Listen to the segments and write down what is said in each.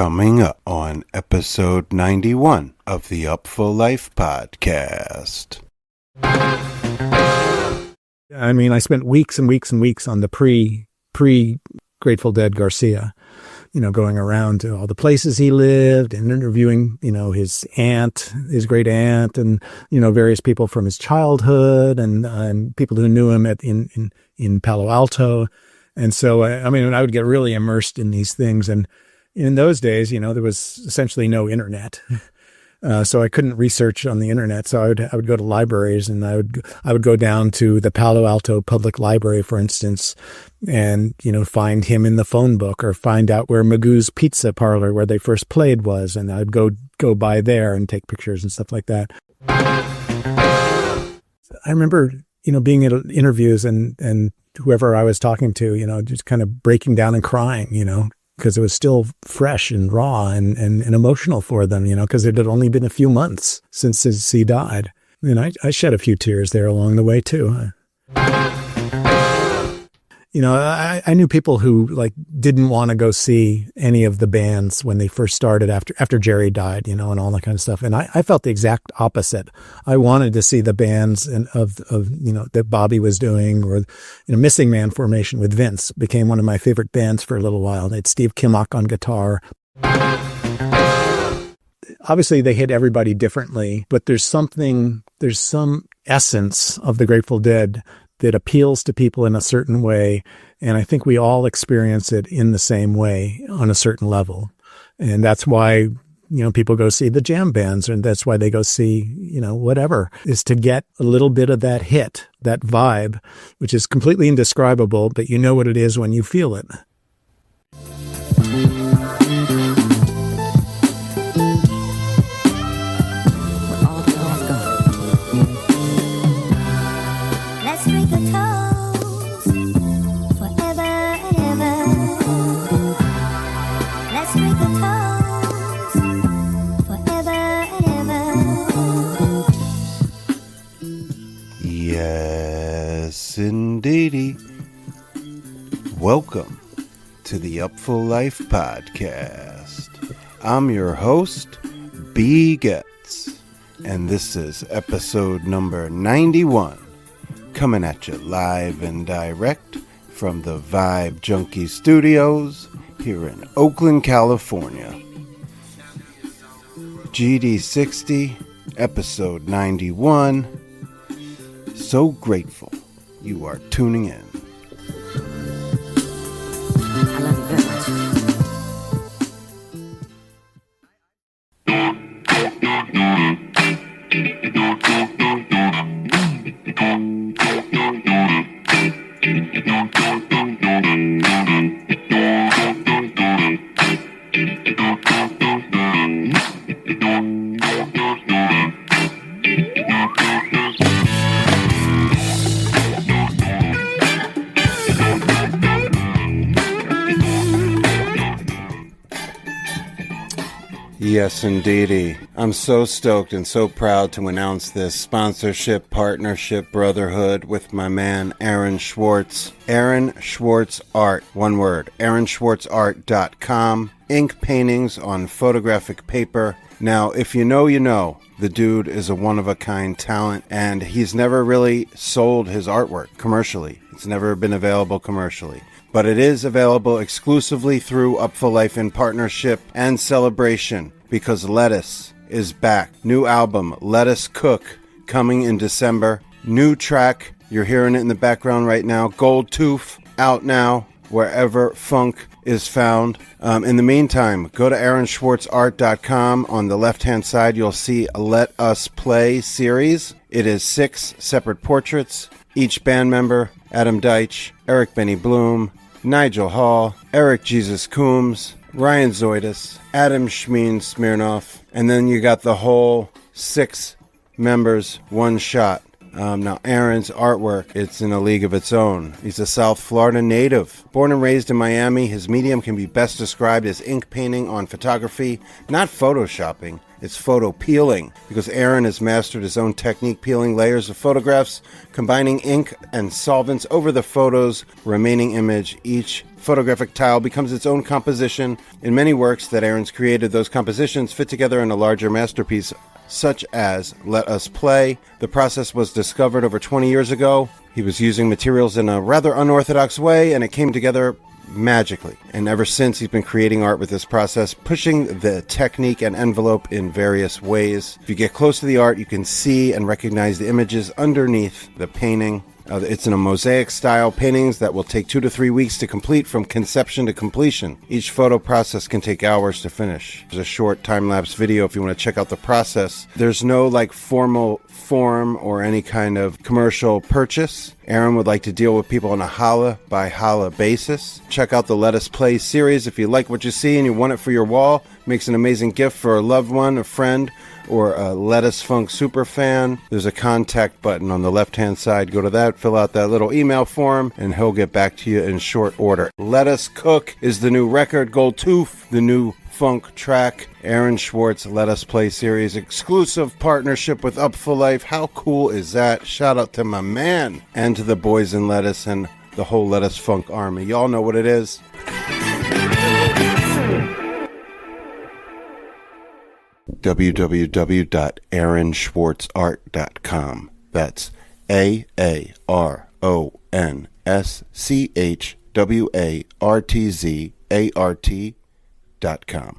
Coming up on episode 91 of the Upful Life podcast. I mean, I spent weeks and weeks and weeks on the pre-Grateful Dead Garcia, going around to all the places he lived and interviewing, his aunt, his great aunt, and, various people from his childhood and people who knew him in Palo Alto. And so, I would get really immersed in these things. And in those days, there was essentially no internet. So I couldn't research on the internet. So I would go to libraries, and I would go down to the Palo Alto Public Library, for instance, and, find him in the phone book or find out where Magoo's Pizza Parlor, where they first played, was. And I'd go by there and take pictures and stuff like that. I remember, being at interviews and whoever I was talking to, just kind of breaking down and crying, because it was still fresh and raw and emotional for them, because it had only been a few months since he died. And I shed a few tears there along the way too. I knew people who didn't want to go see any of the bands when they first started after Jerry died, and all that kind of stuff. And I felt the exact opposite. I wanted to see the bands that Bobby was doing, or Missing Man formation with Vince became one of my favorite bands for a little while. They had Steve Kimmock on guitar. Obviously they hit everybody differently, but there's some essence of the Grateful Dead that appeals to people in a certain way. And I think we all experience it in the same way on a certain level. And that's why, people go see the jam bands, and that's why they go see, whatever, is to get a little bit of that hit, that vibe, which is completely indescribable, but you know what it is when you feel it. Yes, indeedy. Welcome to the Upful Life podcast. I'm your host, B. Getz, and this is episode number 91, coming at you live and direct from the ViBE Junkie Studios here in Oakland, California. GD60, episode 91. So grateful you are tuning in. I love you very much. Yes, indeedy. I'm so stoked and so proud to announce this sponsorship, partnership, brotherhood with my man, Aaron Schwartz. Aaron Schwartz Art. One word. AaronSchwartzArt.com. Ink paintings on photographic paper. Now, if you know, you know. The dude is a one-of-a-kind talent, and he's never really sold his artwork commercially. It's never been available commercially. But it is available exclusively through Upful Life in partnership and celebration, because Lettuce is back. New album, Let Us Cook, coming in December. New track, you're hearing it in the background right now, Gold Tooth, out now, wherever funk is found. In the meantime, go to AaronSchwartzArt.com. On the left-hand side, you'll see a Let Us Play series. It is 6 separate portraits. Each band member, Adam Deitch, Eric Benny Bloom, Nigel Hall, Eric Jesus Coombs, Ryan Zoidis, Adam Shmeen Smirnoff, and then you got the whole 6 members, one shot. Now, Aaron's artwork, it's in a league of its own. He's a South Florida native. Born and raised in Miami, his medium can be best described as ink painting on photography, not photoshopping. It's photo peeling, because Aaron has mastered his own technique peeling layers of photographs, combining ink and solvents over the photo's remaining image. Each photographic tile becomes its own composition. In many works that Aaron's created, those compositions fit together in a larger masterpiece, such as Let Us Play. The process was discovered over 20 years ago. He was using materials in a rather unorthodox way, and it came together magically. And ever since, he's been creating art with this process, pushing the technique and envelope in various ways. If you get close to the art, you can see and recognize the images underneath the painting. It's in a mosaic style paintings that will take 2 to 3 weeks to complete from conception to completion. Each photo process can take hours to finish. There's a short time-lapse video if you want to check out the process. There's no formal form or any kind of commercial purchase. Aaron would like to deal with people on a holla by holla basis. Check out the Let Us Play series if you like what you see and you want it for your wall. Makes an amazing gift for a loved one, a friend, or a Lettuce Funk super fan. There's a contact button on the left-hand side. Go to that, fill out that little email form, and he'll get back to you in short order. Let Us Cook is the new record. Gold Tooth, the new funk track. Aaron Schwartz Let Us Play series, exclusive partnership with Upful Life. How cool is that? Shout out to my man and to the boys in Lettuce and the whole Lettuce Funk army. Y'all know what it is. www.aaronschwartzart.com. That's AARONSCHWARTZART.com.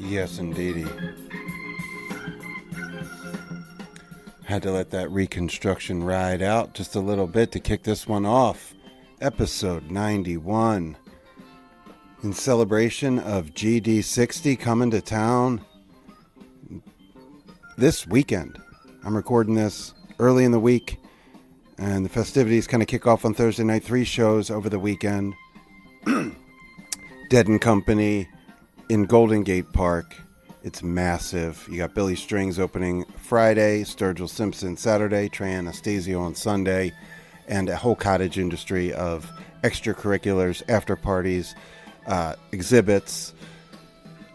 Yes, indeedy. Had to let that reconstruction ride out just a little bit to kick this one off. Episode 91. In celebration of GD60 coming to town this weekend. I'm recording this early in the week, and the festivities kind of kick off on Thursday night. 3 shows over the weekend. Dead and Company in Golden Gate Park. It's massive. You got Billy Strings opening Friday, Sturgill Simpson Saturday, Trey Anastasio on Sunday, and a whole cottage industry of extracurriculars, after parties, exhibits,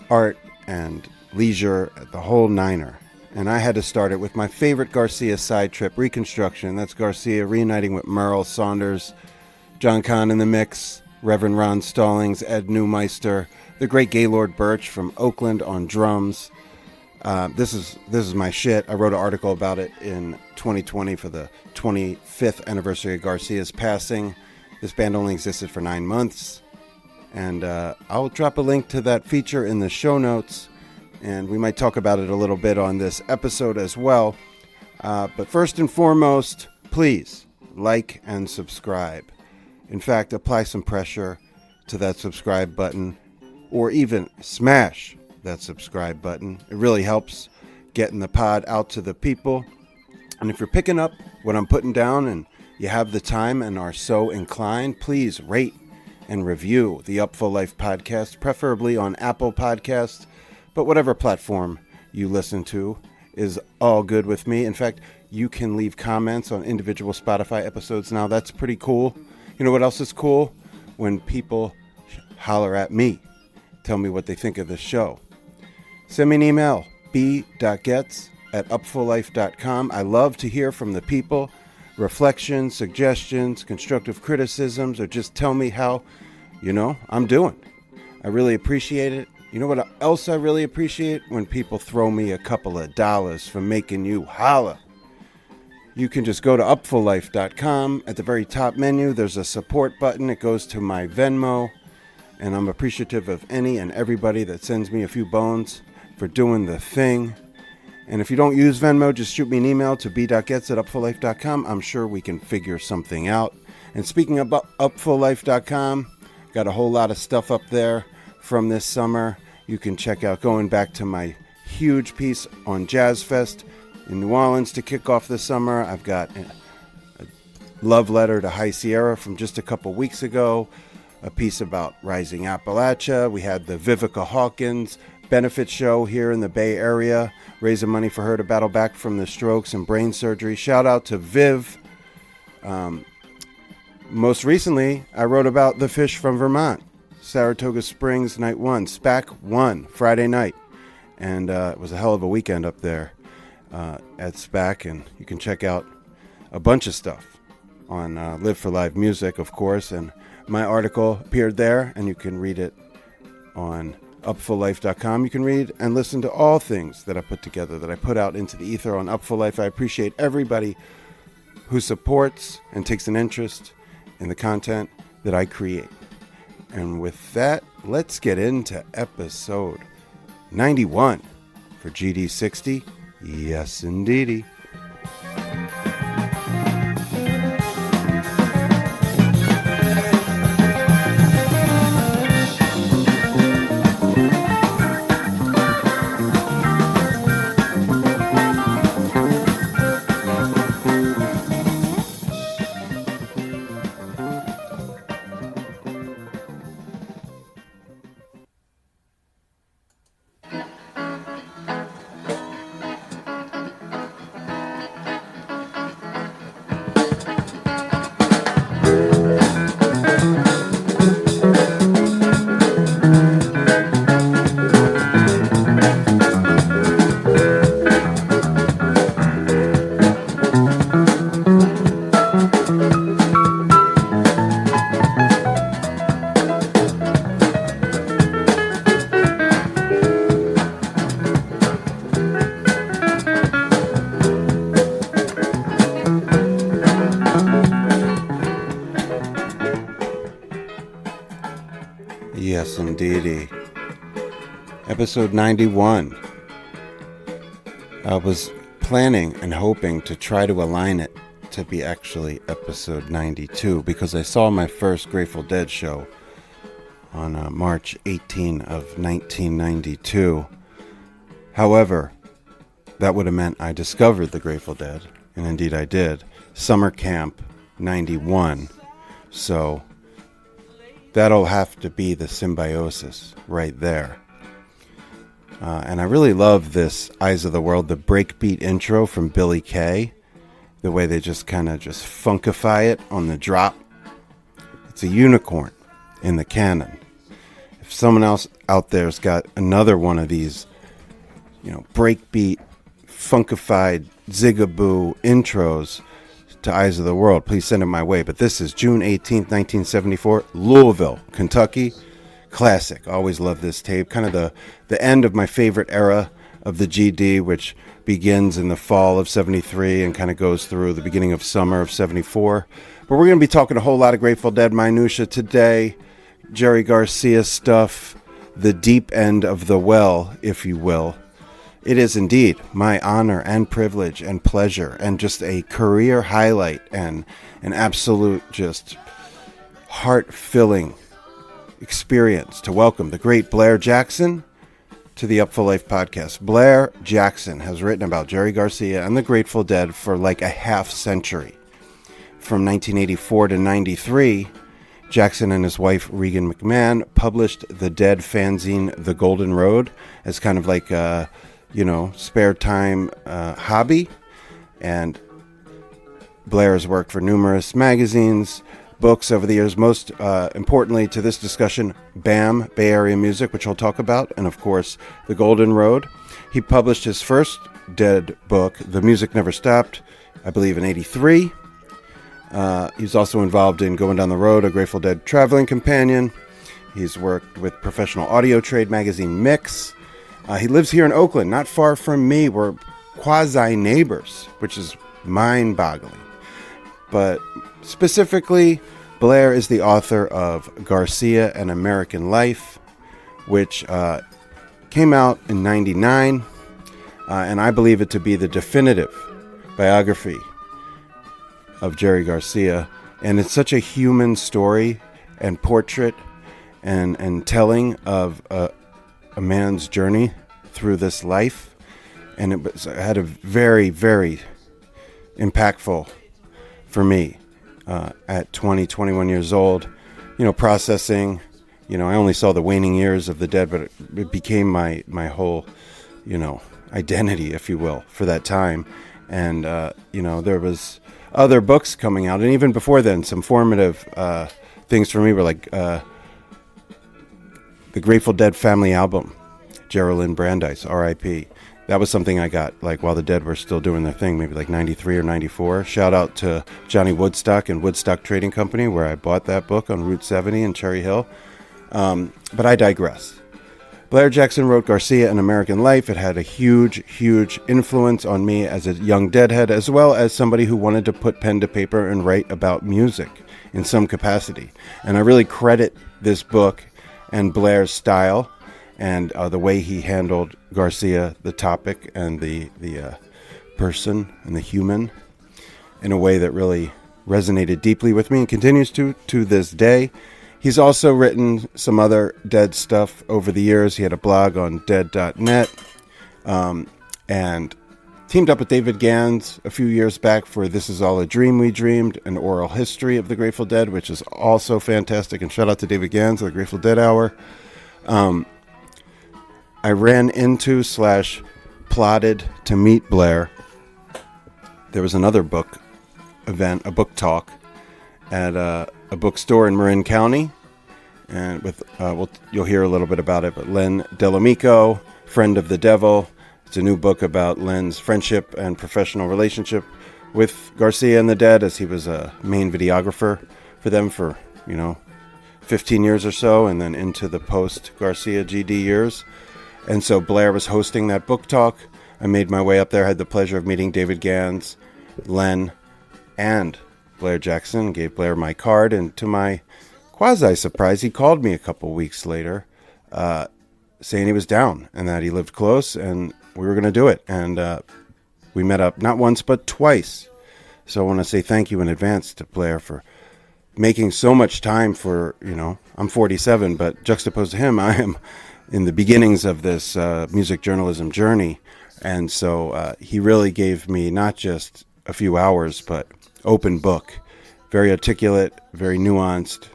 art, and leisure, the whole niner. And I had to start it with my favorite Garcia side trip, Reconstruction. That's Garcia reuniting with Merle Saunders, John Kahn in the mix, Reverend Ron Stallings, Ed Neumeister, the great Gaylord Birch from Oakland on drums. This is my shit. I wrote an article about it in 2020 for the 25th anniversary of Garcia's passing. This band only existed for 9 months. And I'll drop a link to that feature in the show notes. And we might talk about it a little bit on this episode as well. But first and foremost, please like and subscribe. In fact, apply some pressure to that subscribe button, or even smash that subscribe button. It really helps getting the pod out to the people. And if you're picking up what I'm putting down and you have the time and are so inclined, please rate and review the Upful Life podcast, preferably on Apple Podcasts, but whatever platform you listen to is all good with me. In fact, you can leave comments on individual Spotify episodes now. That's pretty cool. You know what else is cool? When people holler at me, tell me what they think of the show. Send me an email, b.getz@upfullife.com. I love to hear from the people. Reflections, suggestions, constructive criticisms, or just tell me how, I'm doing. I really appreciate it. You know what else I really appreciate? When people throw me a couple of dollars for making you holla. You can just go to upfullife.com. At the very top menu, there's a support button. It goes to my Venmo. And I'm appreciative of any and everybody that sends me a few bones for doing the thing. And if you don't use Venmo, just shoot me an email to b.gets@upfullife.com. I'm sure we can figure something out. And speaking of upfullife.com, got a whole lot of stuff up there from this summer. You can check out, going back to my huge piece on Jazz Fest in New Orleans to kick off the summer. I've got a love letter to High Sierra from just a couple weeks ago, a piece about Rising Appalachia. We had the Vivica Hawkins benefit show here in the Bay Area, raising money for her to battle back from the strokes and brain surgery. Shout out to Viv. Most recently, I wrote about the fish from Vermont, Saratoga Springs, night 1, SPAC 1, Friday night. And it was a hell of a weekend up there at SPAC. And you can check out a bunch of stuff on Live for Live Music, of course. And my article appeared there, and you can read it on upfullife.com. You can read and listen to all things that I put together, that I put out into the ether on Upful Life. I appreciate everybody who supports and takes an interest in the content that I create. And with that, let's get into episode 91 for GD60. Yes, indeedy. Yes, indeedy. Episode 91. I was planning and hoping to try to align it to be actually episode 92 because I saw my first Grateful Dead show on March 18 of 1992. However, that would have meant I discovered the Grateful Dead, and indeed I did, Summer Camp 91. So that'll have to be the symbiosis right there. And I really love this Eyes of the World, the breakbeat intro from Billy Kay. The way they just kind of just funkify it on the drop. It's a unicorn in the canon. If someone else out there's got another one of these, breakbeat, funkified, zigaboo intros to Eyes of the World, please send it my way. But this is June 18th, 1974, Louisville, Kentucky. Classic. Always love this tape. Kind of the end of my favorite era of the GD, which begins in the fall of 73 and kind of goes through the beginning of summer of 74. But we're going to be talking a whole lot of Grateful Dead minutia today. Jerry Garcia stuff, the deep end of the well, if you will. It is indeed my honor and privilege and pleasure and just a career highlight and an absolute just heart-filling experience to welcome the great BLAIR JACKSON to the Upful Life podcast. BLAIR JACKSON has written about Jerry Garcia and the Grateful Dead for like a half century. From 1984 to 93, Jackson and his wife Regan McMahon published the Dead fanzine The Golden Road as kind of like a spare time hobby. And Blair has worked for numerous magazines, books over the years, most importantly to this discussion, BAM, Bay Area Music, which I'll talk about, and of course, The Golden Road. He published his first Dead book, The Music Never Stopped, I believe in 83. He's also involved in Going Down the Road, a Grateful Dead traveling companion. He's worked with professional audio trade magazine Mix. He lives here in Oakland, not far from me. We're quasi-neighbors, which is mind-boggling. But specifically, Blair is the author of Garcia, An American Life, which came out in '99, and I believe it to be the definitive biography of Jerry Garcia. And it's such a human story and portrait and telling of a man's journey through this life. And it had a very, very impactful for me at 21 years old, processing. I only saw the waning years of the dead, but it became my whole, identity, if you will, for that time. And, there was other books coming out. And even before then, some formative things for me were like the Grateful Dead family album, Geraldine Brandeis, R.I.P. That was something I got like while the Dead were still doing their thing, maybe like 93 or 94. Shout out to Johnny Woodstock and Woodstock Trading Company, where I bought that book on Route 70 in Cherry Hill. But I digress. Blair Jackson wrote Garcia, An American Life. It had a huge, huge influence on me as a young Deadhead, as well as somebody who wanted to put pen to paper and write about music in some capacity. And I really credit this book and Blair's style and the way he handled Garcia, the topic, and the person and the human in a way that really resonated deeply with me and continues to this day. He's also written some other Dead stuff over the years. He had a blog on dead.net and teamed up with David Gans a few years back for This Is All a Dream We Dreamed, an oral history of the Grateful Dead, which is also fantastic. And shout out to David Gans of the Grateful Dead Hour. I ran into / plotted to meet Blair. There was another book event, a book talk at a bookstore in Marin County, and with you'll hear a little bit about it. But Len Delamico, Friend of the Devil. It's a new book about Len's friendship and professional relationship with Garcia and the Dead, as he was a main videographer for them for 15 years or so, and then into the post Garcia GD years. And so Blair was hosting that book talk. I made my way up there, had the pleasure of meeting David Gans, Len, and Blair Jackson. Gave Blair my card, and to my quasi-surprise, he called me a couple weeks later saying he was down and that he lived close and we were going to do it. And we met up not once but twice. So I want to say thank you in advance to Blair for making so much time for, I'm 47, but juxtaposed to him, I am in the beginnings of this music journalism journey. And so he really gave me not just a few hours, but open book, very articulate, very nuanced,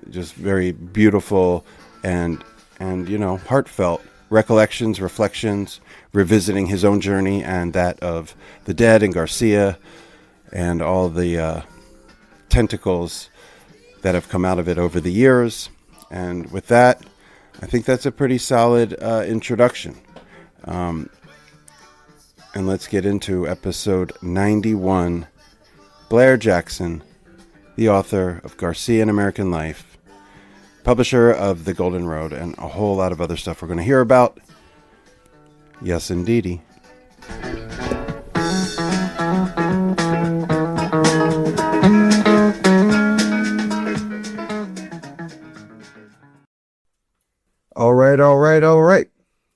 just very beautiful and heartfelt recollections, reflections, revisiting his own journey and that of the Dead and Garcia and all the tentacles that have come out of it over the years. And with that, I think that's a pretty solid introduction. And let's get into episode 91. Blair Jackson, the author of Garcia, An American Life, publisher of The Golden Road, and a whole lot of other stuff we're going to hear about. Yes, indeedy. All right.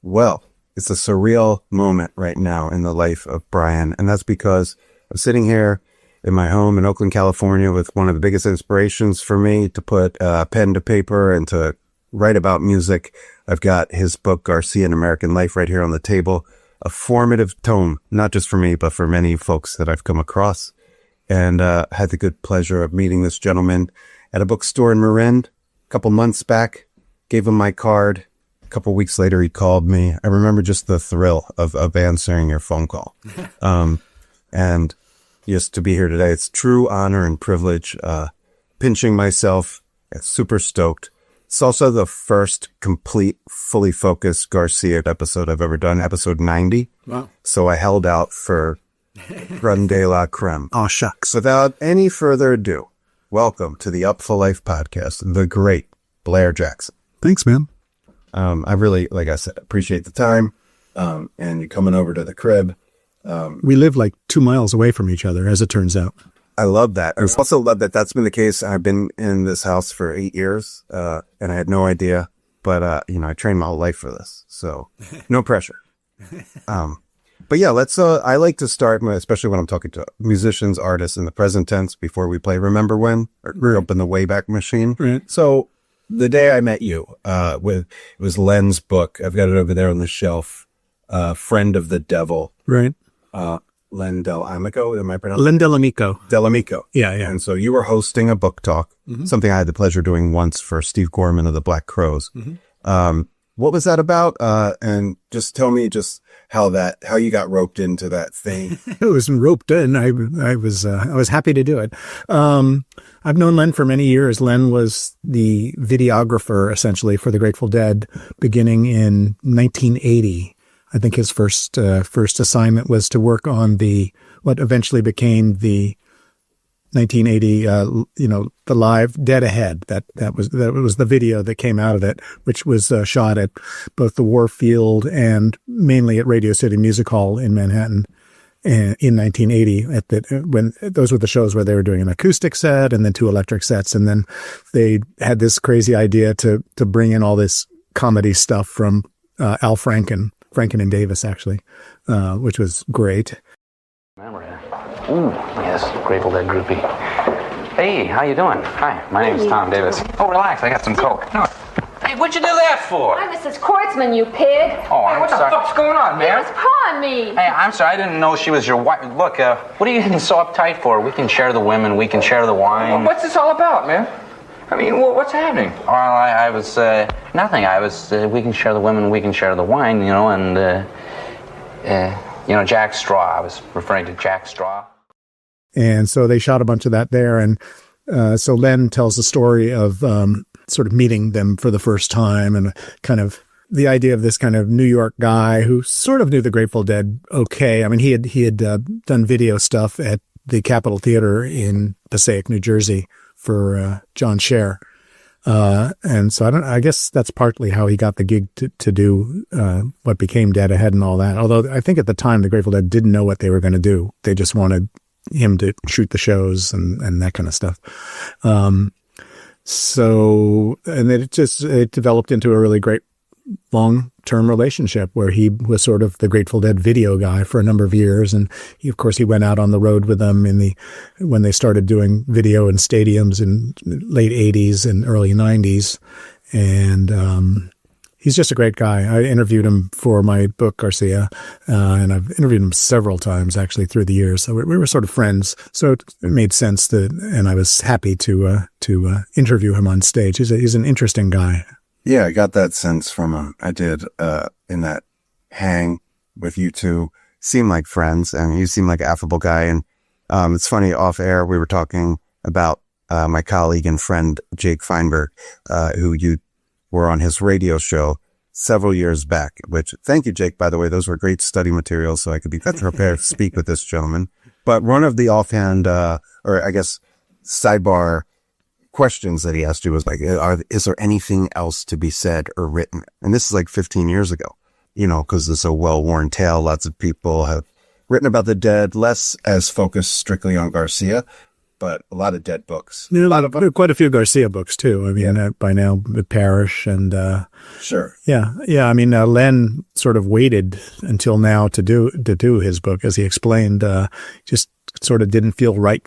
Well, it's a surreal moment right now in the life of Brian, and that's because I'm sitting here in my home in Oakland, California, with one of the biggest inspirations for me to put pen to paper and to write about music. I've got his book, Garcia, An American Life, right here on the table. A formative tome, not just for me, but for many folks that I've come across. And had the good pleasure of meeting this gentleman at a bookstore in Marin a couple months back. Gave him my card. A couple weeks later, he called me. I remember just the thrill of answering your phone call. And just to be here today, it's true honor and privilege. Pinching myself, super stoked. It's also the first complete, fully focused Garcia episode I've ever done, episode 90. Wow. So I held out for creme de la creme. Oh, shucks. Without any further ado, welcome to the Upful Life podcast, the great Blair Jackson. Thanks, man. I really, like I said, appreciate the time and you coming over to the crib. We live like 2 miles away from each other, as it turns out. I love that. I also love that that's been the case. I've been in this house for 8 years, and I had no idea, but, I trained my whole life for this. So no pressure. But yeah, I like to start, especially when I'm talking to musicians, artists in the present tense before we play Remember When, or grew up in the Wayback Machine. Right. So the day I met you, it was Len's book. I've got it over there on the shelf. Friend of the Devil. Right. Len Delamico, am I pronouncing? Len Delamico. Delamico. Yeah, yeah. And so you were hosting a book talk, something I had the pleasure of doing once for Steve Gorman of the Black Crowes. What was that about? And just tell me just how you got roped into that thing. It was roped in. I was happy to do it. I've known Len for many years. Len was the videographer essentially for the Grateful Dead beginning in 1980. I think his first assignment was to work on what eventually became the 1980, the live Dead Ahead. That was the video that came out of it, which was shot at both the Warfield and mainly at Radio City Music Hall in Manhattan in 1980. When those were the shows where they were doing an acoustic set and then 2 electric sets, and then they had this crazy idea to bring in all this comedy stuff from Al Franken and Davis actually, which was great. Remember him? Ooh, yes, Grateful Dead groupie. Hey, how you doing? Hi, my name's Tom Davis. Oh, relax, I got some Coke. No. Hey, what'd you do that for? Hi, Mrs. Quartzman, you pig. Oh, I'm what sorry. the fuck's going on, man? He was pawing me. Hey, I'm sorry, I didn't know she was your wife. Look, what are you getting so uptight for? We can share the women, we can share the wine. Well, what's this all about, man? I mean, what's happening? Well, I was, nothing. We can share the women, we can share the wine, and, Jack Straw. I was referring to Jack Straw. And so they shot a bunch of that there. And so Len tells the story of sort of meeting them for the first time and kind of the idea of this kind of New York guy who sort of knew the Grateful Dead okay. I mean, he had done video stuff at the Capitol Theater in Passaic, New Jersey for John Scher. And so I guess that's partly how he got the gig to do what became Dead Ahead and all that. Although I think at the time the Grateful Dead didn't know what they were going to do. They just wanted him to shoot the shows and that kind of stuff. So, and it developed into a really great long-term relationship where he was sort of the Grateful Dead video guy for a number of years. And he went out on the road with them when they started doing video in stadiums in late 80s and early 90s. And, he's just a great guy. I interviewed him for my book, Garcia, and I've interviewed him several times actually through the years. So we were sort of friends. So it made sense and I was happy to interview him on stage. He's an interesting guy. Yeah, I got that sense from him. I did, in that hang with you two. Seemed like friends, and you seem like an affable guy. And, it's funny, off air, we were talking about, my colleague and friend, Jake Feinberg, who you were on his radio show several years back, which, thank you, Jake, by the way, those were great study materials, so I could be better prepared to speak with this gentleman. But one of the offhand, or I guess, sidebar questions that he asked you was like, is there anything else to be said or written? And this is like 15 years ago, because it's a well-worn tale. Lots of people have written about the Dead, less as focused strictly on Garcia, but a lot of Dead books. Quite a few Garcia books too. I mean, by now, Parrish and, sure. Yeah. I mean, Len sort of waited until now to do his book, as he explained, just sort of didn't feel right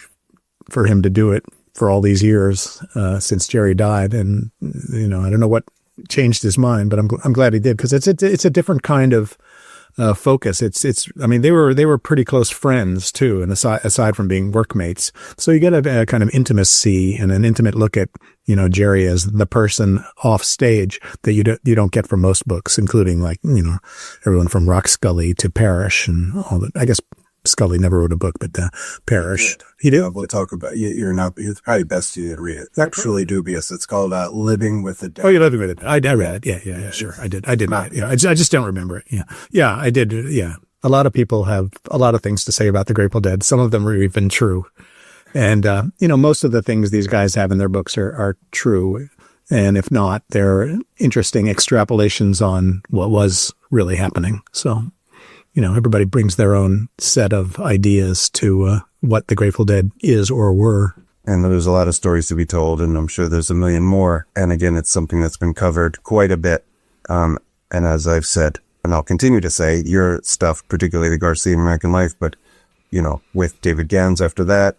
for him to do it for all these years, since Jerry died. And, I don't know what changed his mind, but I'm glad he did, because it's a different kind of, focus. I mean, they were pretty close friends too, and aside from being workmates. So you get a kind of intimacy and an intimate look at, Jerry as the person off stage that you don't get from most books, including like, everyone from Rock Scully to Parrish and all that. I guess Scully never wrote a book, but Parrish. He did. We'll talk about you're probably best to read it. It's actually dubious. It's called Living with the Dead. Oh, you're Living with it. I read it. Yeah, sure. I did. Yeah, I just don't remember it. Yeah, I did. Yeah, a lot of people have a lot of things to say about the Grateful Dead. Some of them are even true, and most of the things these guys have in their books are true. And if not, they're interesting extrapolations on what was really happening. So, everybody brings their own set of ideas to what the Grateful Dead is or were. And there's a lot of stories to be told, and I'm sure there's a million more. And again, it's something that's been covered quite a bit. And as I've said, and I'll continue to say, your stuff, particularly the Garcia American Life, but, you know, with David Gans after that,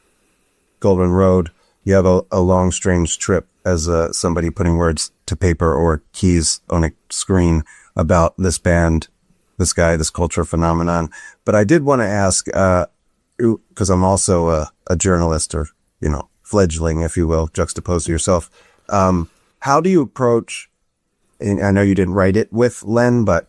Golden Road, you have a long, strange trip as somebody putting words to paper or keys on a screen about this band, this guy, this cultural phenomenon. But I did want to ask, because I'm also a journalist, or, you know, fledgling, if you will, juxtaposed to yourself. How do you approach, and I know you didn't write it with Len, but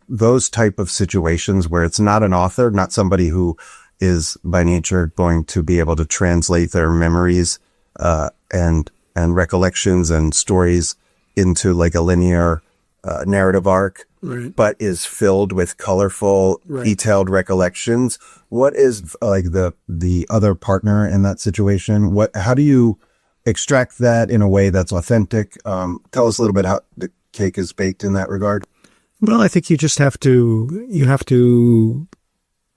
those type of situations where it's not an author, not somebody who is by nature going to be able to translate their memories and recollections and stories into like a linear narrative arc, right, but is filled with colorful, right, detailed recollections. What is like the other partner in that situation? How do you extract that in a way that's authentic? Tell us a little bit how the cake is baked in that regard. Well, I think you just have to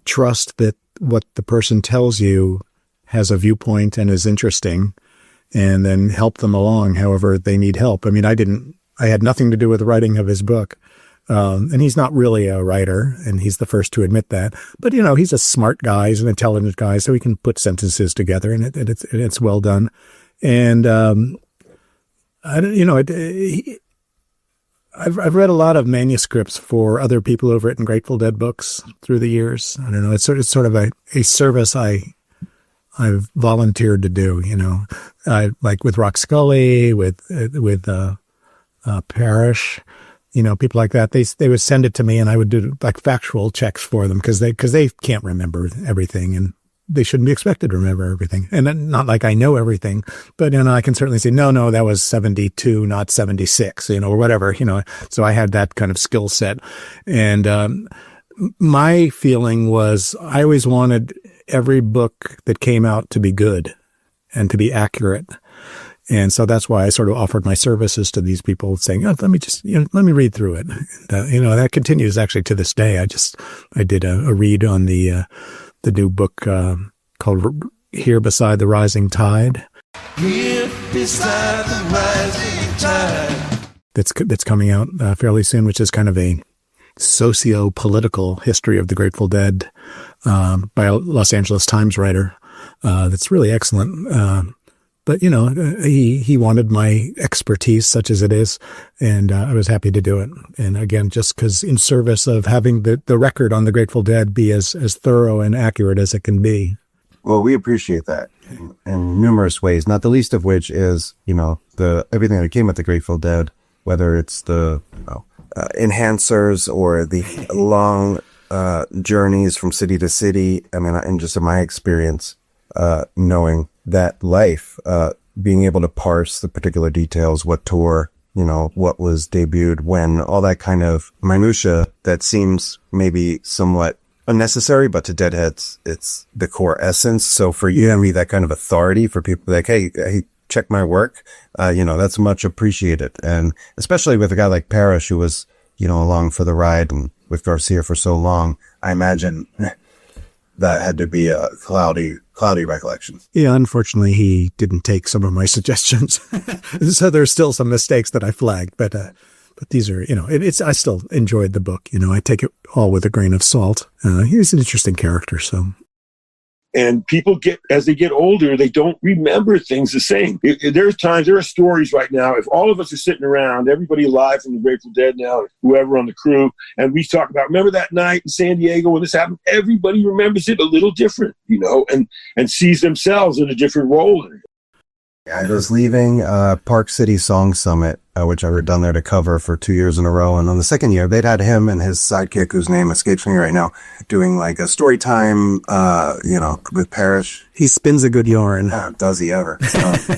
trust that what the person tells you has a viewpoint and is interesting, and then help them along however they need help. I mean, I had nothing to do with the writing of his book. And he's not really a writer, and he's the first to admit that. But, you know, he's a smart guy, he's an intelligent guy, so he can put sentences together, and it's well done. And, I've read a lot of manuscripts for other people who've written Grateful Dead books through the years. I don't know. It's sort of a service I've volunteered to do, you know, like with Rock Scully, with Parrish, you know, people like that. They would send it to me, and I would do like factual checks for them because they can't remember everything, and they shouldn't be expected to remember everything. And not like I know everything, but, you know, I can certainly say, no, that was 72, not 76, you know, or whatever, you know. So I had that kind of skill set. And my feeling was I always wanted every book that came out to be good and to be accurate. And so that's why I sort of offered my services to these people, saying, let me read through it. You know, that continues actually to this day. I did a read on the new book called Here Beside the Rising Tide. Here beside the rising tide. That's coming out fairly soon, which is kind of a socio-political history of the Grateful Dead by a Los Angeles Times writer. That's really excellent. But, you know, he wanted my expertise, such as it is, and I was happy to do it. And again, just because in service of having the record on the Grateful Dead be as thorough and accurate as it can be. Well, we appreciate that in numerous ways, not the least of which is, you know, everything that came with the Grateful Dead, whether it's the enhancers or the long journeys from city to city. I mean, and just in my experience, knowing that life, being able to parse the particular details, what tour, you know, what was debuted when, all that kind of minutia that seems maybe somewhat unnecessary, but to Deadheads, it's the core essence. So for you and me, that kind of authority for people like, hey, check my work, you know, that's much appreciated. And especially with a guy like Parrish, who was, you know, along for the ride and with Garcia for so long, I imagine that had to be a cloudy recollection. Yeah, unfortunately, he didn't take some of my suggestions. So there's still some mistakes that I flagged, but these are, you know, I still enjoyed the book. You know, I take it all with a grain of salt. He's an interesting character, so. And people as they get older, they don't remember things the same. There are stories right now. If all of us are sitting around, everybody alive from the Grateful Dead now, whoever on the crew, and we talk about, remember that night in San Diego when this happened? Everybody remembers it a little different, you know, and sees themselves in a different role in it. I was leaving Park City Song Summit, which I were done there to cover for 2 years in a row. And on the second year, they'd had him and his sidekick, whose name escapes me right now, doing like a story time, you know, with Parrish. He spins a good yarn. Does he ever?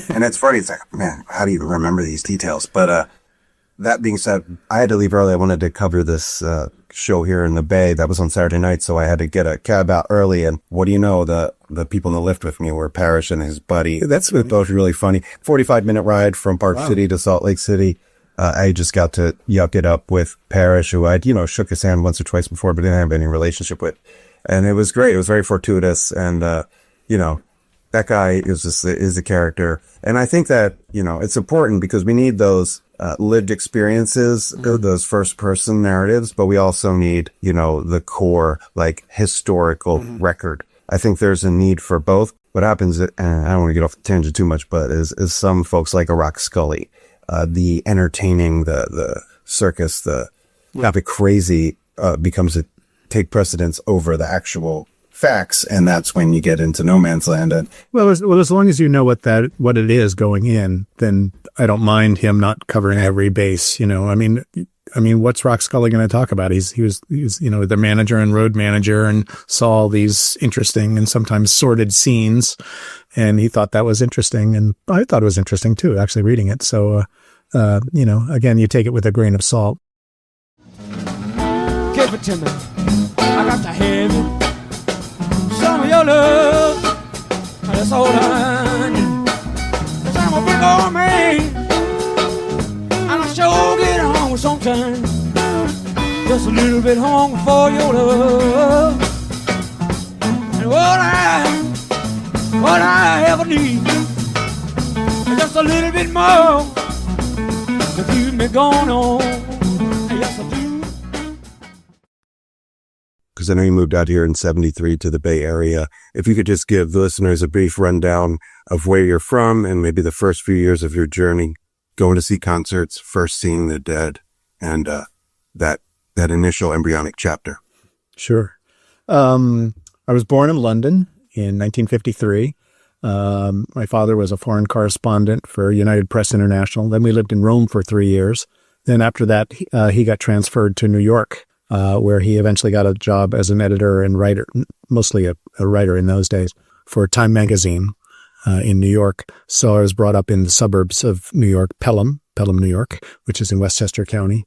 And it's funny. It's like, man, how do you remember these details? But that being said, I had to leave early. I wanted to cover this show here in the Bay. That was on Saturday night, so I had to get a cab out early. And what do you know? The people in the lift with me were Parrish and his buddy. That's both really funny. 45-minute ride from Park City to Salt Lake City. I just got to yuck it up with Parrish, who I'd, you know, shook his hand once or twice before, but didn't have any relationship with. And it was great. It was very fortuitous. And, you know, that guy is a character. And I think that, you know, it's important because we need those lived experiences, those first person narratives, but we also need, you know, the core, like historical record. I think there's a need for both. What happens, and I don't want to get off the tangent too much, but is some folks like a Rock Scully, the entertaining, the circus, the crazy, becomes to take precedence over the actual facts, and that's when you get into no man's land. And as long as you know what it is going in, then I don't mind him not covering every base. You know, I mean, what's Rock Scully going to talk about? He was, you know, the manager and road manager, and saw all these interesting and sometimes sordid scenes, and he thought that was interesting, and I thought it was interesting too, actually reading it. So, you know, again, you take it with a grain of salt. Give it to me. I got to have it. Some of your love, that's all I need. 'Cause I'm a big old man, and I sure get hungry sometimes. Just a little bit hungry for your love. And what I ever need is just a little bit more to keep me going on. Yes, I do. because I know you moved out here in 73 to the Bay Area. If you could just give the listeners a brief rundown of where you're from and maybe the first few years of your journey, going to see concerts, first seeing the Dead, and that initial embryonic chapter. Sure. I was born in London in 1953. My father was a foreign correspondent for United Press International. Then we lived in Rome for 3 years. Then after that, he got transferred to New York, where he eventually got a job as an editor and writer, mostly a writer in those days, for Time magazine in New York. So I was brought up in the suburbs of New York, Pelham, New York, which is in Westchester County.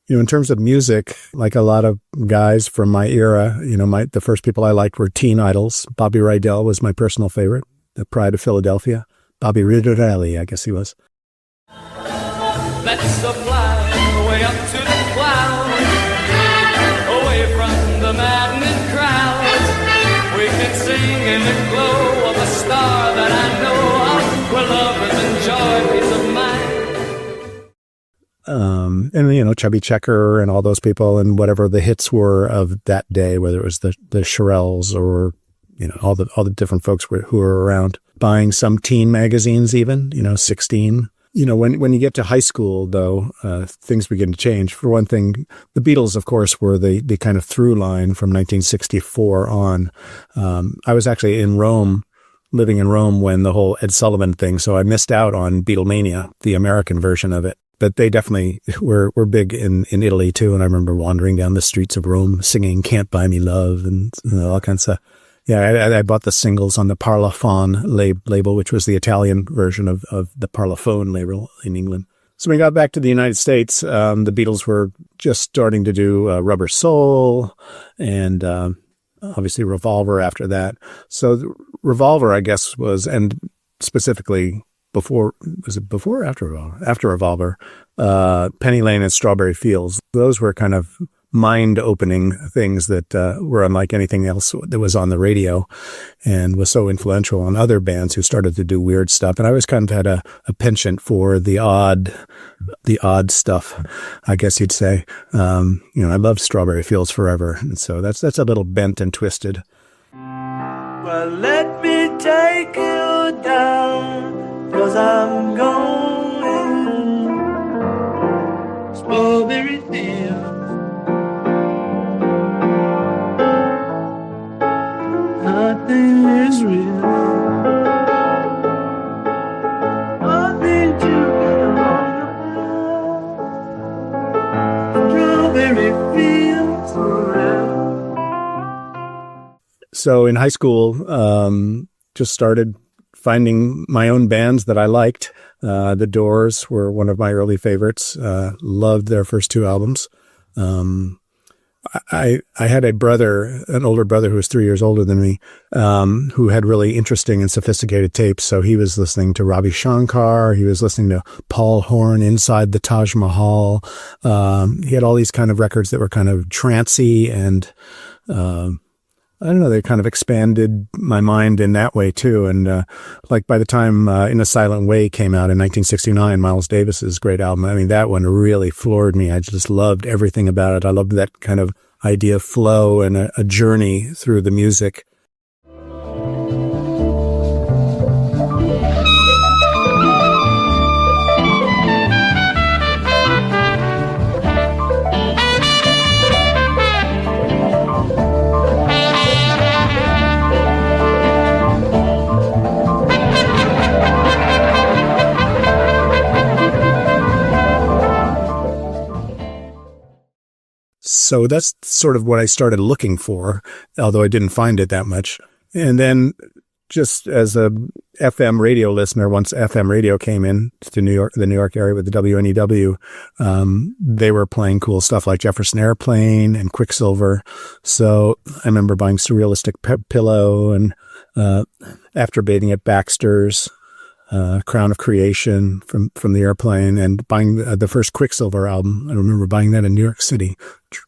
You know, in terms of music, like a lot of guys from my era, you know, the first people I liked were teen idols. Bobby Rydell was my personal favorite, the pride of Philadelphia. Bobby Rydell, I guess he was. Let's fly way up to the clouds, away from the maddening crowds. We can sing in the glow of a star that I know of, where love and joy, peace of mind. And, you know, Chubby Checker and all those people and whatever the hits were of that day, whether it was the Shirelles or, you know, all the different folks who were around, buying some teen magazines even, you know, 16. You know, when you get to high school, though, things begin to change. For one thing, the Beatles, of course, were the kind of through line from 1964 on. I was actually in Rome, living in Rome when the whole Ed Sullivan thing, so I missed out on Beatlemania, the American version of it. But they definitely were big in Italy, too. And I remember wandering down the streets of Rome singing Can't Buy Me Love and, you know, all kinds of. Yeah, I bought the singles on the Parlophone label, which was the Italian version of the Parlophone label in England. So when we got back to the United States, the Beatles were just starting to do Rubber Soul and obviously Revolver after that. So Revolver, I guess, was, and specifically before, was it before or after Revolver? After Revolver, Penny Lane and Strawberry Fields. Those were kind of mind-opening things that were unlike anything else that was on the radio and was so influential on other bands who started to do weird stuff. And I always kind of had a penchant for the odd stuff, I guess you'd say. You know, I love Strawberry Fields Forever. And so that's a little bent and twisted. Well, let me take you down, 'cause I'm going Strawberry Fields. Nothing is real. I need you on Strawberry Fields forever. So in high school, just started finding my own bands that I liked. The Doors were one of my early favorites. Loved their first two albums. I had a brother, an older brother who was 3 years older than me, who had really interesting and sophisticated tapes. So he was listening to Ravi Shankar. He was listening to Paul Horn, Inside the Taj Mahal. He had all these kind of records that were kind of trancey and, I don't know, they kind of expanded my mind in that way too. And like by the time In a Silent Way came out in 1969, Miles Davis's great album, I mean, that one really floored me. I just loved everything about it. I loved that kind of idea of flow and a journey through the music. So that's sort of what I started looking for, although I didn't find it that much. And then just as a FM radio listener, once FM radio came in to New York, the New York area with the WNEW, they were playing cool stuff like Jefferson Airplane and Quicksilver. So I remember buying Surrealistic Pillow and After Bathing at Baxter's, Crown of Creation from the Airplane, and buying the first Quicksilver album. I remember buying that in New York City,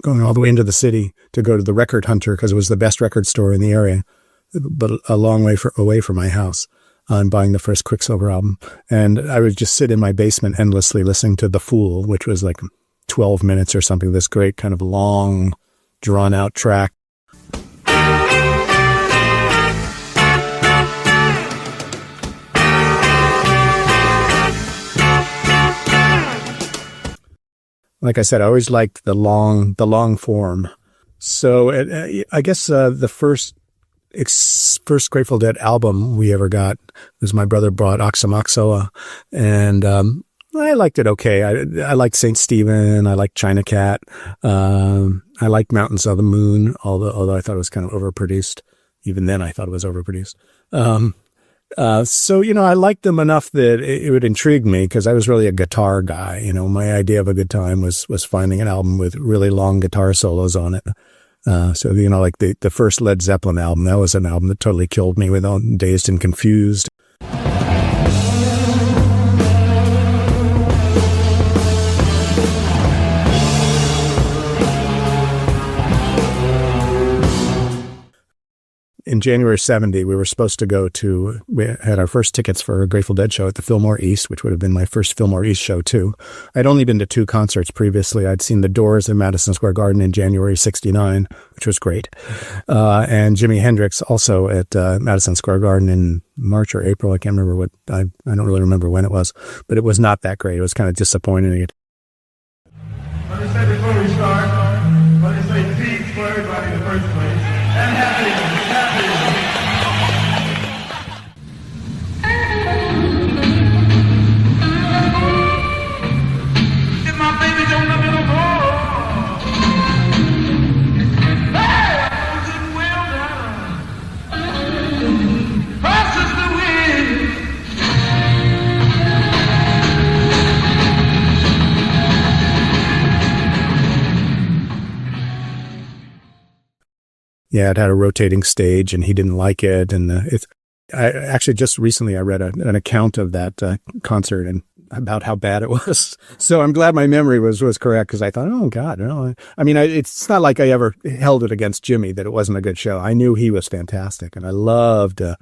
going all the way into the city to go to the Record Hunter because it was the best record store in the area, but a long way away from my house. And buying the first Quicksilver album. And I would just sit in my basement endlessly listening to The Fool, which was like 12 minutes or something, this great kind of long, drawn-out track. Like I said, I always liked the long form. So I guess the first Grateful Dead album we ever got was my brother brought Oxymoxoa, and I liked it okay. I liked St. Stephen. I liked China Cat. I liked Mountains of the Moon, although I thought it was kind of overproduced. Even then, I thought it was overproduced. So, I liked them enough that it would intrigue me because I was really a guitar guy. My idea of a good time was finding an album with really long guitar solos on it. So, like the first Led Zeppelin album, that was an album that totally killed me with Dazed and Confused. In January 70, we were supposed to we had our first tickets for a Grateful Dead show at the Fillmore East, which would have been my first Fillmore East show too. I'd only been to 2 concerts previously. I'd seen The Doors in Madison Square Garden in January 69, which was great. And Jimi Hendrix also at Madison Square Garden in March or April. I can't remember I don't really remember when it was, but it was not that great. It was kind of disappointing. Let me say before we start, let me say peace for everybody in the first place, and happiness. If my baby don't love me no more, hey, I'm getting well down. Passes the wind. Yeah, it had a rotating stage, and he didn't like it. And I actually just recently I read an account of that concert and about how bad it was. So I'm glad my memory was correct because I thought, oh God, no. I mean, it's not like I ever held it against Jimmy that it wasn't a good show. I knew he was fantastic, and I loved the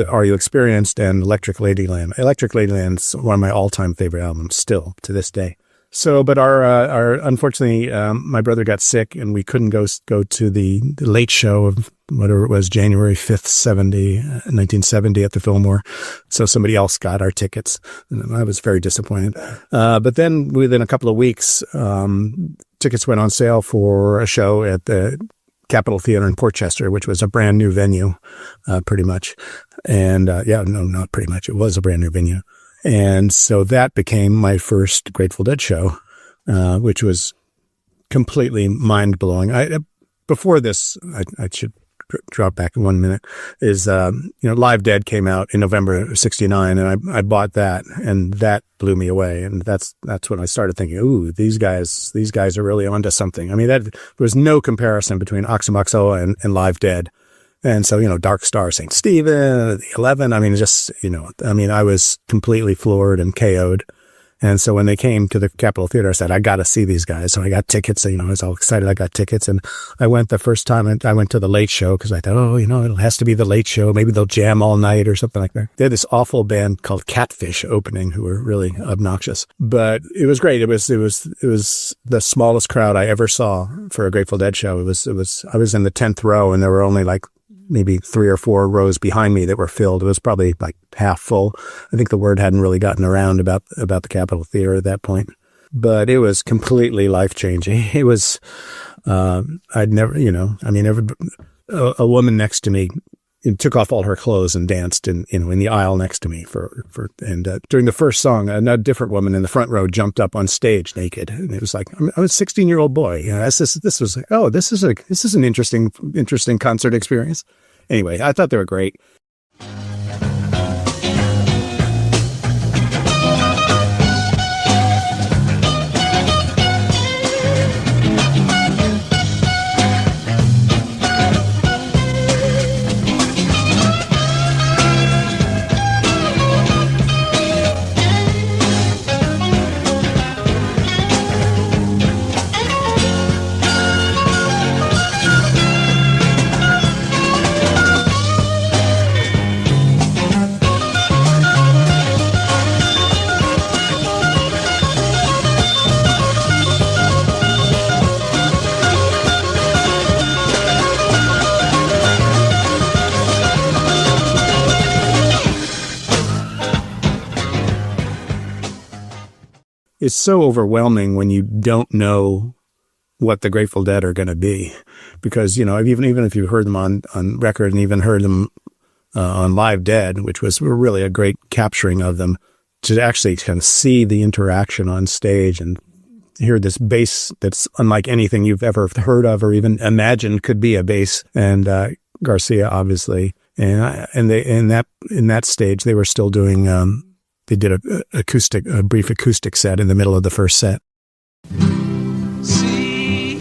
Are You Experienced and Electric Ladyland. Electric Ladyland's one of my all-time favorite albums still to this day. So, but our unfortunately, my brother got sick and we couldn't go to the late show of whatever it was, January 5th, 1970 at the Fillmore. So somebody else got our tickets. And I was very disappointed. But then within a couple of weeks, tickets went on sale for a show at the Capitol Theater in Portchester, which was a brand new venue, pretty much. And, not pretty much. It was a brand new venue. And so that became my first Grateful Dead show, which was completely mind-blowing. Before this, I should drop back 1 minute, is, Live Dead came out in November 69, and I bought that, and that blew me away. And that's when I started thinking, ooh, these guys are really onto something. I mean, there was no comparison between Oxymoxoa and Live Dead. And so, Dark Star, St. Stephen, the 11, I mean, I was completely floored and KO'd. And so when they came to the Capitol Theater, I said, I got to see these guys. So I got tickets. I was all excited. I got tickets. And I went the first time, I went to the Late Show because I thought, it has to be the Late Show. Maybe they'll jam all night or something like that. They had this awful band called Catfish opening who were really obnoxious. But it was great. It was the smallest crowd I ever saw for a Grateful Dead show. I was in the 10th row, and there were only like maybe 3 or 4 rows behind me that were filled. It was probably like half full. I think the word hadn't really gotten around about the Capitol Theater at that point, but it was completely life-changing. It was, I'd never, a woman next to me took off all her clothes and danced in the aisle next to me during the first song, a different woman in the front row jumped up on stage naked. And it was like, I was a 16-year-old boy. This was like, this is an interesting concert experience. Anyway, I thought they were great. It's so overwhelming when you don't know what the Grateful Dead are going to be, because even if you've heard them on record and even heard them on Live Dead, which was really a great capturing of them, to actually kind of see the interaction on stage and hear this bass that's unlike anything you've ever heard of or even imagined could be a bass, and Garcia obviously, and they in that stage they were still doing. They did a brief acoustic set in the middle of the first set. See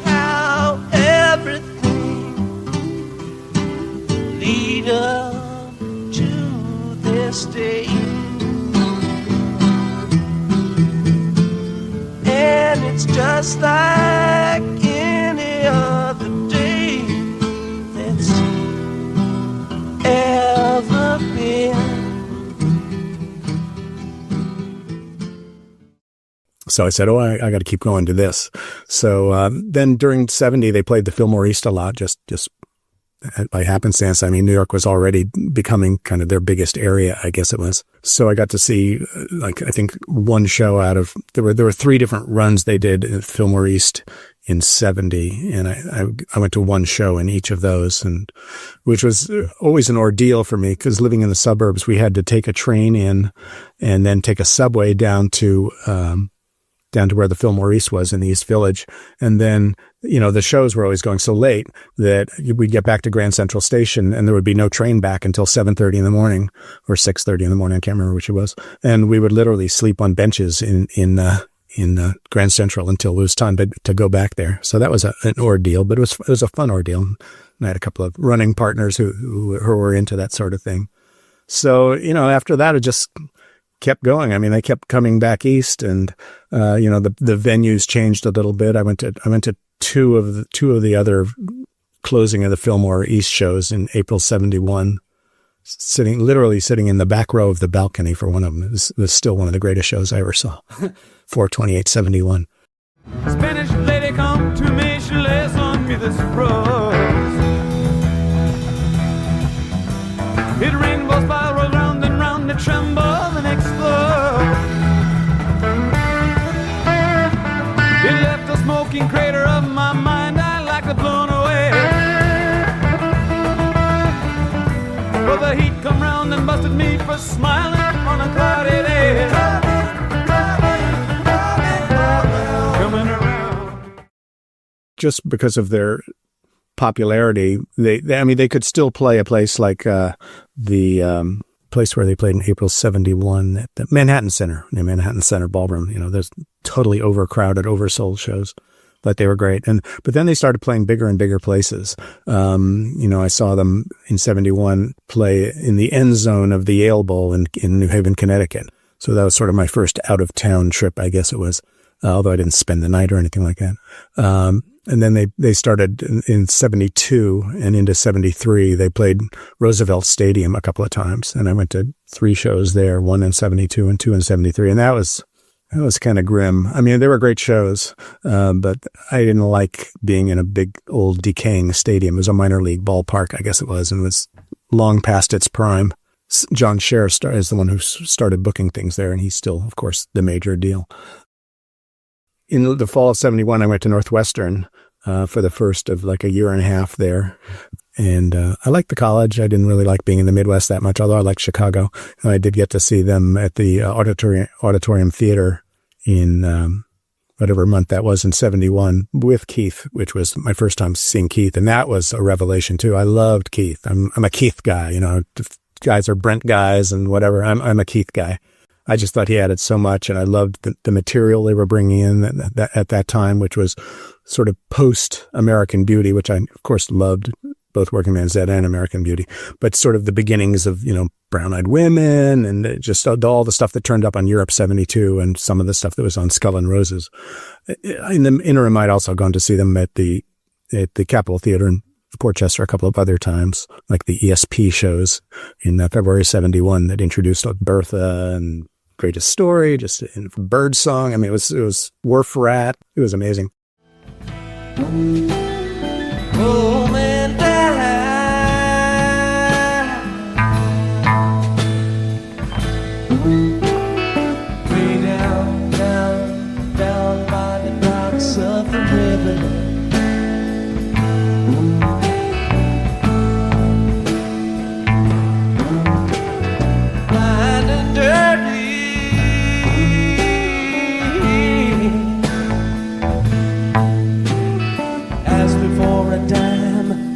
how everything lead up to this day, and it's just like any other day that's ever been. So I said, I got to keep going to this. So then during 70, they played the Fillmore East a lot, just by happenstance. I mean, New York was already becoming kind of their biggest area, I guess it was. So I got to see, I think one show out of, there were 3 different runs they did at Fillmore East in 70. And I went to one show in each of those, and which was always an ordeal for me, because living in the suburbs, we had to take a train in and then take a subway down to where the Fillmore East was in the East Village. And then, the shows were always going so late that we'd get back to Grand Central Station and there would be no train back until 7:30 in the morning or 6:30 in the morning. I can't remember which it was. And we would literally sleep on benches in Grand Central until it was time to go back there. So that was an ordeal, but it was a fun ordeal. And I had a couple of running partners who were into that sort of thing. So, after that, it just kept going. I mean, they kept coming back east, and the venues changed a little bit. I went to two of the other closing of the Fillmore East shows in April 71, literally sitting in the back row of the balcony for one of them. It was still one of the greatest shows I ever saw. 4/28/71. Spanish lady come to me, she lays on me this rose. It rainbow spirals round and round, it tremble and explode. It left a smoking crater of my mind, I like it blown away. But the heat come round and busted me for smiling on a cloudy day. Coming around. Just because of their popularity, they could still play a place like the place where they played in April 71 at the Manhattan Center, the Manhattan Center Ballroom. There's totally overcrowded, oversold shows, but they were great. But then they started playing bigger and bigger places. I saw them in 71 play in the end zone of the Yale Bowl in New Haven, Connecticut. So that was sort of my first out of town trip, I guess it was, although I didn't spend the night or anything like that. And then they started in 72 and into 73. They played Roosevelt Stadium a couple of times, and I went to 3 shows there, 1 in 72 and 2 in 73. And that was kind of grim. I mean, they were great shows, but I didn't like being in a big old decaying stadium. It was a minor league ballpark, I guess it was, and it was long past its prime. John Scher is the one who started booking things there, and he's still, of course, the major deal. In the fall of 71, I went to Northwestern for the first of like a year and a half there. And I liked the college. I didn't really like being in the Midwest that much, although I liked Chicago. And I did get to see them at the Auditorium Theater in whatever month that was in 71 with Keith, which was my first time seeing Keith. And that was a revelation too. I loved Keith. I'm a Keith guy, you know, guys are Brent guys and whatever. I'm a Keith guy. I just thought he added so much, and I loved the material they were bringing in at that time, which was sort of post-American Beauty, which I, of course, loved, both Working Man's Dead and American Beauty, but sort of the beginnings of, you know, Brown-Eyed Women and just all the stuff that turned up on Europe 72 and some of the stuff that was on Skull and Roses. In the interim, I'd also gone to see them at the Capitol Theater in Portchester a couple of other times, like the ESP shows in February 71 that introduced Bertha and Greatest Story, just in Bird Song. I mean, it was Wharf Rat. It was amazing. Home and way down, down, down by the docks of the river. Blind and dirty.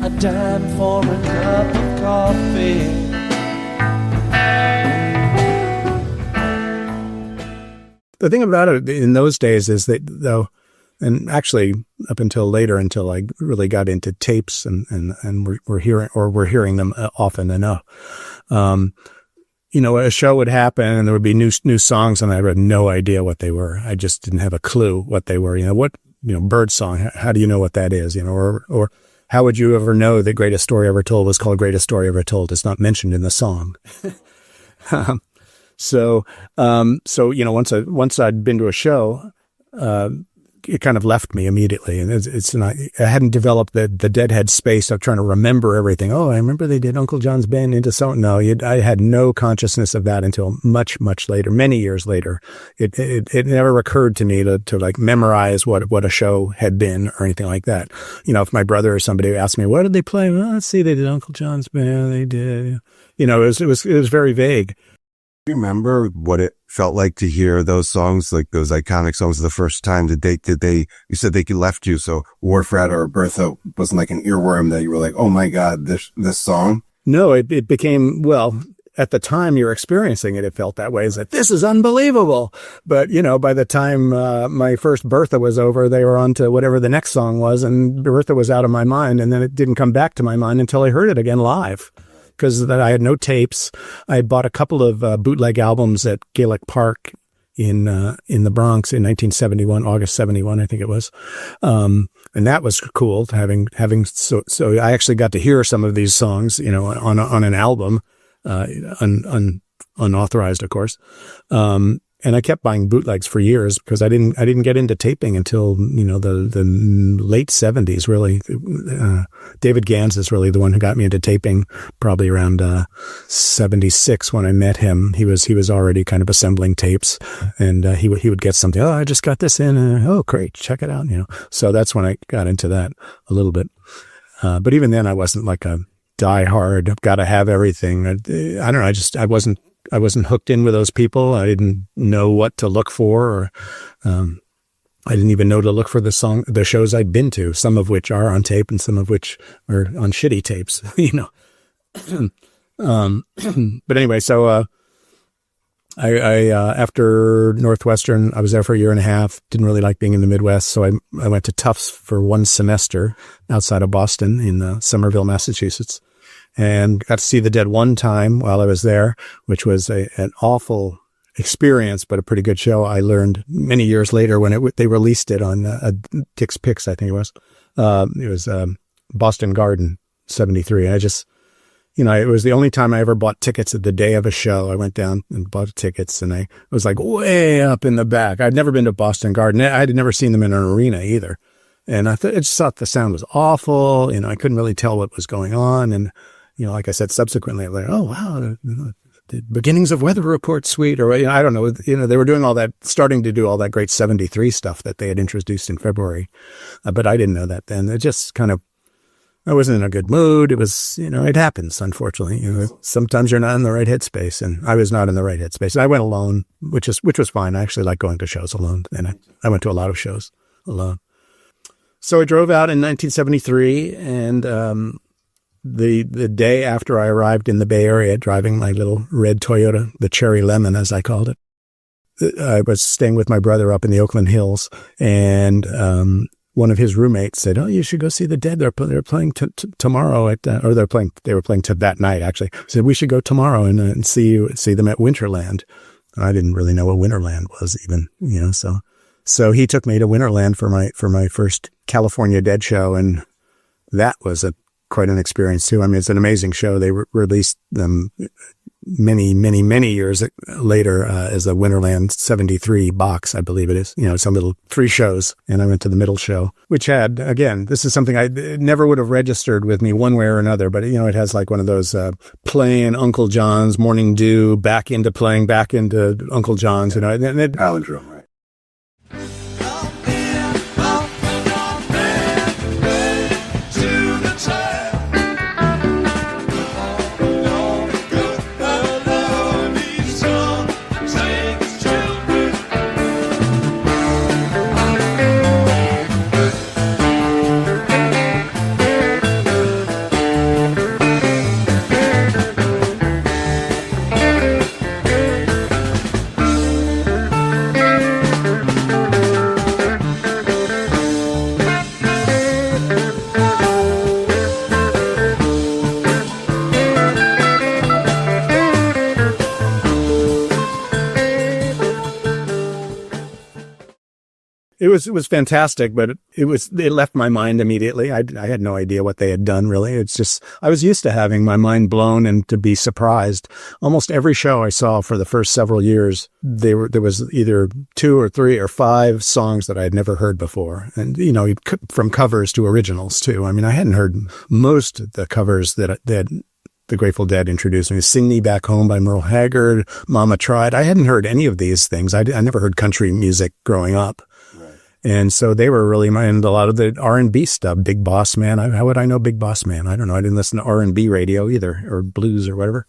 A dime for a cup of coffee. The thing about it in those days is that, though, and actually up until later, until I really got into tapes and we're hearing them often enough. You know, a show would happen and there would be new songs, and I had no idea what they were. I just didn't have a clue what they were. You know, Bird Song. How do you know what that is? You know, or how would you ever know the Greatest Story Ever Told was called Greatest Story Ever Told? It's not mentioned in the song. So, you know, once I'd been to a show, it kind of left me immediately. And it's not, I hadn't developed the deadhead space of trying to remember everything. Oh, I remember they did Uncle John's Band into so. No, I had no consciousness of that until much, much later, many years later. It never occurred to me to like memorize what a show had been or anything like that. You know, if my brother or somebody asked me, what did they play? Well, let's see, they did Uncle John's Band. They did, you know, it was very vague. Do you remember what it felt like to hear those songs, like those iconic songs the first time? Did they, you said they left you, so Wharf Rat or Bertha wasn't like an earworm that you were like, oh my God, this song? No, it became, well, at the time you're experiencing it, it felt that way. It's like, this is unbelievable. But, you know, by the time my first Bertha was over, they were on to whatever the next song was, and Bertha was out of my mind, and then it didn't come back to my mind until I heard it again live. Because I had no tapes. I had bought a couple of bootleg albums at Gaelic Park in the Bronx in 1971, August 71, I think it was. And that was cool, having so I actually got to hear some of these songs, you know, on an album, unauthorized, of course. And I kept buying bootlegs for years because I didn't get into taping until, you know, the late 70s, really. David Gans is really the one who got me into taping, probably around 76 when I met him. He was already kind of assembling tapes, and he would get something. Oh, I just got this in. Oh, great, check it out. You know, so that's when I got into that a little bit. But even then, I wasn't like a diehard, got to have everything. I don't know. I wasn't hooked in with those people. I didn't know what to look for, or I didn't even know to look for the shows I'd been to, some of which are on tape and some of which are on shitty tapes, you know. But anyway, so I after Northwestern, I was there for a year and a half. Didn't really like being in the Midwest, so I went to Tufts for one semester outside of Boston in Somerville, Massachusetts. And got to see the Dead one time while I was there, which was an awful experience, but a pretty good show. I learned many years later when they released it on Dick's Picks, I think it was. It was Boston Garden, 73. I just, it was the only time I ever bought tickets at the day of a show. I went down and bought tickets, and I was like way up in the back. I'd never been to Boston Garden. I had never seen them in an arena either. And I just thought the sound was awful. I couldn't really tell what was going on. And, like I said, subsequently, I'm like, oh, wow, the beginnings of Weather Report Suite, or, I don't know, they were doing all that, starting to do all that great 73 stuff that they had introduced in February. But I didn't know that then. It just kind of, I wasn't in a good mood. It was, it happens, unfortunately. Sometimes you're not in the right headspace, and I was not in the right headspace. I went alone, which was fine. I actually like going to shows alone, and I went to a lot of shows alone. So I drove out in 1973, and the day after I arrived in the Bay Area, driving my little red Toyota, the Cherry Lemon, as I called it, I was staying with my brother up in the Oakland Hills, and one of his roommates said, "Oh, you should go see the Dead. They're playing tomorrow at, or they were playing that night actually." He said, "We should go tomorrow and see them at Winterland." And I didn't really know what Winterland was even, So he took me to Winterland for my first California Dead show, and that was quite an experience too. I mean, it's an amazing show. They released them many, many, many years later as a Winterland 73 box, I believe it is. Some little 3 shows, and I went to the middle show, which had, again, this is something I never would have registered with me one way or another, but it has like one of those playing Uncle John's, Morning Dew, back into Uncle John's, and Palindrome, right? It was fantastic, but it left my mind immediately. I had no idea what they had done, really. It's just, I was used to having my mind blown and to be surprised. Almost every show I saw for the first several years, there was either 2 or 3 or 5 songs that I had never heard before. And, from covers to originals too. I mean, I hadn't heard most of the covers that the Grateful Dead introduced me. Sing Me Back Home by Merle Haggard, Mama Tried. I hadn't heard any of these things. I never heard country music growing up. And so they were really into a lot of the R&B stuff. Big Boss Man. How would I know Big Boss Man? I don't know. I didn't listen to R&B radio either, or blues or whatever.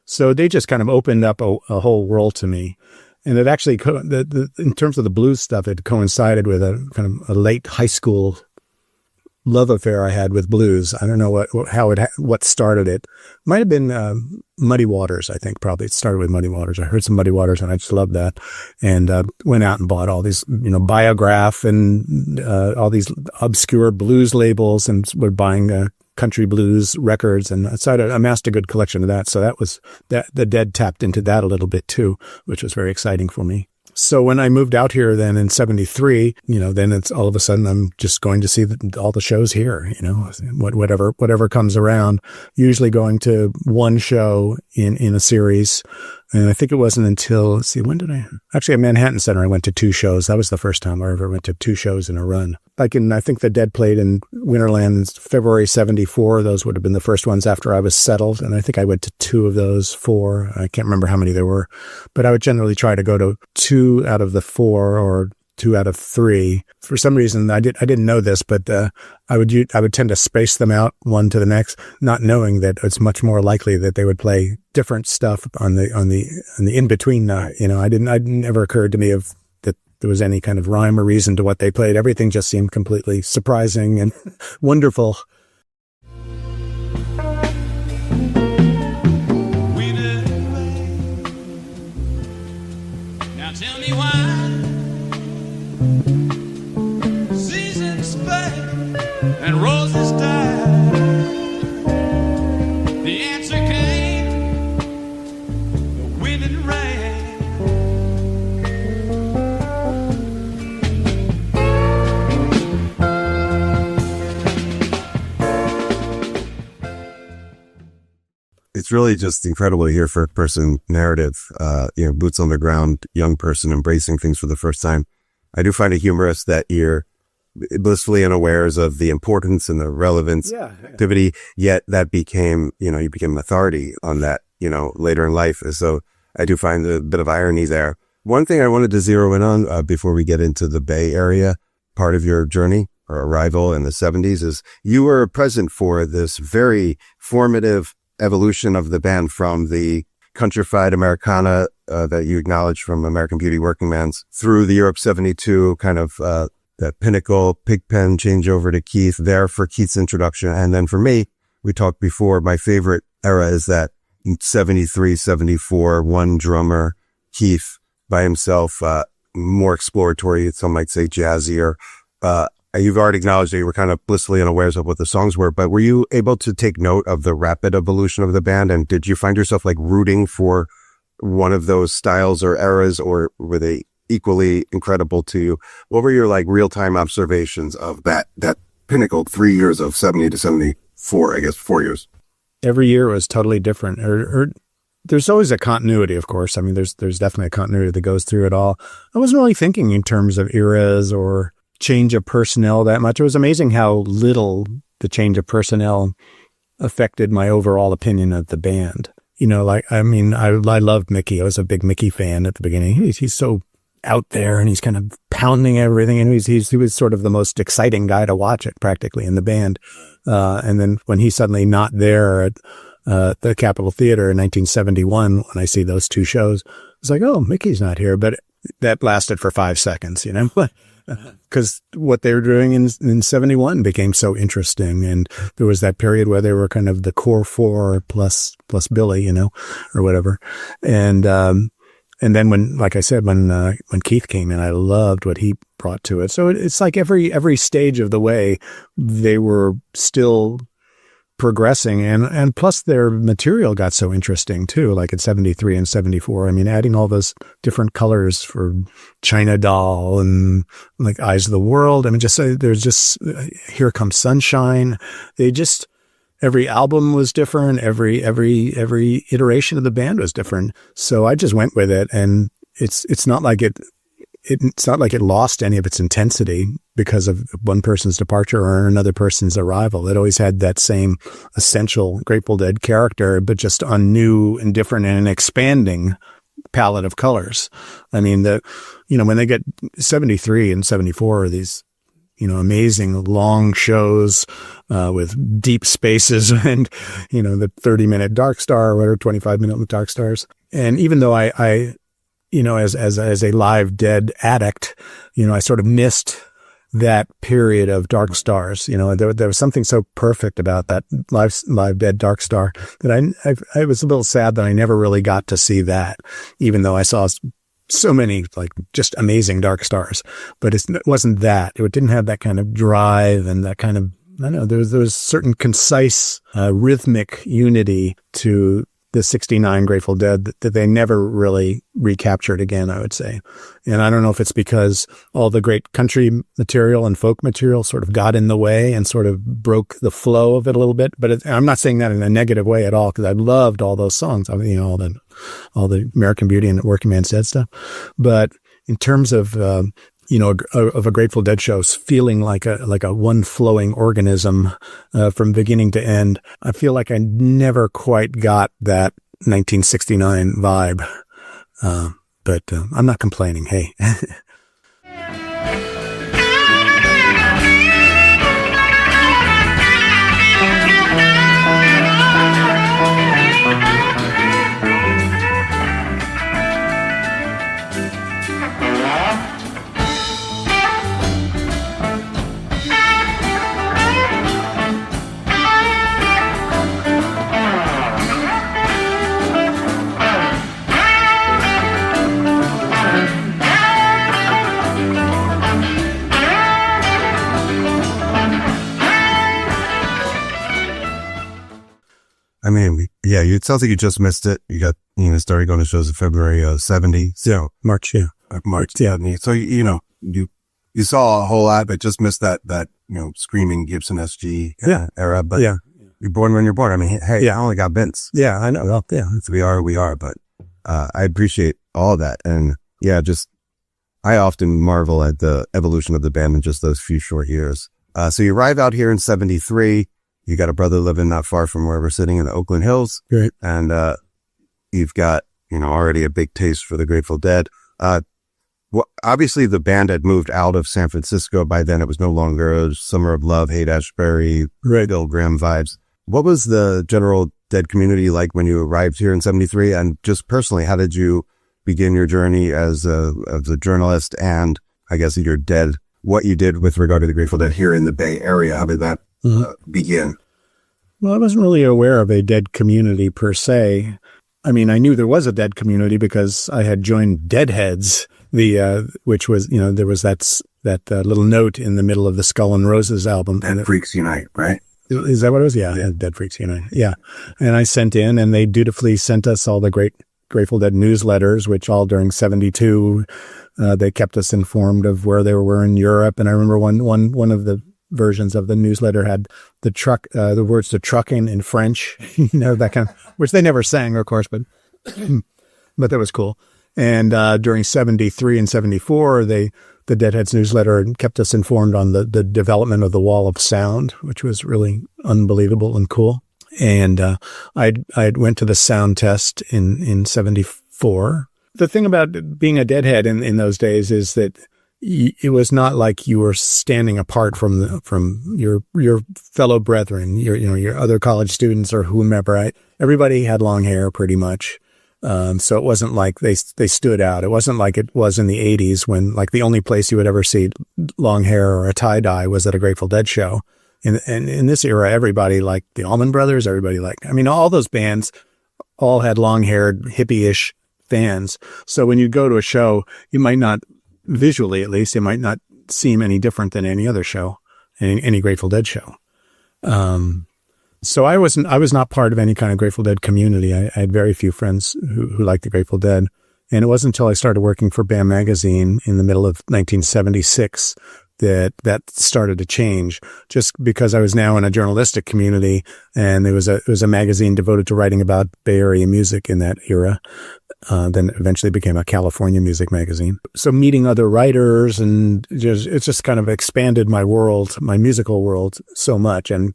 So they just kind of opened up a whole world to me. And it actually, in terms of the blues stuff, it coincided with a kind of a late high school love affair I had with blues. I don't know what started it. Might have been Muddy Waters, I think, probably. It started with Muddy Waters. I heard some Muddy Waters, and I just loved that. And went out and bought all these, Biograph and all these obscure blues labels, and were buying country blues records. And so I amassed a good collection of that. So the Dead tapped into that a little bit too, which was very exciting for me. So when I moved out here then in 73, then it's all of a sudden I'm just going to see all the shows here, whatever comes around, usually going to one show in a series. And I think it wasn't until, at Manhattan Center, I went to 2 shows. That was the first time I ever went to 2 shows in a run. I think the Dead played in Winterland in February 74. Those would have been the first ones after I was settled. And I think I went to 2 of those 4. I can't remember how many there were, but I would generally try to go to 2 out of the 4 or 2 out of 3. For some reason, I didn't know this, but I would tend to space them out one to the next, not knowing that it's much more likely that they would play different stuff on the in between. It never occurred to me that there was any kind of rhyme or reason to what they played. Everything just seemed completely surprising and wonderful. Now tell me why. And roses died. The answer came, the wind and rain. it's really just incredible to hear first person narrative, boots on the ground, young person embracing things for the first time. I do find it humorous that you're blissfully unawares of the importance and the relevance activity, yet that became, you became an authority on that, later in life. So I do find a bit of irony there. One thing I wanted to zero in on before we get into the Bay Area part of your journey or arrival in the 70s is you were present for this very formative evolution of the band from the countrified Americana that you acknowledged from American Beauty Working Man's through the Europe 72 kind of that pinnacle Pigpen changeover to Keith there for Keith's introduction. And then for me, we talked before, my favorite era is that 73, 74, one drummer, Keith by himself, more exploratory, some might say jazzier. You've already acknowledged that you were kind of blissfully unawares of what the songs were, but were you able to take note of the rapid evolution of the band? And did you find yourself like rooting for one of those styles or eras, or were they equally incredible to you? What were your like real-time observations of that pinnacle 3 years of 70 to 74, I guess 4 years? Every year was totally different. Or there's always a continuity, of course. I mean, there's definitely a continuity that goes through it all. I wasn't really thinking in terms of eras or change of personnel that much. It was amazing how little the change of personnel affected my overall opinion of the band. I loved Mickey. I was a big Mickey fan at the beginning. He's so out there and he's kind of pounding everything. And he was sort of the most exciting guy to watch it practically in the band. And then when he's suddenly not there at the Capitol Theater in 1971, when I see those two shows, it's like, oh, Mickey's not here. But that lasted for 5 seconds, because what they were doing in 71 became so interesting. And there was that period where they were kind of the core four plus Billy, or whatever. And then when, like I said, when Keith came in, I loved what he brought to it. So it's like every stage of the way they were still progressing, and plus their material got so interesting too, like in 73 and 74. I mean, adding all those different colors for China Doll and like Eyes of the World. I mean, there's just Here Comes Sunshine. Every album was different. Every iteration of the band was different. So I just went with it, and it's not like it lost any of its intensity because of one person's departure or another person's arrival. It always had that same essential Grateful Dead character, but just on new and different and an expanding palette of colors. I mean, when they get 73 and 74 are these, amazing long shows, with deep spaces and, the 30-minute Dark Star or whatever, 25-minute Dark Stars. And even though I as a live Dead addict, I sort of missed that period of Dark Stars. There was something so perfect about that live Dead Dark Star that I was a little sad that I never really got to see that, even though I saw so many like just amazing Dark Stars. But it wasn't that. It didn't have that kind of drive and that kind of, I don't know, there was certain concise rhythmic unity to the 69 Grateful Dead that they never really recaptured again, I would say. And I don't know if it's because all the great country material and folk material sort of got in the way and sort of broke the flow of it a little bit. But I'm not saying that in a negative way at all, because I loved all those songs. I mean, all the American Beauty and Working Man's Dead stuff. But in terms of, of a Grateful Dead show feeling like a one flowing organism, from beginning to end, I feel like I never quite got that 1969 vibe. But I'm not complaining. Hey. I mean, yeah, it sounds like you just missed it. You got, started going to shows in February 70. So March, yeah. March, yeah. So, you saw a whole lot, but just missed that Screaming Gibson SG era. But you're born when you're born. I mean, hey, I only got Vince. Yeah, I know. Well, yeah. So we are who we are, but I appreciate all that. And yeah, I often marvel at the evolution of the band in just those few short years. So you arrive out here in 73. You got a brother living not far from where we're sitting in the Oakland Hills. Great. And you've got, already a big taste for the Grateful Dead. Well, obviously the band had moved out of San Francisco. By then it was no longer Summer of Love, Haight-Ashbury, Bill Graham vibes. What was the general Dead community like when you arrived here in 73? And just personally, how did you begin your journey as a journalist, and I guess your Dead, what you did with regard to the Grateful Dead here in the Bay Area? How did that begin? Well, I wasn't really aware of a Dead community per se. I mean, I knew there was a Dead community because I had joined Deadheads, which was, there was that little note in the middle of the Skull and Roses album. Dead Freaks Unite, right? Is that what it was? Yeah, Dead Freaks Unite. Yeah. And I sent in, and they dutifully sent us all the Grateful Dead newsletters, which all during 72, they kept us informed of where they were in Europe. And I remember one of the versions of the newsletter had the words to trucking in French, that kind of, which they never sang, of course, but that was cool. And during 73 and 74, the Deadheads newsletter kept us informed on the development of the Wall of Sound, which was really unbelievable and cool. And I went to the sound test in 74. The thing about being a Deadhead in those days is that it was not like you were standing apart from your fellow brethren, your other college students or whomever. Everybody had long hair pretty much. So it wasn't like they stood out. It wasn't like it was in the 80s when like the only place you would ever see long hair or a tie-dye was at a Grateful Dead show. And in this era, everybody liked the Allman Brothers. Everybody all those bands all had long-haired, hippie-ish fans. So when you go to a show, you might not, visually at least, it might not seem any different than any other show, any Grateful Dead show. So I was not part of any kind of Grateful Dead community. I had very few friends who liked the Grateful Dead. And it wasn't until I started working for BAM magazine in the middle of 1976 that started to change, just because I was now in a journalistic community, and it was a magazine devoted to writing about Bay Area music in that era. Then eventually became a California music magazine. So meeting other writers and it's just kind of expanded my world, my musical world so much, and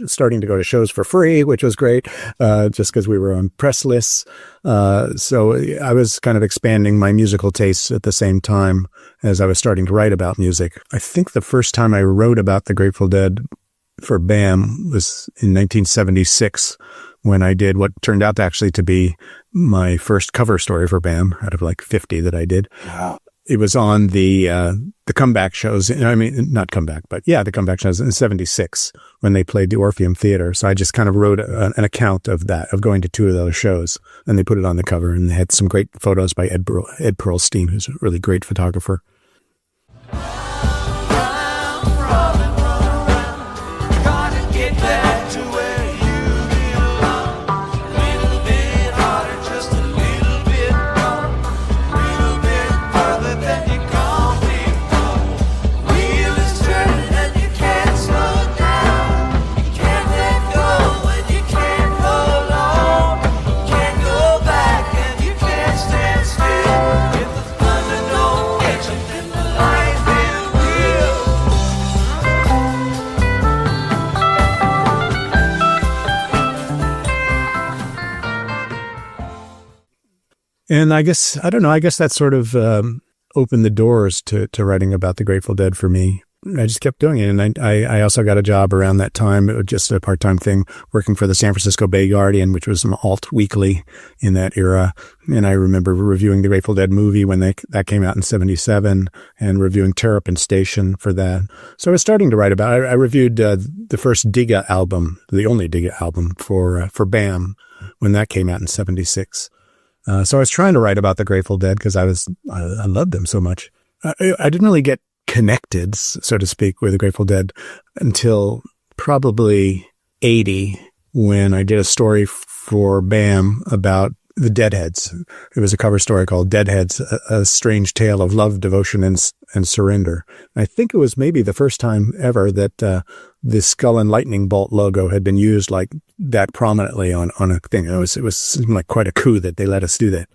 starting to go to shows for free, which was great, just because we were on press lists. So I was kind of expanding my musical tastes at the same time as I was starting to write about music. I think the first time I wrote about the Grateful Dead for BAM was in 1976, when I did what turned out actually to be my first cover story for BAM out of like 50 that I did. Wow. It was on the comeback shows. I mean, not comeback, but yeah, the comeback shows in 76 when they played the Orpheum Theater. So I just kind of wrote an account of that, of going to two of those shows, and they put it on the cover, and they had some great photos by Ed Pearlstein, who's a really great photographer. And I guess that sort of opened the doors to writing about the Grateful Dead for me. I just kept doing it. And I also got a job around that time. It was just a part-time thing, working for the San Francisco Bay Guardian, which was an alt weekly in that era. And I remember reviewing the Grateful Dead movie when that came out in 77, and reviewing Terrapin Station for that. So I was starting to write about it. I reviewed the first Digga album, the only Digga album for BAM, when that came out in 76. So I was trying to write about the Grateful Dead because I loved them so much. I didn't really get connected, so to speak, with the Grateful Dead until probably 80, when I did a story for BAM about the Deadheads. It was a cover story called Deadheads, a strange tale of love, devotion, and surrender. And I think it was maybe the first time ever that the skull and lightning bolt logo had been used like that prominently on a thing. It was like quite a coup that they let us do that,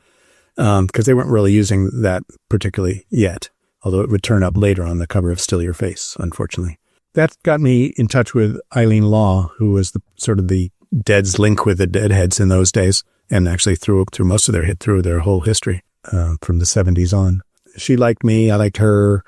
because they weren't really using that particularly yet, although it would turn up later on the cover of Still Your Face, unfortunately. That got me in touch with Eileen Law, who was the sort of the Dead's link with the Deadheads in those days, and actually through most of their whole history from the 70s on. She liked me. I liked her.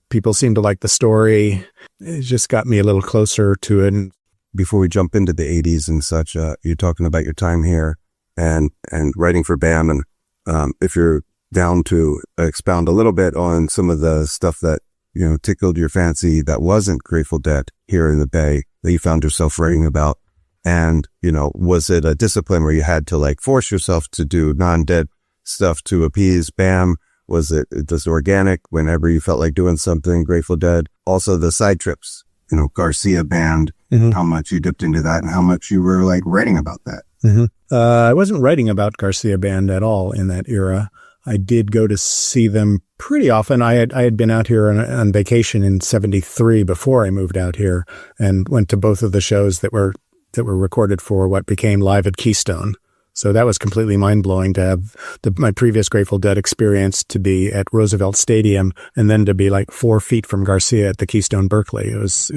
People seemed to like the story. It just got me a little closer to it. Before we jump into the 80s and such, you're talking about your time here and writing for BAM. And if you're down to expound a little bit on some of the stuff that, you know, tickled your fancy that wasn't Grateful Dead here in the Bay that you found yourself writing about. And, you know, was it a discipline where you had to like force yourself to do non-Dead stuff to appease BAM? Was it just organic whenever you felt like doing something Grateful Dead? Also the side trips, you know, Garcia Band, how much you dipped into that and how much you were like writing about that. I wasn't writing about Garcia Band at all in that era. I did go to see them pretty often. I had been out here on vacation in 73 before I moved out here, and went to both of the shows that were recorded for what became Live at Keystone. So that was completely mind-blowing to have my previous Grateful Dead experience to be at Roosevelt Stadium and then to be like 4 feet from Garcia at the Keystone Berkeley. It was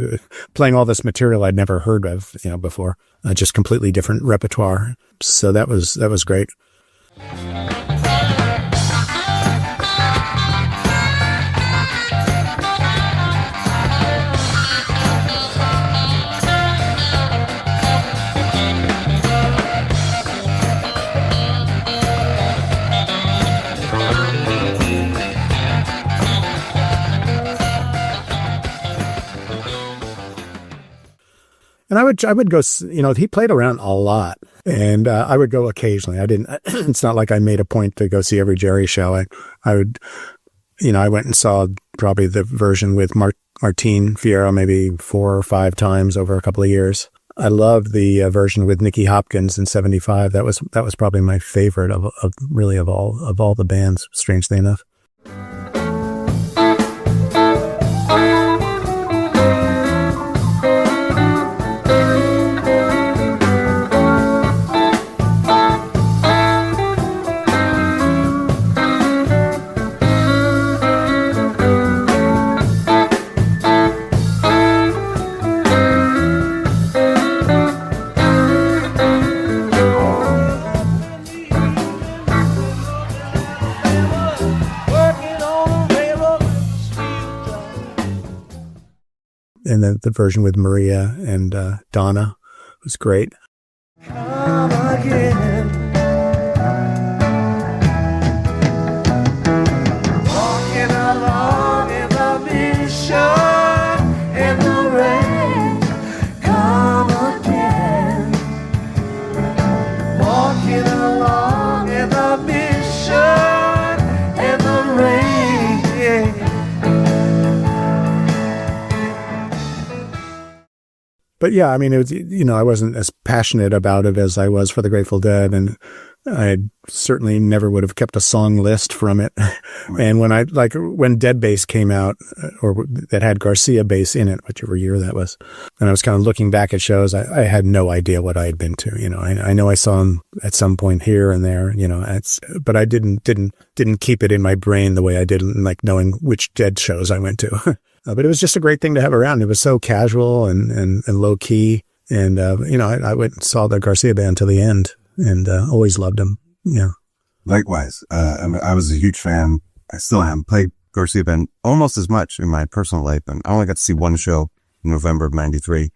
playing all this material I'd never heard of, you know, before, just completely different repertoire. So that was great. And I would go, you know, he played around a lot, and I would go occasionally. It's not like I made a point to go see every Jerry show. I would, you know, I went and saw probably the version with Martine Fierro maybe 4 or 5 times over a couple of years. I loved the version with Nicky Hopkins in 75. That was probably my favorite of all the bands, strangely enough. And then the version with Maria and Donna was great. Come again. Walking along in the mission in the rain. Come again. Walking along in the mission in the rain. Yeah. But yeah, I mean, it was, you know, I wasn't as passionate about it as I was for the Grateful Dead, and I certainly never would have kept a song list from it. And when Dead Bass came out, or that had Garcia Bass in it, whichever year that was, and I was kind of looking back at shows, I had no idea what I had been to. You know, I know I saw him at some point here and there, you know, but I didn't keep it in my brain the way I did like knowing which Dead shows I went to. But it was just a great thing to have around. It was so casual and low key. And, you know, I went and saw the Garcia Band till the end and always loved him. Yeah. Likewise. I was a huge fan. I still am. Played Garcia Band almost as much in my personal life. And I only got to see one show in November of 93.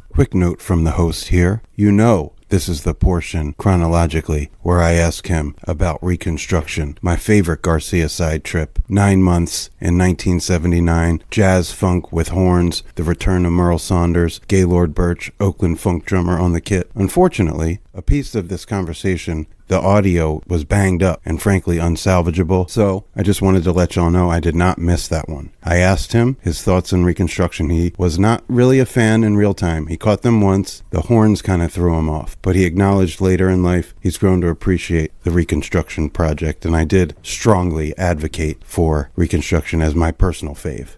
Quick note from the host here. You know, this is the portion chronologically where I ask him about Reconstruction, my favorite Garcia side trip. 9 months in 1979, jazz funk with horns, the return of Merle Saunders, Gaylord Birch, Oakland funk drummer on the kit. Unfortunately, a piece of this conversation The audio was banged up and frankly unsalvageable, so I just wanted to let y'all know I did not miss that one. I asked him his thoughts on Reconstruction. He was not really a fan in real time. He caught them once, the horns kind of threw him off, but he acknowledged later in life he's grown to appreciate the Reconstruction project, and I did strongly advocate for Reconstruction as my personal fave.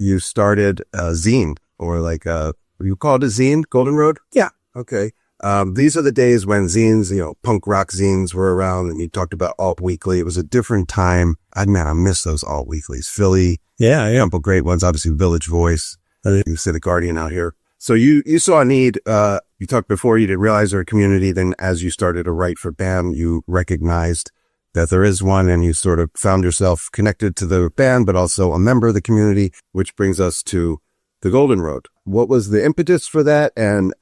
You started a zine, or like you called it a zine, Golden Road? Yeah. Okay. These are the days when zines, punk rock zines were around, and you talked about Alt Weekly. It was a different time. I miss those Alt Weeklies. Philly. Yeah. A couple great ones. Obviously, Village Voice. You see the Guardian out here. So you saw a need. You talked before, you didn't realize there was a community. Then as you started to write for BAM, you recognized that there is one, and you sort of found yourself connected to the band, but also a member of the community, which brings us to the Golden Road. What was the impetus for that, and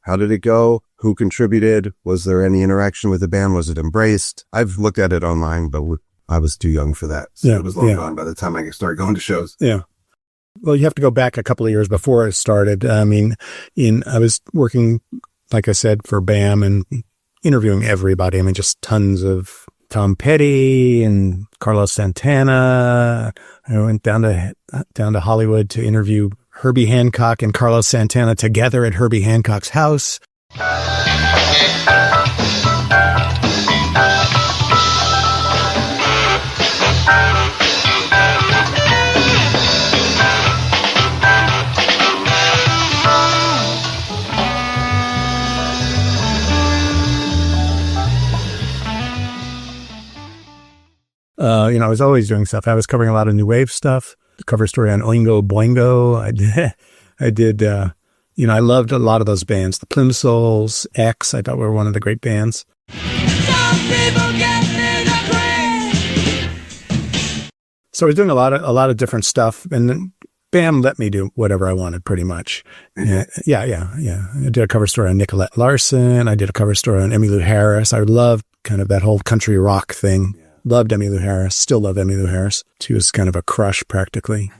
how did it go? Who contributed? Was there any interaction with the band? Was it embraced? I've looked at it online, but I was too young for that. So it was long gone by the time I started going to shows. Yeah. Well, you have to go back a couple of years before it started. I was working, like I said, for BAM and interviewing everybody. Just tons of Tom Petty and Carlos Santana. I went down to Hollywood to interview Herbie Hancock and Carlos Santana together at Herbie Hancock's house. I was always doing stuff. I was covering a lot of new wave stuff, the cover story on Oingo Boingo. I did, I loved a lot of those bands. The Plimsolls, X, I thought were one of the great bands. So I was doing a lot of different stuff, and then BAM let me do whatever I wanted pretty much. Yeah. I did a cover story on Nicolette Larson. I did a cover story on Emmylou Harris. I loved kind of that whole country rock thing. Loved Emmylou Harris. Still love Emmylou Harris. She was kind of a crush practically.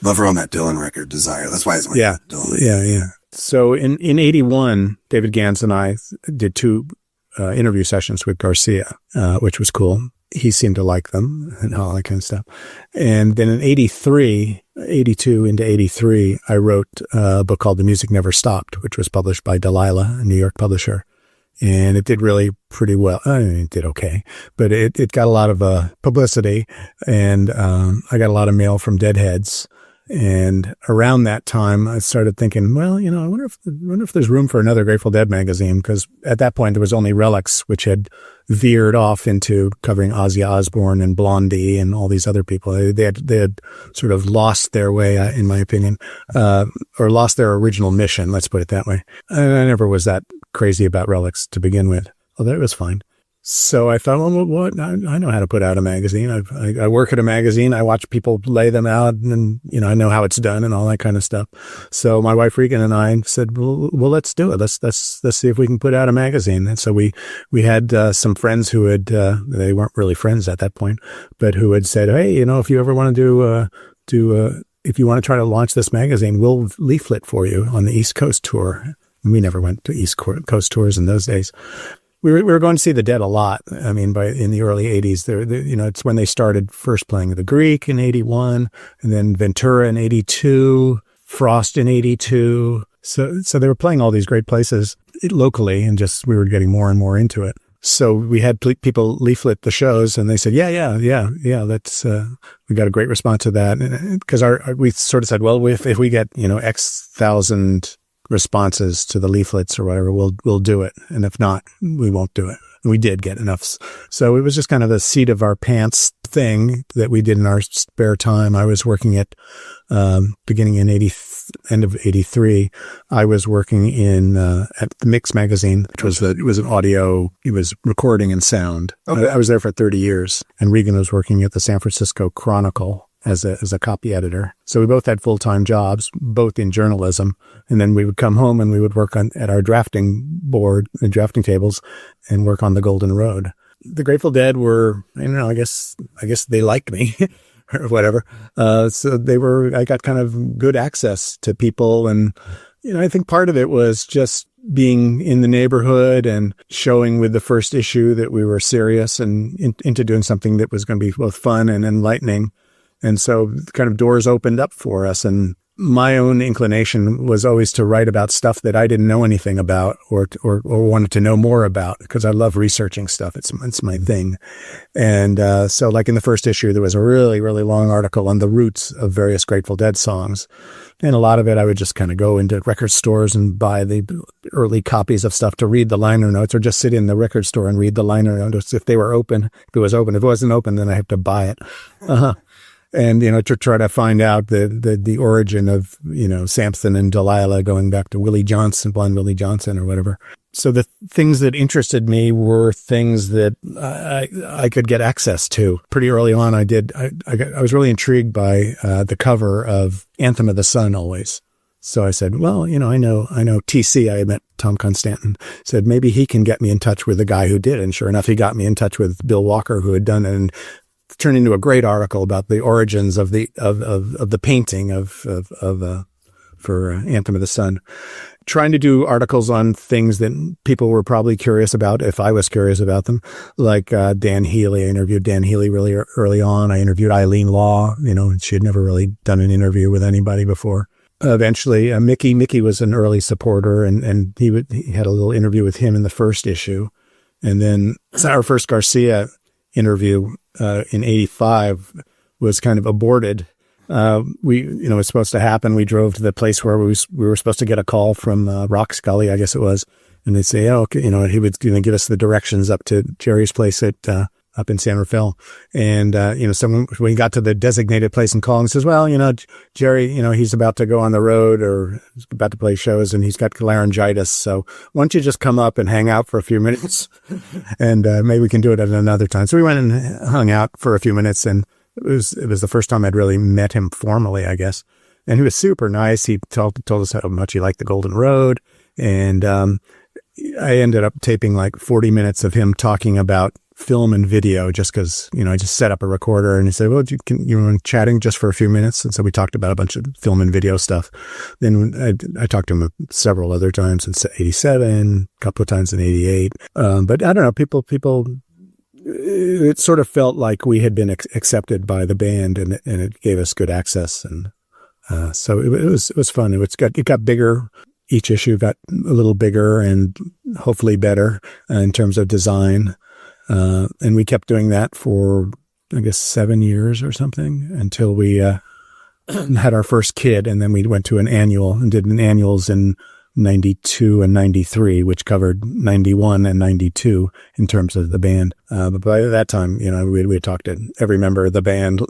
Love her on that Dylan record, Desire. That's why it's my Dylan. Yeah. So in 81, David Gans and I did 2 interview sessions with Garcia, which was cool. He seemed to like them and all that kind of stuff. And then in 82 into 83, I wrote a book called The Music Never Stopped, which was published by Delilah, a New York publisher. And it did really pretty well. It did okay, but it got a lot of publicity, and I got a lot of mail from deadheads. And around that time, I started thinking, well, I wonder if there's room for another Grateful Dead magazine, because at that point there was only Relics, which had veered off into covering Ozzy Osbourne and Blondie and all these other people. They had sort of lost their way, in my opinion, or lost their original mission. Let's put it that way. And I never was that crazy about Relics to begin with, although it was fine. So I thought, well, what? I know how to put out a magazine. I work at a magazine. I watch people lay them out, and I know how it's done and all that kind of stuff. So my wife Regan and I said, well, let's do it. Let's see if we can put out a magazine. And so we had some friends who had they weren't really friends at that point, but who had said, hey, if you ever want to if you want to try to launch this magazine, we'll leaflet for you on the East Coast tour. We never went to East Coast tours in those days. We were going to see the Dead a lot. In the early 80s, it's when they started first playing the Greek in 81, and then Ventura in 82, Frost in 82. So they were playing all these great places locally, and just we were getting more and more into it. So we had people leaflet the shows, and they said, yeah. That's we got a great response to that, because we sort of said, well, if we get X thousand responses to the leaflets or whatever, we'll do it. And if not, we won't do it. We did get enough. So it was just kind of the seat of our pants thing that we did in our spare time. I was working at, beginning in end of 83, I was working at the Mix magazine, which was it was an audio, it was recording and sound. Okay. I was there for 30 years, and Regan was working at the San Francisco Chronicle as a copy editor. So we both had full-time jobs, both in journalism. And then we would come home and we would work at our drafting board and drafting tables and work on the Golden Road. The Grateful Dead were, I don't know, I guess they liked me or whatever. So I got kind of good access to people. And, I think part of it was just being in the neighborhood and showing with the first issue that we were serious and into doing something that was going to be both fun and enlightening. And so kind of doors opened up for us. And my own inclination was always to write about stuff that I didn't know anything about or wanted to know more about, because I love researching stuff. It's my thing. And so like in the first issue, there was a really, really long article on the roots of various Grateful Dead songs. And a lot of it, I would just kind of go into record stores and buy the early copies of stuff to read the liner notes, or just sit in the record store and read the liner notes if they were open. If it was open, if it wasn't open, then I have to buy it. And, to try to find out the origin of, Samson and Delilah, going back to Willie Johnson, Blind Willie Johnson or whatever. So the things that interested me were things that I could get access to. Pretty early on, I was really intrigued by the cover of Anthem of the Sun always. So I said, well, I know TC, I had met Tom Constantin, said maybe he can get me in touch with the guy who did. And sure enough, he got me in touch with Bill Walker, who had done it, and turned into a great article about the origins of the painting for Anthem of the Sun. Trying to do articles on things that people were probably curious about, if I was curious about them, like Dan Healy. I interviewed Dan Healy really early on. I interviewed Eileen Law. She had never really done an interview with anybody before. Eventually, Mickey was an early supporter, and he had a little interview with him in the first issue. And then our first Garcia interview in 85 was kind of aborted. It was supposed to happen. We drove to the place where we were supposed to get a call from Rock Scully, I guess it was. And they'd say, oh, okay, he was going to give us the directions up to Jerry's place up in San Rafael. And, someone, when he got to the designated place and called and says, well, Jerry, he's about to go on the road or he's about to play shows and he's got laryngitis. So why don't you just come up and hang out for a few minutes and maybe we can do it at another time. So we went and hung out for a few minutes, and it was the first time I'd really met him formally, I guess. And he was super nice. He told us how much he liked the Golden Road. And I ended up taping like 40 minutes of him talking about film and video, just because, I just set up a recorder, and he said, well, you want chatting just for a few minutes? And so we talked about a bunch of film and video stuff. Then I talked to him several other times in 87, a couple of times in 88. But I don't know, people, it sort of felt like we had been accepted by the band, and it gave us good access. And, so it was fun. It got bigger. Each issue got a little bigger and hopefully better in terms of design. And we kept doing that for, I guess, 7 years or something, until we had our first kid. And then we went to an annual and did an annuals in 92 and 93, which covered 91 and 92 in terms of the band. But by that time, we had talked to every member of the band,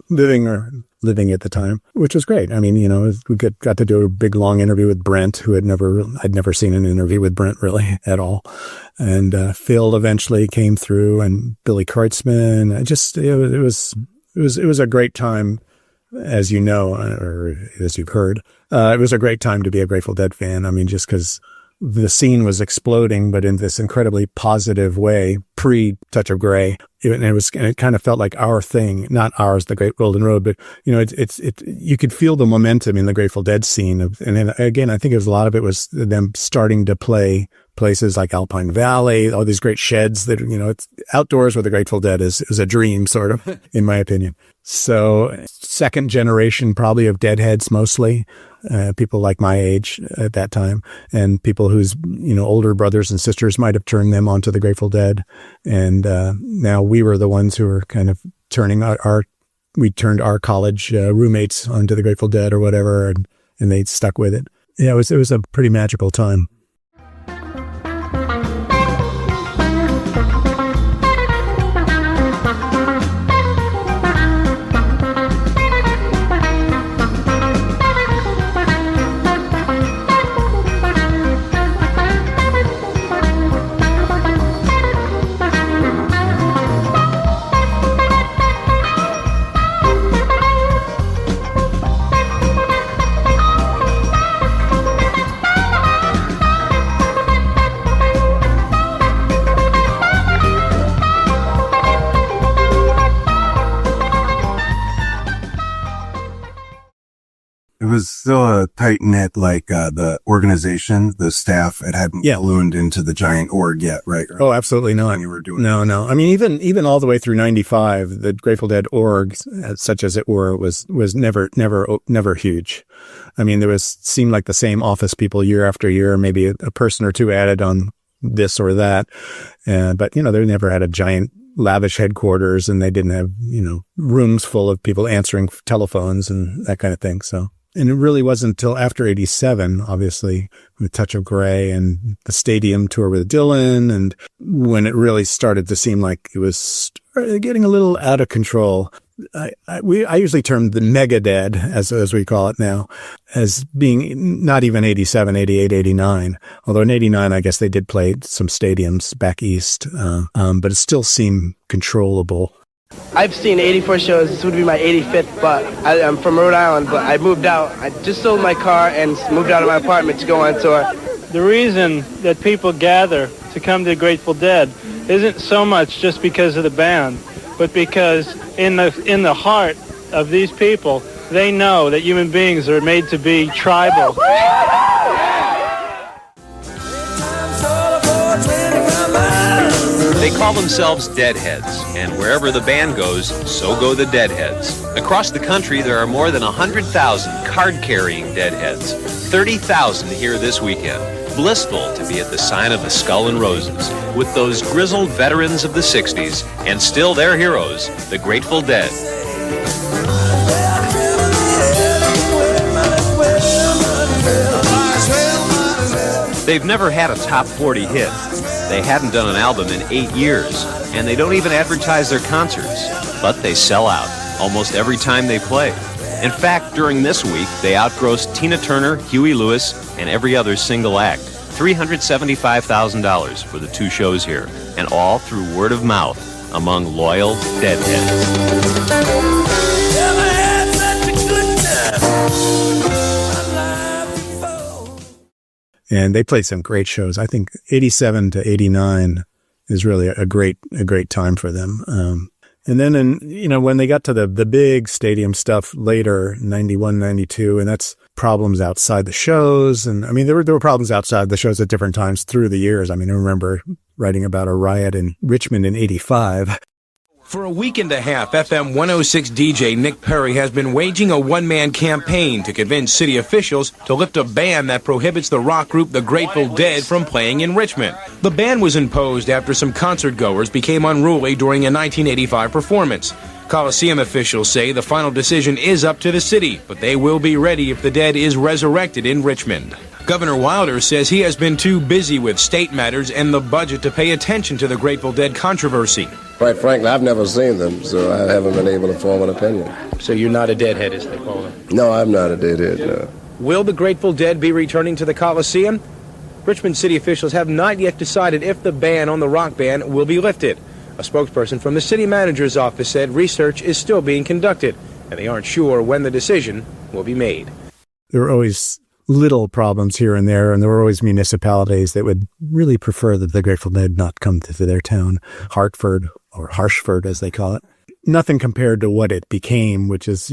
living at the time, which was great. I mean, we got to do a big long interview with Brent, who I'd never seen an interview with Brent really at all. And Phil eventually came through, and Billy Kreutzmann. It was a great time, as you know, or as you've heard. It was a great time to be a Grateful Dead fan. I mean, just because the scene was exploding, but in this incredibly positive way, pre-Touch of Grey. It kind of felt like our thing, not ours, the Great Golden Road, but, you could feel the momentum in the Grateful Dead scene. And then again, I think a lot of it was them starting to play places like Alpine Valley, all these great sheds that, it's outdoors with the Grateful Dead is a dream, sort of, in my opinion. So second generation probably of Deadheads mostly, people like my age at that time, and people whose, older brothers and sisters might have turned them onto the Grateful Dead. And now we were the ones who were kind of we turned our college roommates onto the Grateful Dead or whatever, and they stuck with it. Yeah, it was a pretty magical time. was still a tight knit, like, the organization, the staff, it hadn't ballooned into the giant org yet, right? Oh, absolutely not. When you were doing No. I mean, even all the way through 95, the Grateful Dead org, such as it were, was never huge. I mean, seemed like the same office people year after year, maybe a person or two added on this or that. But, they never had a giant lavish headquarters, and they didn't have, rooms full of people answering telephones and that kind of thing. So, and it really wasn't until after 87, obviously, with Touch of Grey and the stadium tour with Dylan, and when it really started to seem like it was getting a little out of control. I usually term the mega dead, as we call it now, as being not even 87, 88, 89. Although in 89, I guess they did play some stadiums back east, but it still seemed controllable. I've seen 84 shows. This would be my 85th, but I'm from Rhode Island, but I moved out. I just sold my car and moved out of my apartment to go on tour. The reason that people gather to come to the Grateful Dead isn't so much just because of the band, but because in the heart of these people, they know that human beings are made to be tribal. They call themselves Deadheads, and wherever the band goes, so go the Deadheads. Across the country, there are more than 100,000 card-carrying Deadheads, 30,000 here this weekend. Blissful to be at the sign of the Skull and Roses with those grizzled veterans of the 60s and still their heroes, the Grateful Dead. They've never had a top 40 hit. They hadn't done an album in 8 years, and they don't even advertise their concerts, but they sell out almost every time they play. In fact, during this week, they outgrossed Tina Turner, Huey Lewis, and every other single act. $375,000 for the 2 shows here, and all through word of mouth among loyal Deadheads. And they played some great shows. I think 87 to 89 is really a great time for them. And then, when they got to the big stadium stuff later, 91, 92, and that's problems outside the shows. And I mean, there were problems outside the shows at different times through the years. I mean, I remember writing about a riot in Richmond in 85. For a week and a half, FM 106 DJ Nick Perry has been waging a one-man campaign to convince city officials to lift a ban that prohibits the rock group The Grateful Dead from playing in Richmond. The ban was imposed after some concert-goers became unruly during a 1985 performance. Coliseum officials say the final decision is up to the city, but they will be ready if the Dead is resurrected in Richmond. Governor Wilder says he has been too busy with state matters and the budget to pay attention to the Grateful Dead controversy. Quite frankly, I've never seen them, so I haven't been able to form an opinion. So you're not a Deadhead, as they call it? No, I'm not a Deadhead, no. Will the Grateful Dead be returning to the Coliseum? Richmond city officials have not yet decided if the ban on the rock band will be lifted. A spokesperson from the city manager's office said research is still being conducted, and they aren't sure when the decision will be made. There were always little problems here and there were always municipalities that would really prefer that the Grateful Dead not come to their town, Hartford or Harshford as they call it. Nothing compared to what it became, which is,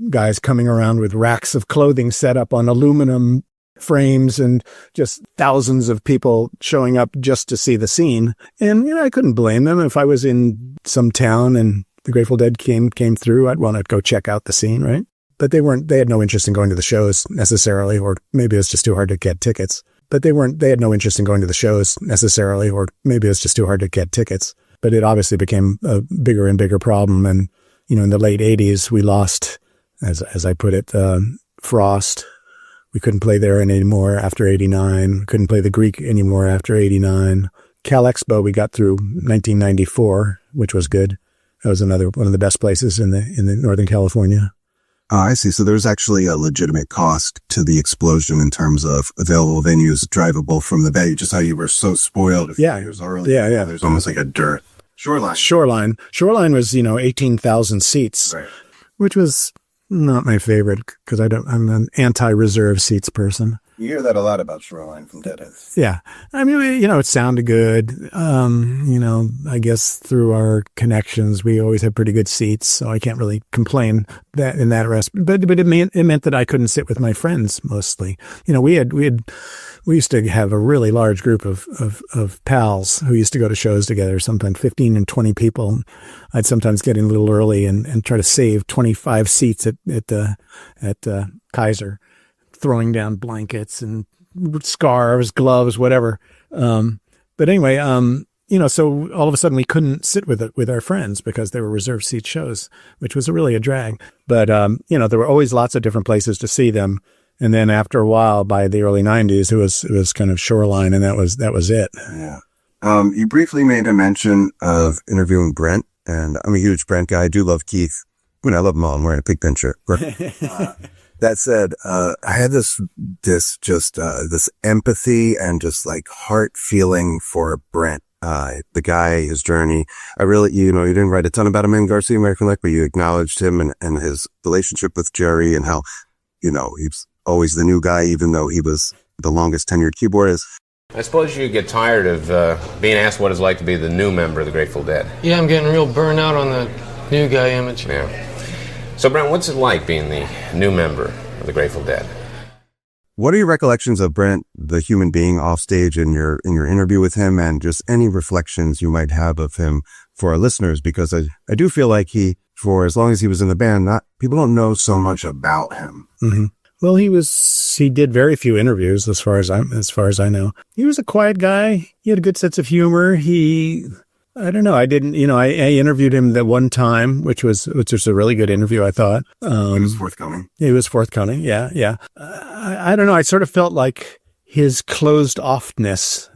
guys coming around with racks of clothing set up on aluminum frames and just thousands of people showing up just to see the scene. And, I couldn't blame them. If I was in some town and the Grateful Dead came through, I'd want to go check out the scene, right? But they had no interest in going to the shows necessarily, or maybe it was just too hard to get tickets. But they had no interest in going to the shows necessarily, or maybe it was just too hard to get tickets. But it obviously became a bigger and bigger problem. And, in the late 80s, we lost, as I put it, Frost. We couldn't play there anymore after 89. We couldn't play the Greek anymore after 89. Cal Expo, we got through 1994, which was good. That was another one of the best places in the Northern California. I see. So there's actually a legitimate cost to the explosion in terms of available venues drivable from the bay, just how you were so spoiled a few years earlier. Yeah. There's almost like a dearth. Shoreline was, 18,000 seats, which was not my favorite because I'm an anti-reserve seats person. You hear that a lot about Shoreline from Deadheads. Yeah. I mean, you know, it sounded good. You know, I guess through our connections, we always had pretty good seats, so I can't really complain that in that respect. But it meant that I couldn't sit with my friends mostly. You know, we used to have a really large group of pals who used to go to shows together, sometimes 15 and 20 people. I'd sometimes get in a little early and try to save 25 seats at Kaiser, throwing down blankets and scarves, gloves, whatever. But anyway, you know, so all of a sudden we couldn't sit with our friends because they were reserved seat shows, which was really a drag. But, you know, there were always lots of different places to see them. And then after a while, by the early 90s, it was kind of Shoreline, and that was it. Yeah. You briefly made a mention of interviewing Brent, and I'm a huge Brent guy. I do love Keith. When I love them all, I'm wearing a Pigpen shirt. That said, I had this empathy and just like heart feeling for Brent, the guy, his journey. I really, you know, you didn't write a ton about him in Garcia American Life, but you acknowledged him and his relationship with Jerry and how, you know, he's always the new guy, even though he was the longest tenured keyboardist. I suppose you get tired of being asked what it's like to be the new member of the Grateful Dead. Yeah, I'm getting real burned out on the new guy image. Yeah. So, Brent, what's it like being the new member of the Grateful Dead? What are your recollections of Brent, the human being, off stage in your interview with him, and just any reflections you might have of him for our listeners? Because I do feel like for as long as he was in the band, people don't know so much about him. Mm-hmm. Well, he did very few interviews as far as I know. He was a quiet guy. He had a good sense of humor. I don't know. I interviewed him that one time, which was a really good interview, I thought. It was forthcoming. It was forthcoming. Yeah. I don't know. I sort of felt like his closed offness,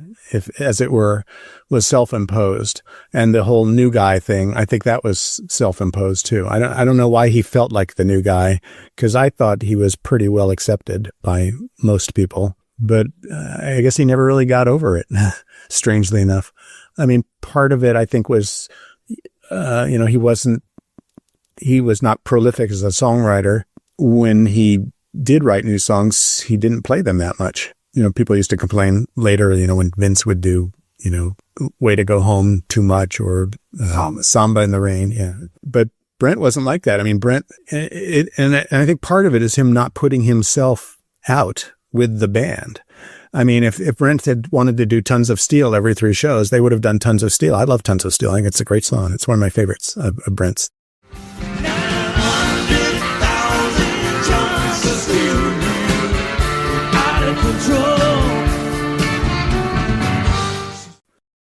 as it were, was self-imposed. And the whole new guy thing, I think that was self-imposed too. I don't know why he felt like the new guy, because I thought he was pretty well accepted by most people. But I guess he never really got over it, strangely enough. I mean, part of it, I think, was, you know, he was not prolific as a songwriter. When he did write new songs, he didn't play them that much. You know, people used to complain later, you know, when Vince would do, you know, Way to Go Home too much, or Samba in the Rain. Yeah. But Brent wasn't like that. I mean, Brent, and I think part of it is him not putting himself out with the band. I mean, if Brent had wanted to do Tons of Steel every 3 shows, they would have done Tons of Steel. I love Tons of Steel. I think it's a great song. It's one of my favorites of Brent's.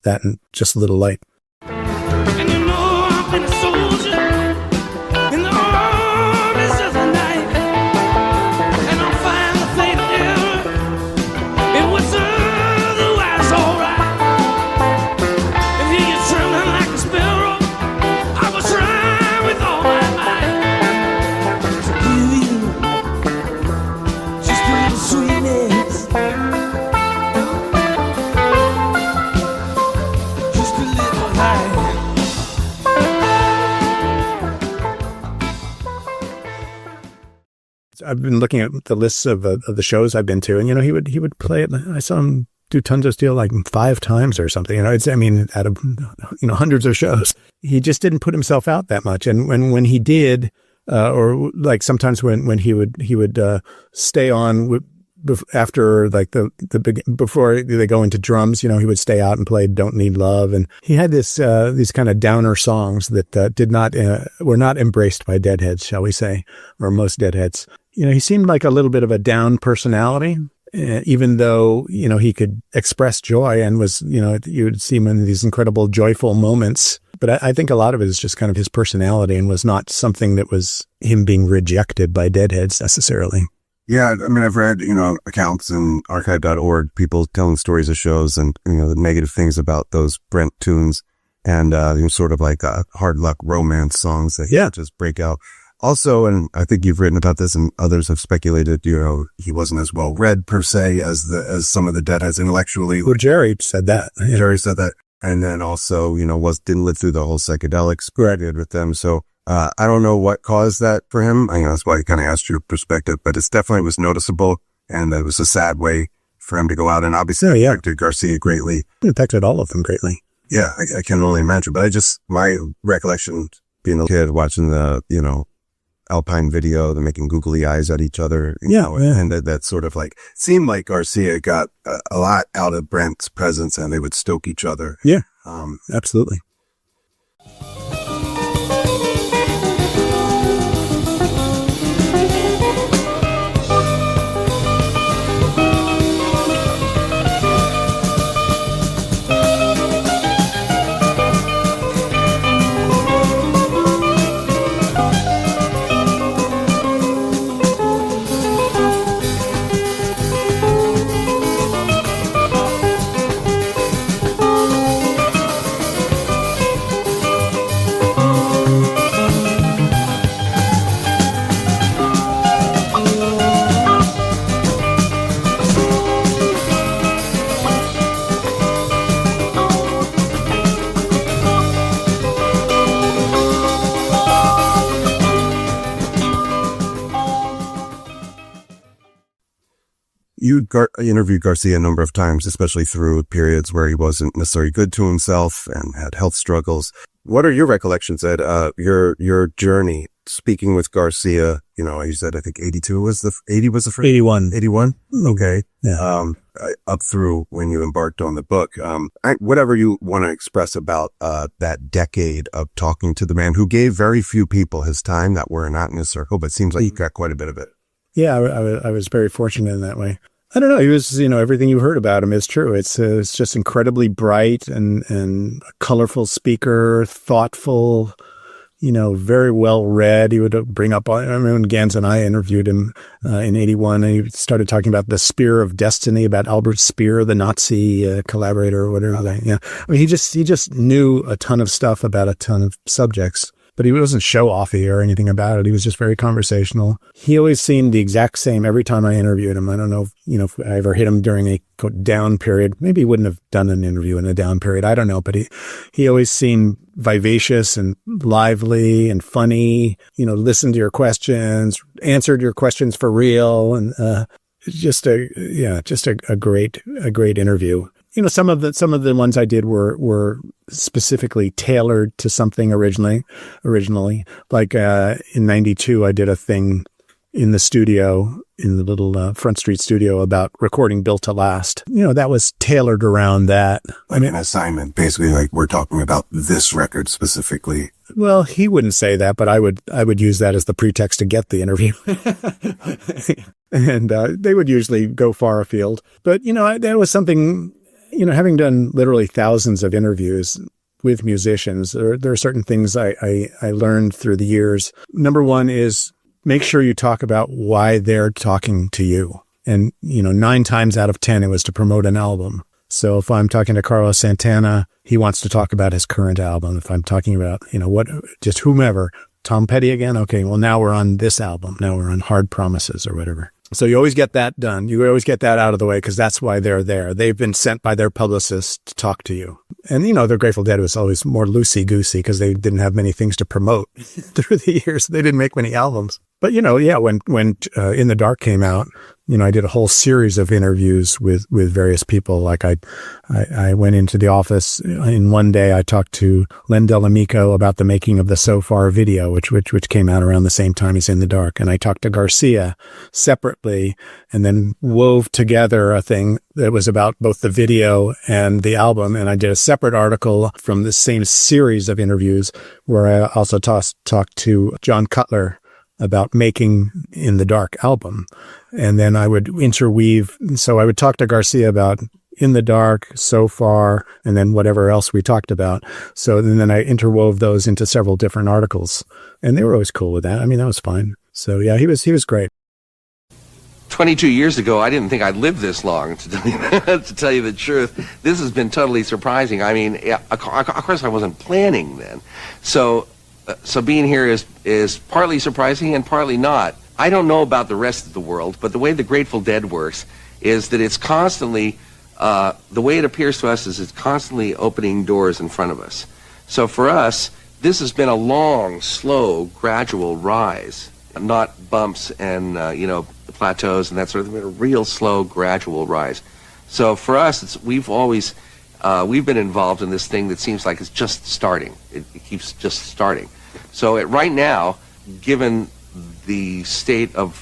That and Just a Little Light. And you know I've been a soldier in the armies of the night, and I'll find the fatal error. It was otherwise alright. If he is trembling like a sparrow, I will try with all my might to give you just a little sweetness. I've been looking at the lists of the shows I've been to, and, you know, he would play it. I saw him do Tons of Steel like 5 times or something. You know, out of, you know, hundreds of shows, he just didn't put himself out that much. And when he did, or like sometimes when he would stay on after like before they go into drums, you know, he would stay out and play Don't Need Love. And he had these kind of downer songs that were not embraced by Deadheads, shall we say, or most Deadheads. You know, he seemed like a little bit of a down personality, even though, you know, he could express joy and was, you know, you would see him in these incredible joyful moments. But I think a lot of it is just kind of his personality, and was not something that was him being rejected by Deadheads necessarily. Yeah, I mean, I've read, you know, accounts in archive.org, people telling stories of shows and, you know, the negative things about those Brent tunes, and, you know, sort of like hard luck romance songs that just break out. Also, and I think you've written about this and others have speculated, you know, he wasn't as well read per se as some of the Deadheads intellectually. Well, Jerry said that. Yeah. Jerry said that. And then also, you know, didn't live through the whole psychedelics period with them. So, I don't know what caused that for him. I know that's why I kind of asked your perspective, but it's definitely was noticeable. And it was a sad way for him to go out, and obviously affected Garcia greatly. It affected all of them greatly. Yeah, I can only imagine. But my recollection being a kid watching the, Alpine video, they're making googly eyes at each other. And that sort of like, seemed like Garcia got a lot out of Brent's presence, and they would stoke each other. Yeah, absolutely. You interviewed Garcia a number of times, especially through periods where he wasn't necessarily good to himself and had health struggles. What are your recollections, Ed? Your journey speaking with Garcia? You said I think 82 was the 80 was the first 81. 81. Okay. Yeah. Up through when you embarked on the book. Whatever you want to express about that decade of talking to the man who gave very few people his time that were not in his circle, but it seems like you got quite a bit of it. Yeah, I was very fortunate in that way. I don't know. He was, everything you heard about him is true. It's just incredibly bright and a colorful speaker, thoughtful, very well read. He would bring up, I remember when Gans and I interviewed him in 81, and he started talking about the Spear of Destiny, about Albert Speer, the Nazi collaborator or whatever. Yeah. I mean, he just knew a ton of stuff about a ton of subjects. But he wasn't show-offy or anything about it. He was just very conversational. He always seemed the exact same every time I interviewed him. I don't know if I ever hit him during a down period. Maybe he wouldn't have done an interview in a down period. I don't know. But he always seemed vivacious and lively and funny, listened to your questions, answered your questions for real. And just a great interview. Some of the ones I did were specifically tailored to something originally. Like, in 92, I did a thing in the studio, in the little, Front Street studio about recording Built to Last. That was tailored around that. An assignment, basically, like we're talking about this record specifically. Well, he wouldn't say that, but I would use that as the pretext to get the interview. And, they would usually go far afield. But, that was something, having done literally thousands of interviews with musicians, there are certain things I learned through the years. Number one is make sure you talk about why they're talking to you. And, 9 times out of 10, it was to promote an album. So if I'm talking to Carlos Santana, he wants to talk about his current album. If I'm talking about, just whomever, Tom Petty again. Okay, well, now we're on this album. Now we're on Hard Promises or whatever. So you always get that done. You always get that out of the way because that's why they're there. They've been sent by their publicist to talk to you. And, the Grateful Dead was always more loosey-goosey because they didn't have many things to promote through the years. They didn't make many albums. But, when In the Dark came out, I did a whole series of interviews with various people. Like I went into the office in one day. I talked to Len Delamico about the making of the So Far video, which came out around the same time as In the Dark. And I talked to Garcia separately and then wove together a thing that was about both the video and the album. And I did a separate article from the same series of interviews where I also talked to John Cutler about making In the Dark album. And then I would interweave. So I would talk to Garcia about In the Dark, So Far, and then whatever else we talked about. So then I interwove those into several different articles. And they were always cool with that. I mean, that was fine. So yeah, he was great. 22 years ago, I didn't think I'd live this long, to tell you the truth. This has been totally surprising. I mean, of course I wasn't planning then. So being here is partly surprising and partly not. I don't know about the rest of the world, but the way the Grateful Dead works is that it's constantly, the way it appears to us is it's constantly opening doors in front of us. So for us, this has been a long, slow, gradual rise not bumps and, plateaus and that sort of thing, but a real slow, gradual rise. So for us, we've been involved in this thing that seems like it's just starting. It keeps just starting. So right now, given the state of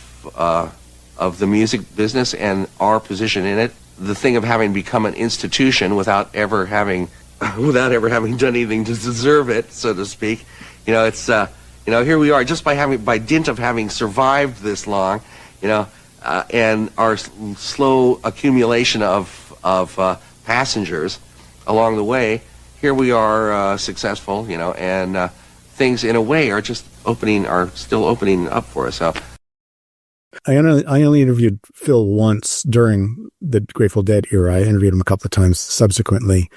the music business and our position in it, the thing of having become an institution without ever having done anything to deserve it, so to speak, it's here we are just by dint of having survived this long, and our slow accumulation of passengers along the way. Here we are successful, and things in a way are still opening up for us. So I only interviewed Phil once during the Grateful Dead era. I interviewed him a couple of times subsequently,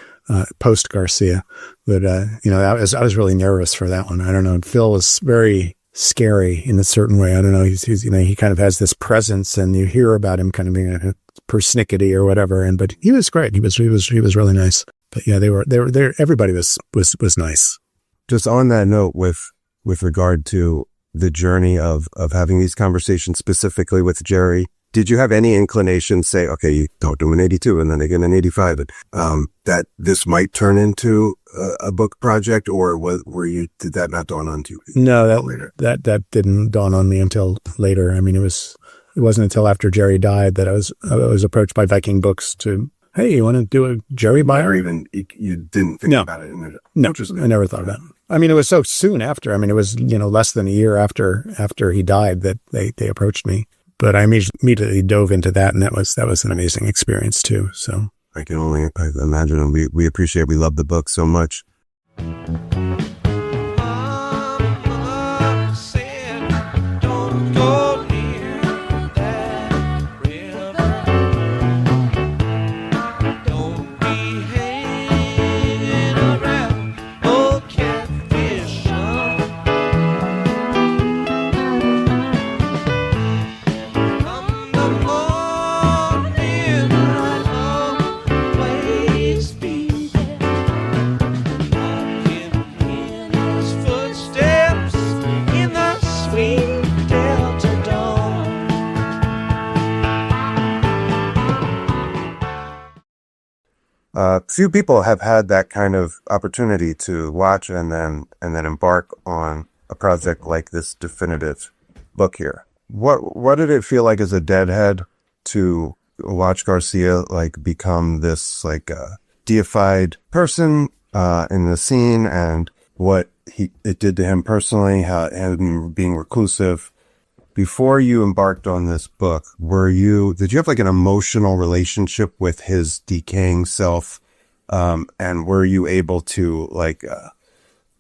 post Garcia. But, I was really nervous for that one. I don't know. Phil was very scary in a certain way. I don't know. He's he kind of has this presence, and you hear about him kind of being a persnickety or whatever. But he was great. He was really nice. But yeah, they were everybody was nice. Just on that note, with regard to the journey of having these conversations specifically with Jerry, did you have any inclination, say, okay, you talked to him in 82 and then again in 85, but, that this might turn into a book project, or did that not dawn on you? No, that didn't dawn on me until later. I mean, it wasn't until after Jerry died that I was approached by Viking Books to, hey, you want to do a Jerry bio? Or even you didn't think about it? No, I never thought about it. I mean, it was so soon after. I mean, it was, less than a year after he died that they approached me. But I immediately dove into that, and that was an amazing experience too. So I can only imagine, and we appreciate, we love the book so much. Few people have had that kind of opportunity to watch and then embark on a project like this definitive book here. What did it feel like as a Deadhead to watch Garcia become this deified person in the scene, and what it did to him personally, how him being reclusive? Before you embarked on this book, did you have an emotional relationship with his decaying self? And were you able to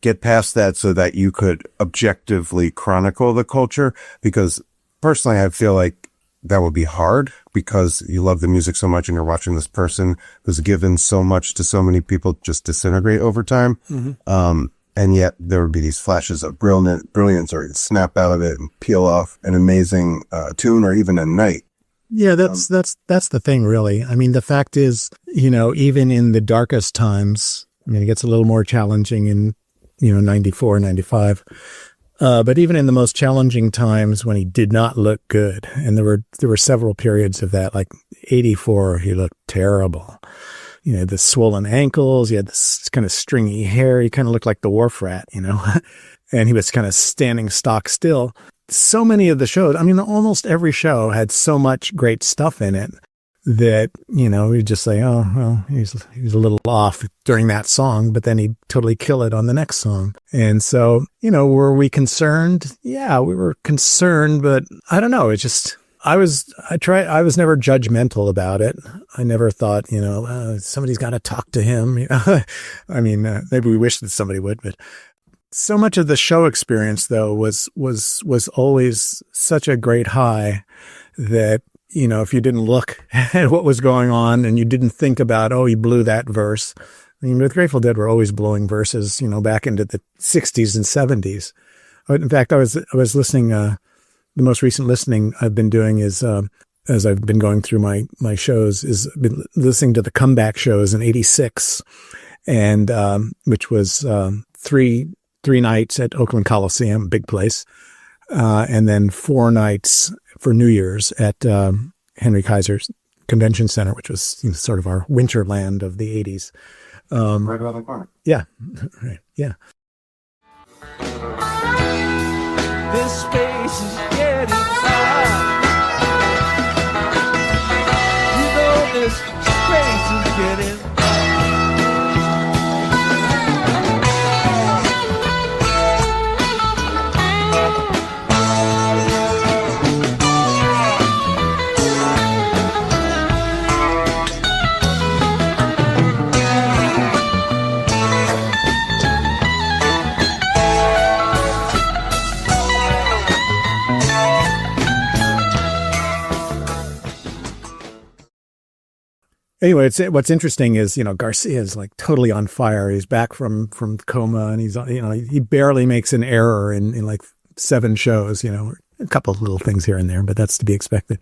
get past that so that you could objectively chronicle the culture? Because personally, I feel like that would be hard, because you love the music so much and you're watching this person who's given so much to so many people just disintegrate over time. Mm-hmm. And yet there would be these flashes of brilliance, or you'd snap out of it and peel off an amazing tune or even a night. Yeah, that's the thing, really. I mean, the fact is, even in the darkest times, I mean, it gets a little more challenging in, 94, 95. But even in the most challenging times when he did not look good, and there were several periods of that, like 84, he looked terrible. The swollen ankles, he had this kind of stringy hair. He kind of looked like the wharf rat, and he was kind of standing stock still. So many of the shows, I mean, almost every show had so much great stuff in it that, we'd just say, oh, well, he's a little off during that song, but then he'd totally kill it on the next song. And so, were we concerned? Yeah, we were concerned, but I don't know. It just, I was never judgmental about it. I never thought, somebody's got to talk to him. I mean, maybe we wish that somebody would, but so much of the show experience, though, was always such a great high that, if you didn't look at what was going on and you didn't think about, oh, he blew that verse. I mean, with Grateful Dead, we're always blowing verses, back into the 60s and 70s. In fact, I was listening, the most recent listening I've been doing is, as I've been going through my shows, is been listening to the comeback shows in 86, and, which was, three nights at Oakland Coliseum, big place. and then 4 nights for New Year's at Henry Kaiser's Convention Center, which was sort of our winterland of the 80s. Right around the corner. Yeah, right. Yeah. This space is getting hot. You know this space is getting Anyway, what's interesting is, Garcia is like totally on fire. He's back from coma, and he's, he barely makes an error in like 7 shows, a couple of little things here and there, but that's to be expected.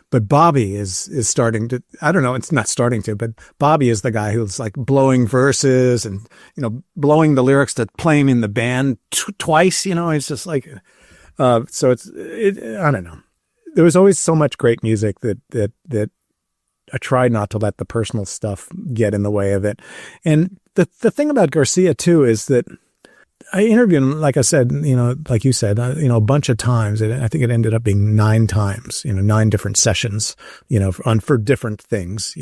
But Bobby is starting to, I don't know, it's not starting to, but Bobby is the guy who's like blowing verses and, blowing the lyrics to play him in the band twice, it's just like, so I don't know. There was always so much great music that I tried not to let the personal stuff get in the way of it. And the thing about Garcia too is that I interviewed him, like I said, like you said, a bunch of times. I think it ended up being 9 times, 9 different sessions, for different things,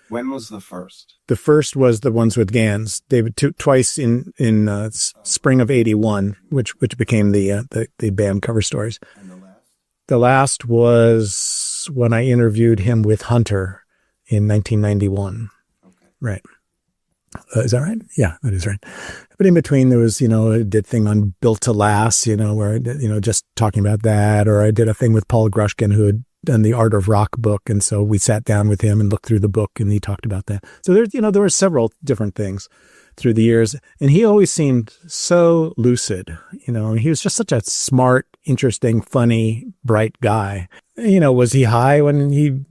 When was the first? The first was the ones with Gans, David, twice in spring of '81, which became the band Cover Stories. And the last? The last was when I interviewed him with Hunter in 1991. Okay. Right. Is that right? Yeah, that is right. But in between there was, I did a thing on Built to Last, where I did, just talking about that, or I did a thing with Paul Grushkin, who had done the Art of Rock book. And so we sat down with him and looked through the book, and he talked about that. So there's, there were several different things through the years, and he always seemed so lucid. He was just such a smart, interesting, funny, bright guy. Was he high when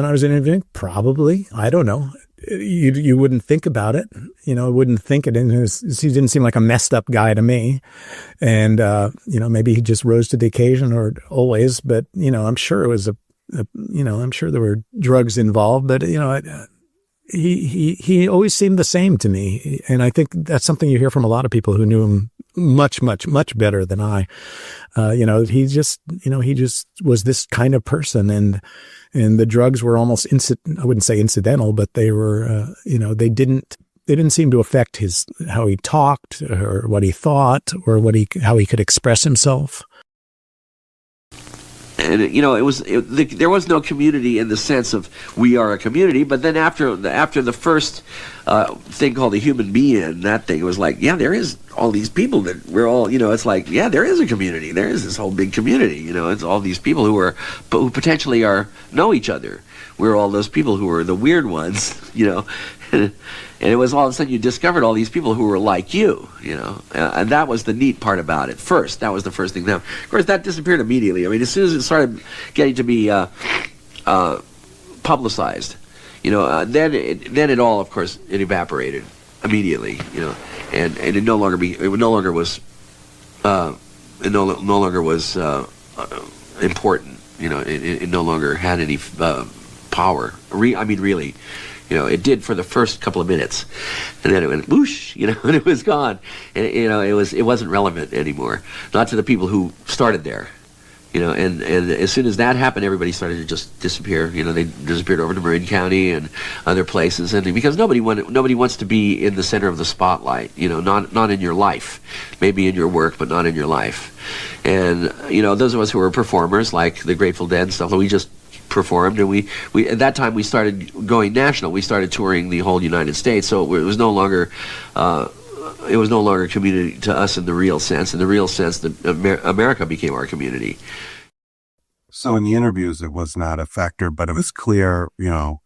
I was interviewing? Probably. I don't know. You wouldn't think about it. Wouldn't think it. And he didn't seem like a messed up guy to me. And, maybe he just rose to the occasion, or always, but, I'm sure it was I'm sure there were drugs involved, but, he always seemed the same to me. And I think that's something you hear from a lot of people who knew him much, much, much better than I. He just was this kind of person, and the drugs were almost I wouldn't say incidental, but they were, they didn't seem to affect how he talked or what he thought or how he could express himself. And there was no community in the sense of we are a community. But then after the first thing called the human being, that thing, it was like, yeah, there is all these people that we're all, it's like, yeah, there is a community. There is this whole big community. It's all these people who potentially know each other. We're all those people who are the weird ones, And it was all of a sudden you discovered all these people who were like you, and that was the neat part about it. First, that was the first thing. Now, of course, that disappeared immediately. I mean, as soon as it started getting to be publicized, then it all, of course, it evaporated immediately, and it no longer was important. It no longer had any power. Really. It did for the first couple of minutes, and then it went whoosh, and it was gone. And it wasn't relevant anymore, not to the people who started there, And as soon as that happened, everybody started to just disappear. They disappeared over to Marin County and other places, and because nobody wants to be in the center of the spotlight. Not in your life, maybe in your work, but not in your life. And those of us who were performers, like the Grateful Dead and stuff, we just performed, and we at that time we started going national. We started touring the whole United States, so it was no longer community to us in the real sense. In the real sense, that America became our community. So in the interviews, it was not a factor, but it was clear, the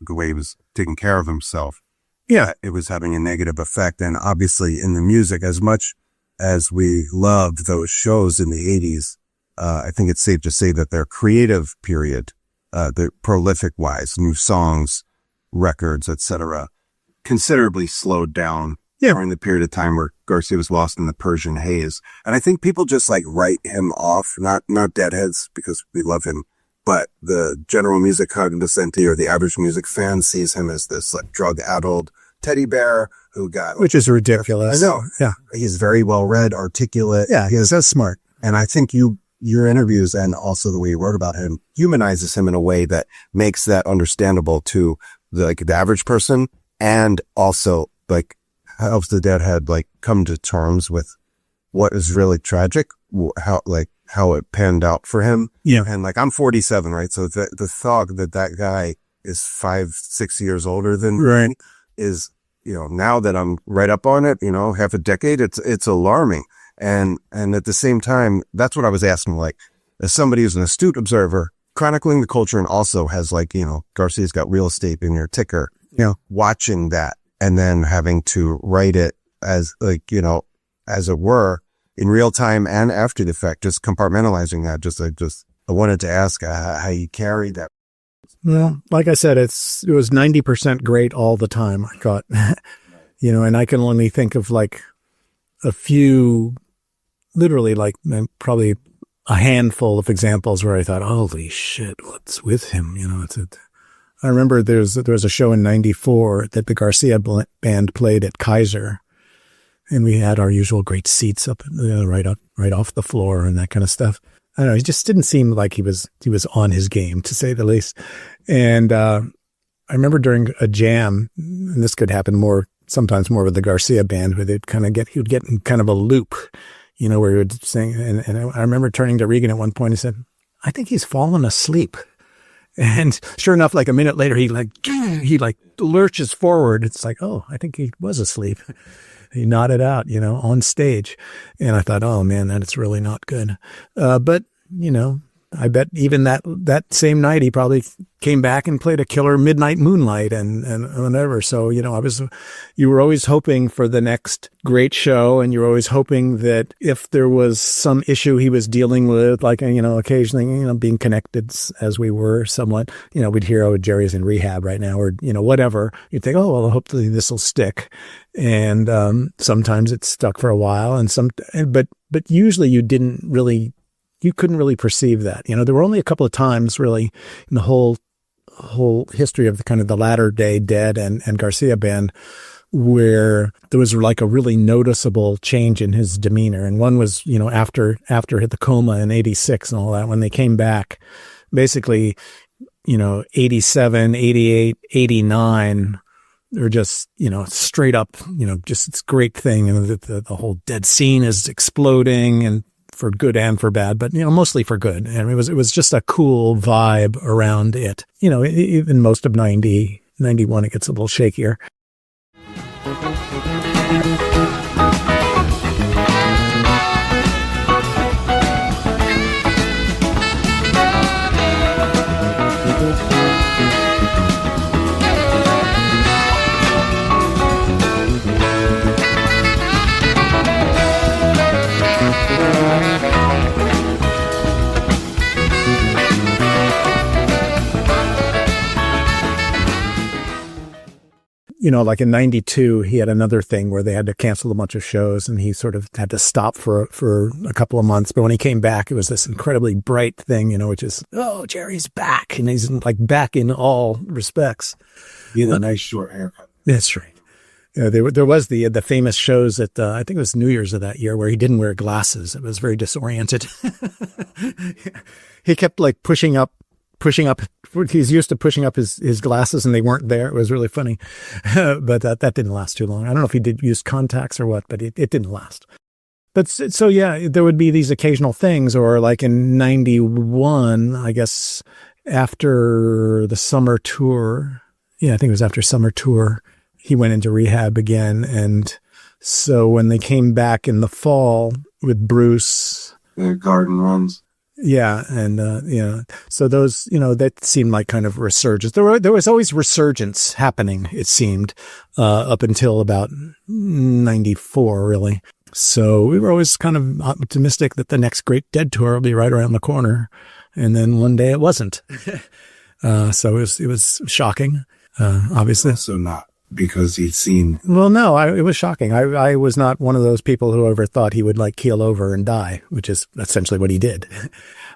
way he was taking care of himself. Yeah, it was having a negative effect, and obviously in the music, as much as we loved those shows in the 80s, I think it's safe to say that their creative period, the prolific-wise, new songs, records, etc., considerably slowed down during the period of time where Garcia was lost in the Persian haze. And I think people just like write him off, not deadheads because we love him, but the general music cognoscente or the average music fan sees him as this like drug-addled teddy bear who got... Which is ridiculous. I know. Yeah. He's very well read, articulate. Yeah, he's so smart. And I think your interviews and also the way you wrote about him humanizes him in a way that makes that understandable to the average person, and also like helps the deadhead like come to terms with what is really tragic, how it panned out for him. Yeah. And like, I'm 47, right? So the thought that guy is 5-6 years older than me is, now that I'm right up on it, half a decade, it's alarming. And at the same time, that's what I was asking, like, as somebody who's an astute observer, chronicling the culture and also has like, Garcia's got real estate in your ticker, watching that and then having to write it as like, as it were in real time and after the fact, just compartmentalizing that. I wanted to ask how you carried that. Well, like I said, it was 90% great all the time, I thought, and I can only think of like a few, literally like probably a handful of examples where I thought, holy shit, what's with him? I remember there was a show in 94 that the Garcia band played at Kaiser, and we had our usual great seats up, right off the floor and that kind of stuff. I don't know. He just didn't seem like he was on his game, to say the least. And, I remember during a jam, and this could happen sometimes more with the Garcia band, where he would get in kind of a loop, where he would sing. And I remember turning to Regan at one point and said, I think he's fallen asleep. And sure enough, like a minute later, he lurches forward. It's like, oh, I think he was asleep. He nodded out, on stage. And I thought, oh man, that's really not good. But, I bet even that same night, he probably came back and played a killer Midnight Moonlight and whatever. So, you were always hoping for the next great show, and you were always hoping that if there was some issue he was dealing with, like, occasionally, being connected as we were somewhat, we'd hear, oh, Jerry's in rehab right now, or, whatever. You'd think, oh, well, hopefully this will stick. And, sometimes it stuck for a while but usually you couldn't really perceive that. There were only a couple of times really in the whole history of the Latter Day Dead and Garcia band where there was like a really noticeable change in his demeanor. And one was, after hit the coma in 86 and all that, when they came back, basically, 87, 88, 89, they're just, straight up, just this great thing. And the whole Dead scene is exploding, and for good and for bad, but, mostly for good. And it was just a cool vibe around it. Even most of 90, 91, it gets a little shakier. Like in 92, he had another thing where they had to cancel a bunch of shows, and he sort of had to stop for a couple of months. But when he came back, it was this incredibly bright thing, which is, oh, Jerry's back. And he's like back in all respects. He had a nice short haircut. That's right. There was the famous shows at, I think it was New Year's of that year, where he didn't wear glasses. It was very disoriented. He kept like pushing up. He's used to pushing up his glasses, and they weren't there. It was really funny. But that didn't last too long. I don't know if he did use contacts or what, but it didn't last. But so, yeah, there would be these occasional things, or like in 91, I guess, after the summer tour. Yeah, I think it was after summer tour, he went into rehab again. And so when they came back in the fall with Bruce. The Garden Runs. Yeah. And, so those, that seemed like kind of resurgence. There was always resurgence happening, it seemed, up until about 94, really. So we were always kind of optimistic that the next great Dead tour will be right around the corner. And then one day it wasn't. So it was shocking, obviously. So not because he'd seen. Well, no, it was shocking. I was not one of those people who ever thought he would like keel over and die, which is essentially what he did.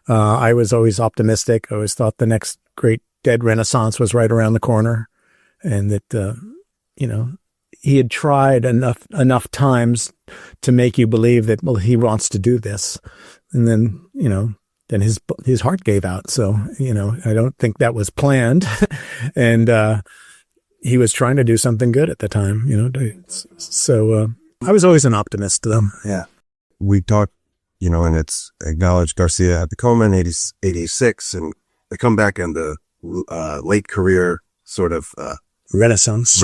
I was always optimistic. I always thought the next great Dead renaissance was right around the corner, and that, he had tried enough times to make you believe that, well, he wants to do this. And then, then his heart gave out. So, I don't think that was planned. And, he was trying to do something good at the time, So, I was always an optimist to them. Yeah. We talked, and it's acknowledged Garcia had the coma in 86 and the comeback and the late career sort of Renaissance,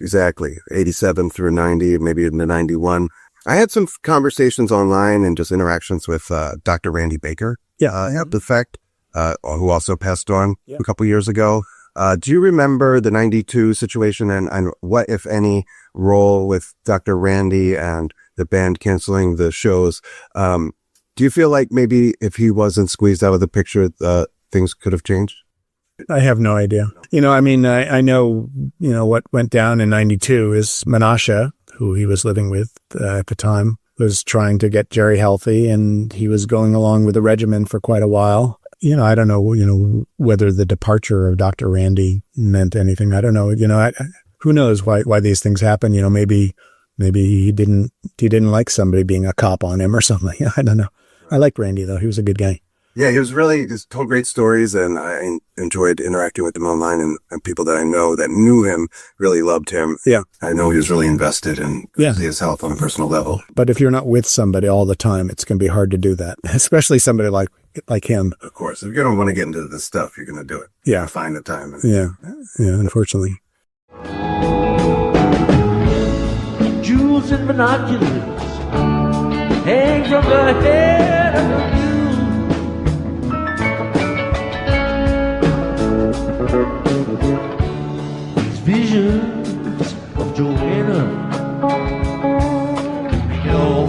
exactly. 87 through 90, maybe into 91. I had some conversations online and just interactions with Dr. Randy Baker. The fact, who also passed on a couple years ago. Do you remember the 92 situation and what, if any, role with Dr. Randy and the band canceling the shows? Do you feel like maybe if he wasn't squeezed out of the picture, things could have changed? I have no idea. I know, what went down in 92 is Menashe, who he was living with at the time, was trying to get Jerry healthy, and he was going along with the regimen for quite a while. I don't know, whether the departure of Dr. Randy meant anything. I don't know. Who knows why these things happen? Maybe he didn't like somebody being a cop on him or something. I don't know. I liked Randy though. He was a good guy. Yeah, he's told great stories, and I enjoyed interacting with him online, and people that I know that knew him really loved him. Yeah. I know he was really invested in his health on a personal level. But if you're not with somebody all the time, it's going to be hard to do that, especially somebody like him. Of course. If you don't want to get into this stuff, you're going to do it. Yeah. Find the time. Yeah, unfortunately. Jewels and binoculars hang from the head of the view. These visions of Joanna make it all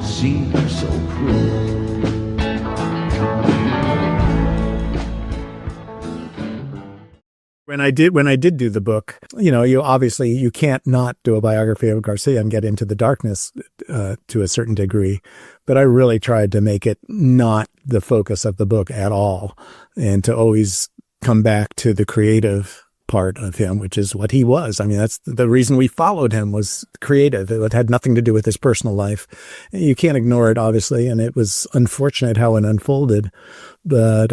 seem so cruel. When I did do the book, you can't not do a biography of Garcia and get into the darkness to a certain degree. But I really tried to make it not the focus of the book at all, and to always come back to the creative part of him, which is what he was. I mean, that's the reason we followed him, was creative. It had nothing to do with his personal life. You can't ignore it, obviously, and it was unfortunate how it unfolded. But,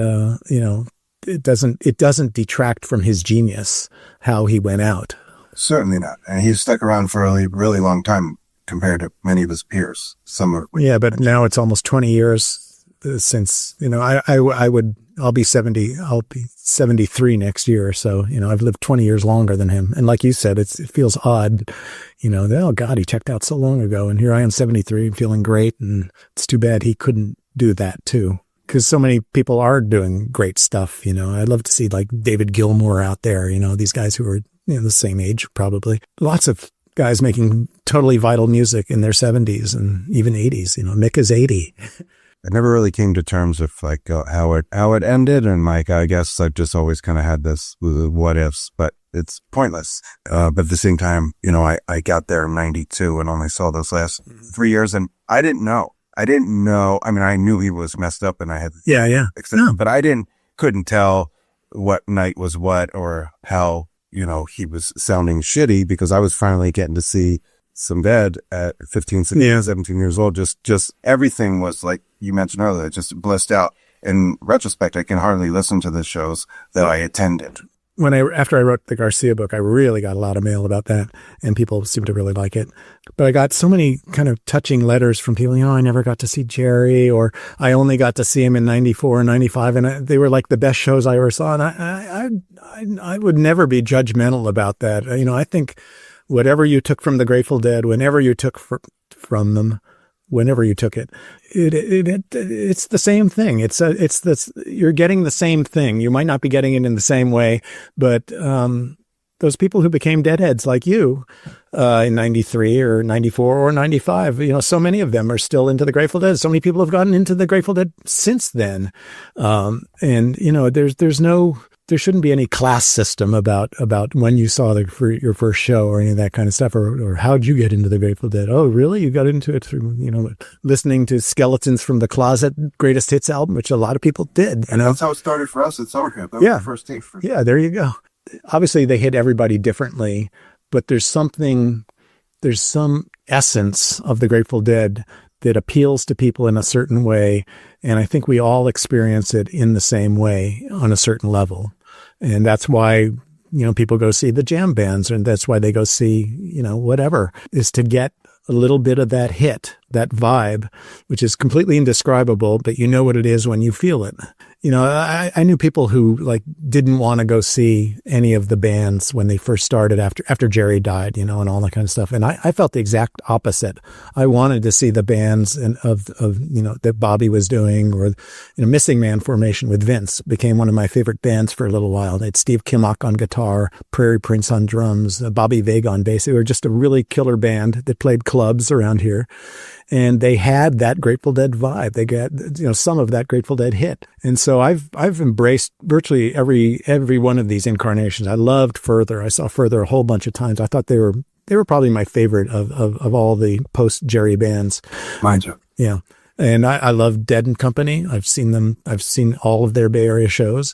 it doesn't detract from his genius, how he went out. Certainly not. And he stuck around for a really long time compared to many of his peers. But now it's almost 20 years since, I'll be 70, I'll be 73 next year. So, I've lived 20 years longer than him. And like you said, it feels odd, oh God, he checked out so long ago. And here I am 73 feeling great. And it's too bad he couldn't do that too. Because so many people are doing great stuff, I'd love to see like David Gilmour out there, these guys who are the same age probably. Lots of guys making totally vital music in their 70s and even 80s. Mick is 80. I never really came to terms with like how it ended, and like I guess I've just always kind of had this what ifs, but it's pointless. But at the same time, I got there in 92 and only saw those last 3 years, and I didn't know. I mean, I knew he was messed up, and I had but I couldn't tell what night was what, or how he was sounding shitty, because I was finally getting to see some Dead at 15, 16, 17 years old. Just everything was, like you mentioned earlier, just blissed out. In retrospect, I can hardly listen to the shows that I attended. After I wrote the Garcia book, I really got a lot of mail about that, and people seemed to really like it. But I got so many kind of touching letters from people, I never got to see Jerry, or I only got to see him in 94 and 95, and they were like the best shows I ever saw. And I would never be judgmental about that. I think whatever you took from the Grateful Dead, whenever you took from them, whenever you took it, it's the same thing. You're getting the same thing. You might not be getting it in the same way, but those people who became Deadheads like you in 93 or 94 or 95, so many of them are still into the Grateful Dead. So many people have gotten into the Grateful Dead since then. And there's shouldn't be any class system about when you saw your first show or any of that kind of stuff, or how'd you get into the Grateful Dead? Oh, really? You got into it through, listening to Skeletons from the Closet greatest hits album, which a lot of people did. And that's how it started for us at Summer Camp. That was the first tape. Yeah, there you go. Obviously, they hit everybody differently, but there's some essence of the Grateful Dead that appeals to people in a certain way. And I think we all experience it in the same way on a certain level. And that's why, people go see the jam bands, and that's why they go see, whatever, is to get a little bit of that hit, that vibe, which is completely indescribable, but you know what it is when you feel it. I knew people who didn't want to go see any of the bands when they first started after Jerry died, and all that kind of stuff. And I felt the exact opposite. I wanted to see the bands that Bobby was doing, or Missing Man formation with Vince became one of my favorite bands for a little while. They had Steve Kimmock on guitar, Prairie Prince on drums, Bobby Vega on bass. They were just a really killer band that played clubs around here. And they had that Grateful Dead vibe. They got, some of that Grateful Dead hit. And so I've embraced virtually every one of these incarnations. I loved Further. I saw Further a whole bunch of times. I thought they were probably my favorite of all the post Jerry bands. Mind you. Yeah. And I love Dead and Company. I've seen all of their Bay Area shows.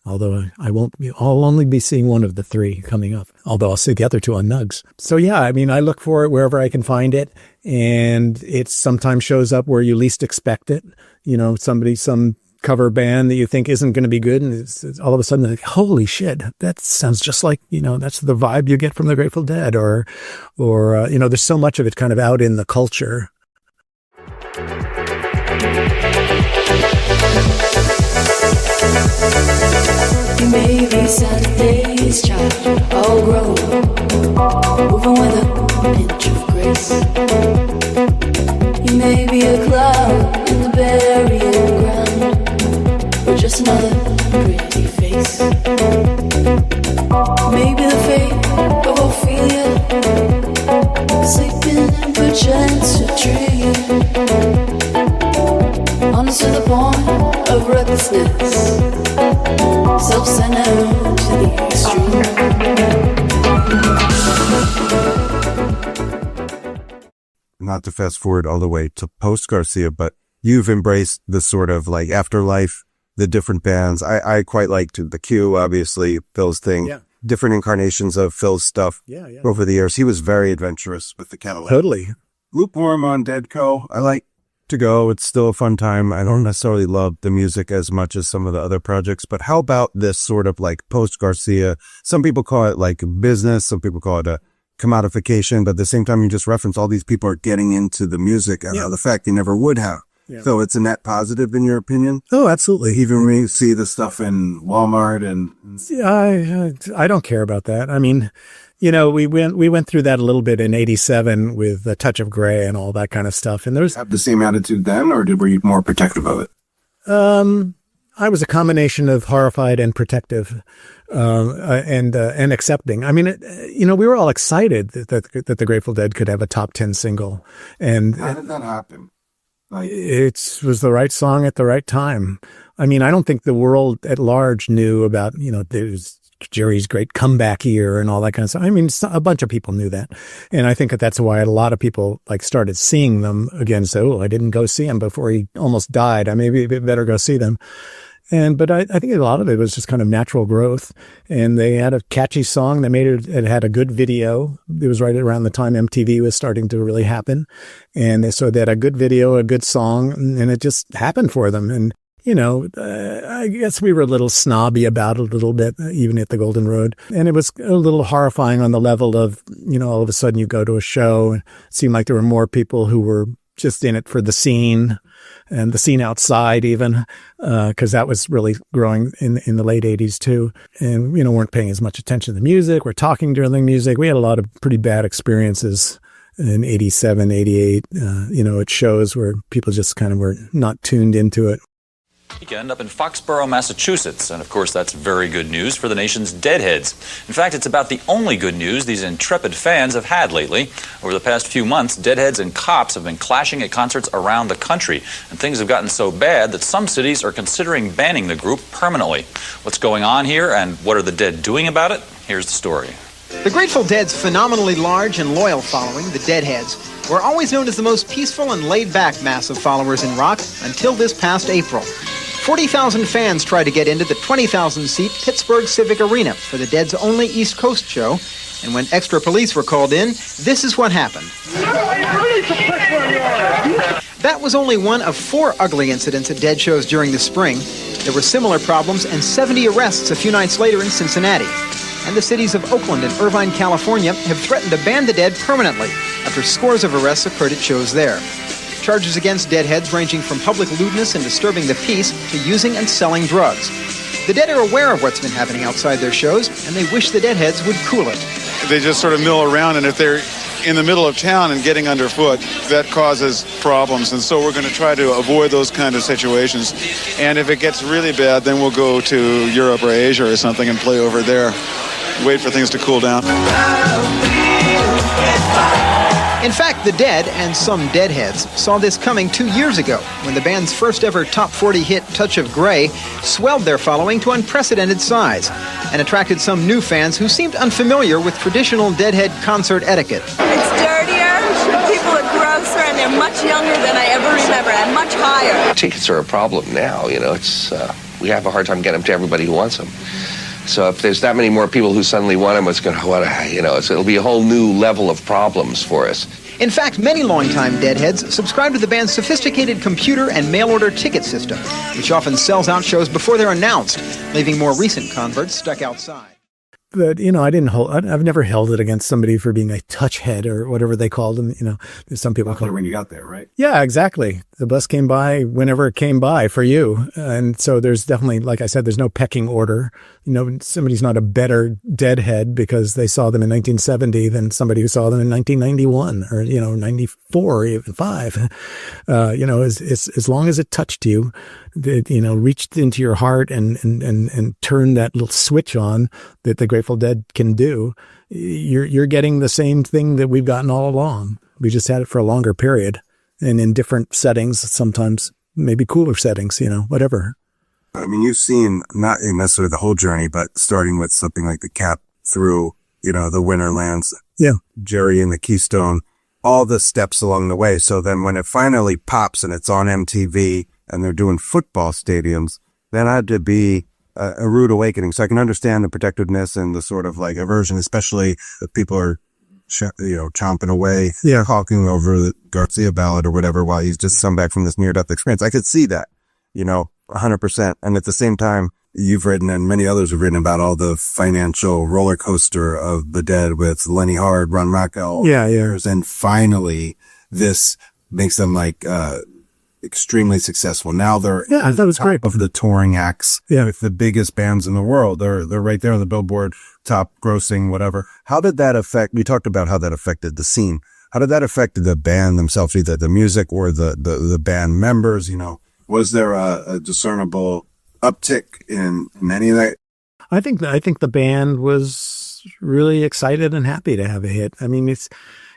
Although I'll only be seeing one of the three coming up. Although I'll see the other two on Nugs. So yeah, I look for it wherever I can find it. And it sometimes shows up where you least expect it. Some cover band that you think isn't going to be good. And it's all of a sudden, holy shit, that sounds just like, that's the vibe you get from the Grateful Dead. Or there's so much of it kind of out in the culture. You may be Saturday's child, all grown, moving with a pinch of grace. You may be a cloud in the burying ground, or just another pretty face. Maybe the fate of Ophelia, sleeping in perchance a tree. Honest to the point of recklessness, self-centered to the extreme. Not to fast forward all the way to post Garcia, but you've embraced the sort of afterlife, the different bands. I quite liked the Q, obviously, Phil's thing. Yeah. Different incarnations of Phil's stuff over the years. He was very adventurous with the Cadillac. Totally. Lukewarm on Deadco. I like to go. It's still a fun time. I don't necessarily love the music as much as some of the other projects, but how about this sort of post Garcia? Some people call it business. Some people call it a commodification, but at the same time, you just reference all these people are getting into the music and the fact they never would have. Yeah. So it's a net positive in your opinion? Oh, absolutely. Even when you see the stuff in Walmart and... I don't care about that. We went through that a little bit in '87 with A Touch of Grey and all that kind of stuff. And there's have the same attitude then, or were you more protective of it? I was a combination of horrified and protective, and accepting. We were all excited that the Grateful Dead could have a top 10 single. And how did that happen? It was the right song at the right time. I don't think the world at large knew about, there's Jerry's great comeback year and all that kind of stuff. A bunch of people knew that. And I think that's why a lot of people started seeing them again. So, I didn't go see him before he almost died. I maybe better go see them. But I think a lot of it was just kind of natural growth. And they had a catchy song. They made it. It had a good video. It was right around the time MTV was starting to really happen. And so they had a good video, a good song, and it just happened for them. And I guess we were a little snobby about it a little bit, even at the Golden Road. And it was a little horrifying on the level of, all of a sudden you go to a show and it seemed like there were more people who were just in it for the scene and the scene outside even, because that was really growing in the late 80s too. And, weren't paying as much attention to the music. We're talking during the music. We had a lot of pretty bad experiences in 87, 88, at shows where people just kind of were not tuned into it. Weekend up in Foxborough, Massachusetts, and of course that's very good news for the nation's deadheads. In fact, it's about the only good news these intrepid fans have had lately. Over the past few months, deadheads and cops have been clashing at concerts around the country, and things have gotten so bad that some cities are considering banning the group permanently. What's going on here, and what are the Dead doing about it? Here's the story. The Grateful Dead's phenomenally large and loyal following, the Deadheads, were always known as the most peaceful and laid-back mass of followers in rock until this past April. 40,000 fans tried to get into the 20,000-seat Pittsburgh Civic Arena for the Dead's only East Coast show, and when extra police were called in, this is what happened. That was only one of 4 ugly incidents at Dead shows during the spring. There were similar problems and 70 arrests a few nights later in Cincinnati. And the cities of Oakland and Irvine, California have threatened to ban the Dead permanently after scores of arrests occurred at shows there. Charges against Deadheads ranging from public lewdness and disturbing the peace to using and selling drugs. The Dead are aware of what's been happening outside their shows, and they wish the Deadheads would cool it. They just sort of mill around, and if they're in the middle of town and getting underfoot, that causes problems. And so we're going to try to avoid those kind of situations. And if it gets really bad, then we'll go to Europe or Asia or something and play over there. Wait for things to cool down. In fact, the Dead and some Deadheads saw this coming 2 years ago when the band's first ever top 40 hit, Touch of Grey, swelled their following to unprecedented size and attracted some new fans who seemed unfamiliar with traditional Deadhead concert etiquette. It's dirtier, people are grosser, and they're much younger than I ever remember, and much higher. Tickets are a problem now, you know. We have a hard time getting them to everybody who wants them. So if there's that many more people who suddenly want them, it'll be a whole new level of problems for us. In fact, many longtime Deadheads subscribe to the band's sophisticated computer and mail-order ticket system, which often sells out shows before they're announced, leaving more recent converts stuck outside. But, I've never held it against somebody for being a touch head or whatever they called them. Some people call it when you got there, right? Yeah, exactly. The bus came by whenever it came by for you. And so there's definitely, like I said, there's no pecking order. Somebody's not a better Deadhead because they saw them in 1970 than somebody who saw them in 1991 or, 94 or even 5. As long as it touched you, reached into your heart and turned that little switch on that the Grateful Dead can do, you're getting the same thing that we've gotten all along. We just had it for a longer period and in different settings, sometimes maybe cooler settings, whatever. I mean, you've seen not necessarily the whole journey, but starting with something like the Cap through, the Winterlands, Jerry and the Keystone, all the steps along the way. So then when it finally pops and it's on MTV and they're doing football stadiums, that had to be a rude awakening. So I can understand the protectiveness and the sort of like aversion, especially if people are, chomping away, talking over the Garcia ballad or whatever while he's just come back from this near-death experience. I could see that, 100%. And at the same time, you've written and many others have written about all the financial roller coaster of the Dead with Lenny Hard, Ron Rockwell. Yeah. And finally, this makes them extremely successful. Now they're that was great of the touring acts with the biggest bands in the world. They're right there on the Billboard top grossing, whatever. How did that affect, we talked about how that affected the scene. How did that affect the band themselves, either the music or the band members? Was there a discernible uptick in any of that? I think the band was really excited and happy to have a hit. I mean, it's,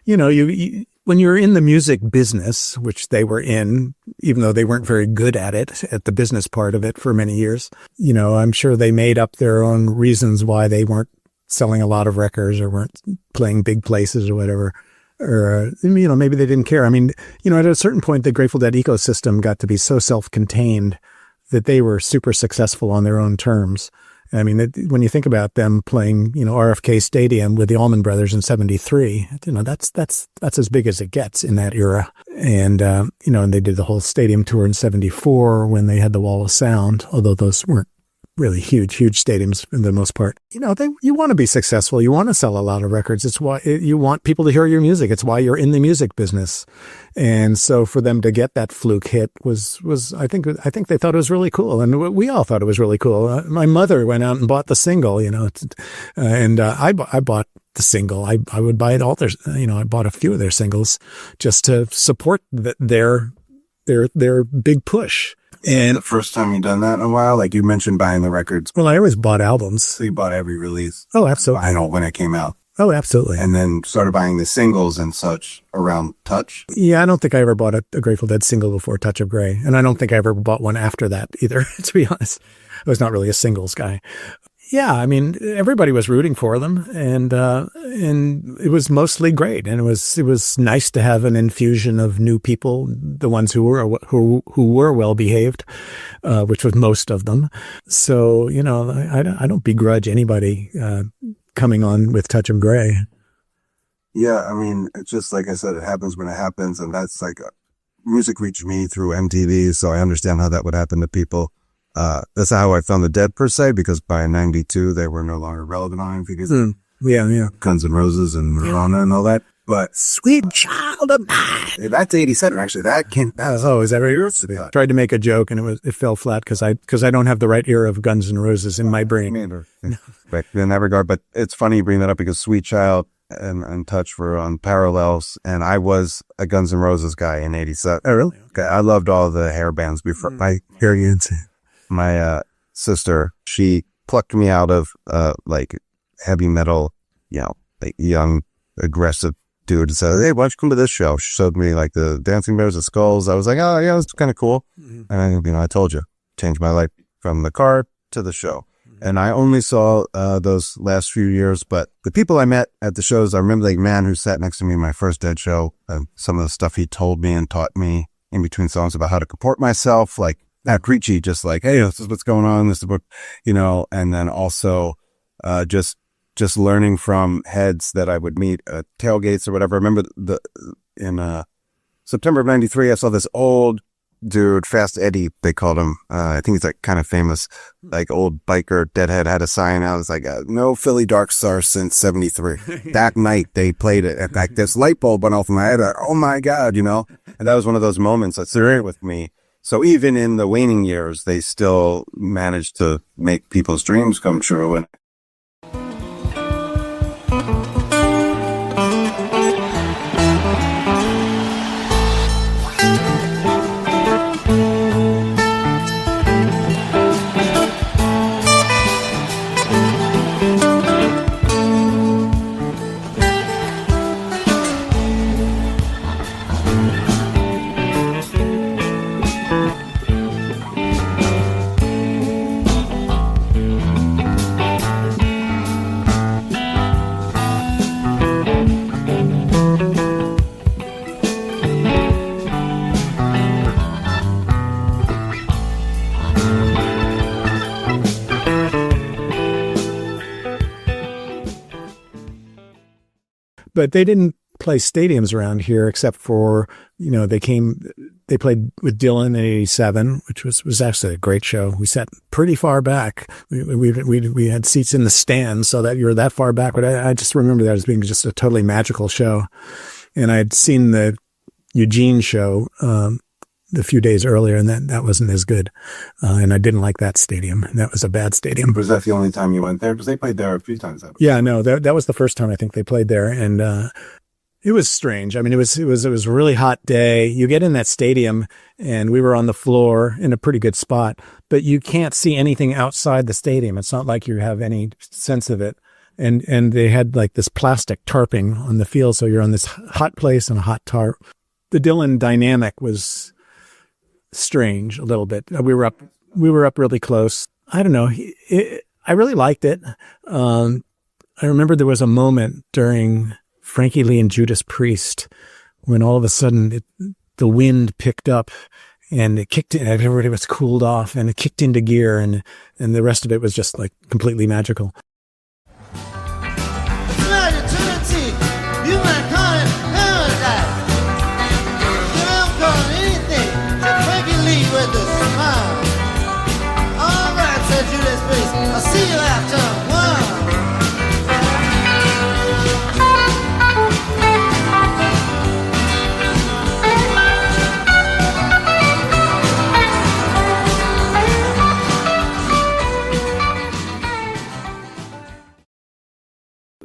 when you're in the music business, which they were in, even though they weren't very good at it, at the business part of it for many years, I'm sure they made up their own reasons why they weren't selling a lot of records or weren't playing big places or whatever. Or, maybe they didn't care. I mean, at a certain point, the Grateful Dead ecosystem got to be so self-contained that they were super successful on their own terms. I mean, when you think about them playing, RFK Stadium with the Allman Brothers in 73, that's as big as it gets in that era. And, and they did the whole stadium tour in 74 when they had the Wall of Sound, although those weren't really huge stadiums for the most part. You want to be successful. You want to sell a lot of records. It's why you want people to hear your music. It's why you're in the music business. And so for them to get that fluke hit was I think they thought it was really cool. And we all thought it was really cool. My mother went out and bought the single, and I bought the single. I would buy it all I bought a few of their singles just to support their big push. And the first time you done that in a while, like you mentioned buying the records. Well, I always bought albums. So you bought every release. Oh, absolutely. Vinyl when it came out. Oh, absolutely. And then started buying the singles and such around Touch. Yeah, I don't think I ever bought a Grateful Dead single before Touch of Grey. And I don't think I ever bought one after that either, to be honest. I was not really a singles guy. Yeah, I mean, everybody was rooting for them, and it was mostly great. And it was nice to have an infusion of new people, the ones who were well behaved, which was most of them. So, you know, I don't begrudge anybody coming on with Touch of Grey. Yeah, I mean, it's just like I said, it happens when it happens, and that's like music reached me through MTV, so I understand how that would happen to people. That's how I found the Dead per se, because by 92 they were no longer relevant on MTV. Yeah. Guns N' Roses and Nirvana and all that. But Sweet Child of Mine. That's 87. Actually, that was always every year. I tried to make a joke and it fell flat because I don't have the right era of Guns N' Roses in my brain. In that regard, but it's funny you bring that up because Sweet Child and Touch were on parallels, and I was a Guns N' Roses guy in 87. Oh, really? Okay. I loved all the hair bands before. My sister, she plucked me out of like heavy metal, you know, like young, aggressive dude, and said, "Hey, why don't you come to this show?" She showed me like the Dancing Bears, the Skulls. I was like, "Oh yeah, it's kind of cool." And I told you, changed my life from the car to the show. And I only saw those last few years, but the people I met at the shows, I remember the man who sat next to me in my first Dead show, some of the stuff he told me and taught me in between songs about how to comport myself, like not preachy, just like, hey, this is what's going on, this is what, you know, and then also just learning from heads that I would meet at tailgates or whatever. I remember in September of 93, I saw this old dude, Fast Eddie, they called him. I think he's like kind of famous, like old biker deadhead, had a sign out. It's like, no Philly Dark Star since 73. That night they played it, and like this light bulb went off in my head. Oh my God, you know? And that was one of those moments that's there with me. So even in the waning years, they still managed to make people's dreams come true. And But they didn't play stadiums around here except for, you know, they played with Dylan in 87, which was actually a great show. We sat pretty far back. We had seats in the stands so that you were that far back. But I just remember that as being just a totally magical show. And I had seen the Eugene show, a few days earlier, and that wasn't as good. And I didn't like that stadium. That was a bad stadium. Was that the only time you went there? Because they played there a few times. Yeah, no, that was the first time I think they played there. And, it was strange. I mean, it was a really hot day. You get in that stadium and we were on the floor in a pretty good spot, but you can't see anything outside the stadium. It's not like you have any sense of it. And they had like this plastic tarping on the field. So you're on this hot place and a hot tarp. The Dylan dynamic was strange a little bit. We were up really close. I don't know. I really liked it. I remember there was a moment during Frankie Lee and Judas Priest when all of a sudden the wind picked up and it kicked in, everybody was cooled off and it kicked into gear, and the rest of it was just like completely magical. I'll see you after.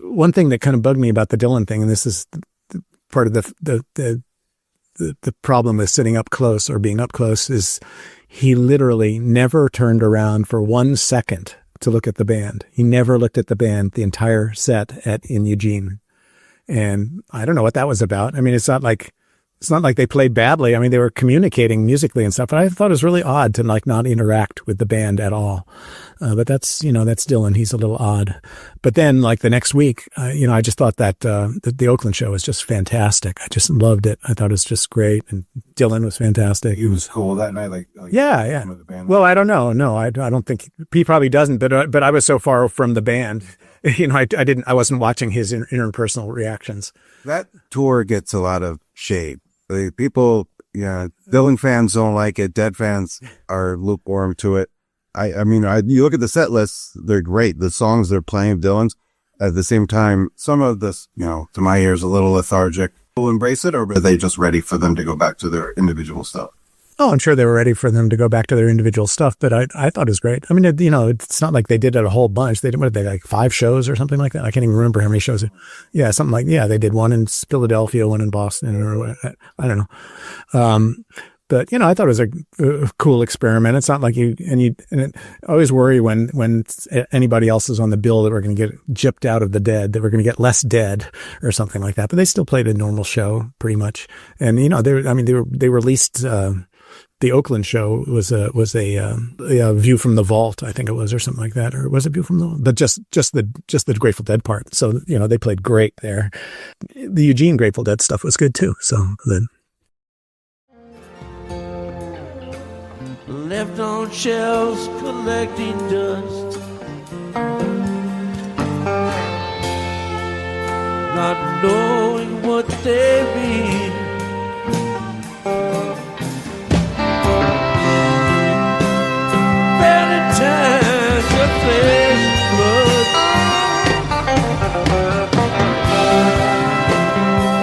One thing that kind of bugged me about the Dylan thing, and this is part of the problem with sitting up close or being up close, is he literally never turned around for 1 second to look at the band. He never looked at the band the entire set in Eugene. And I don't know what that was about. I mean, it's not like they played badly. I mean, they were communicating musically and stuff, but I thought it was really odd to like not interact with the band at all. But that's Dylan. He's a little odd. But then like the next week, I just thought that the Oakland show was just fantastic. I just loved it. I thought it was just great. And Dylan was fantastic. He was cool that night. Like yeah. Well, I don't know. No, I don't think he probably doesn't, but I was so far from the band. I wasn't watching his interpersonal reactions. That tour gets a lot of shade. People, Dylan fans don't like it. Dead fans are lukewarm to it. I mean, you look at the set lists, they're great. The songs they're playing of Dylan's, at the same time, some of this, to my ears, a little lethargic. People embrace it, or are they just ready for them to go back to their individual stuff? Oh, I'm sure they were ready for them to go back to their individual stuff, but I thought it was great. I mean, it's not like they did it a whole bunch. They did, like 5 shows or something like that? I can't even remember how many shows. Yeah, something like, they did one in Philadelphia, one in Boston, or I don't know. But, I thought it was a cool experiment. It's not like I always worry when anybody else is on the bill that we're going to get gypped out of the Dead, that we're going to get less Dead or something like that. But they still played a normal show pretty much. And, they released, the Oakland show was a View from the Vault, I think it was, or something like that. Or was it View from the Vault? But just the Grateful Dead part. So, they played great there. The Eugene Grateful Dead stuff was good too. So then. Left on shelves collecting dust, not knowing what they mean. Valentine's of flesh and blood,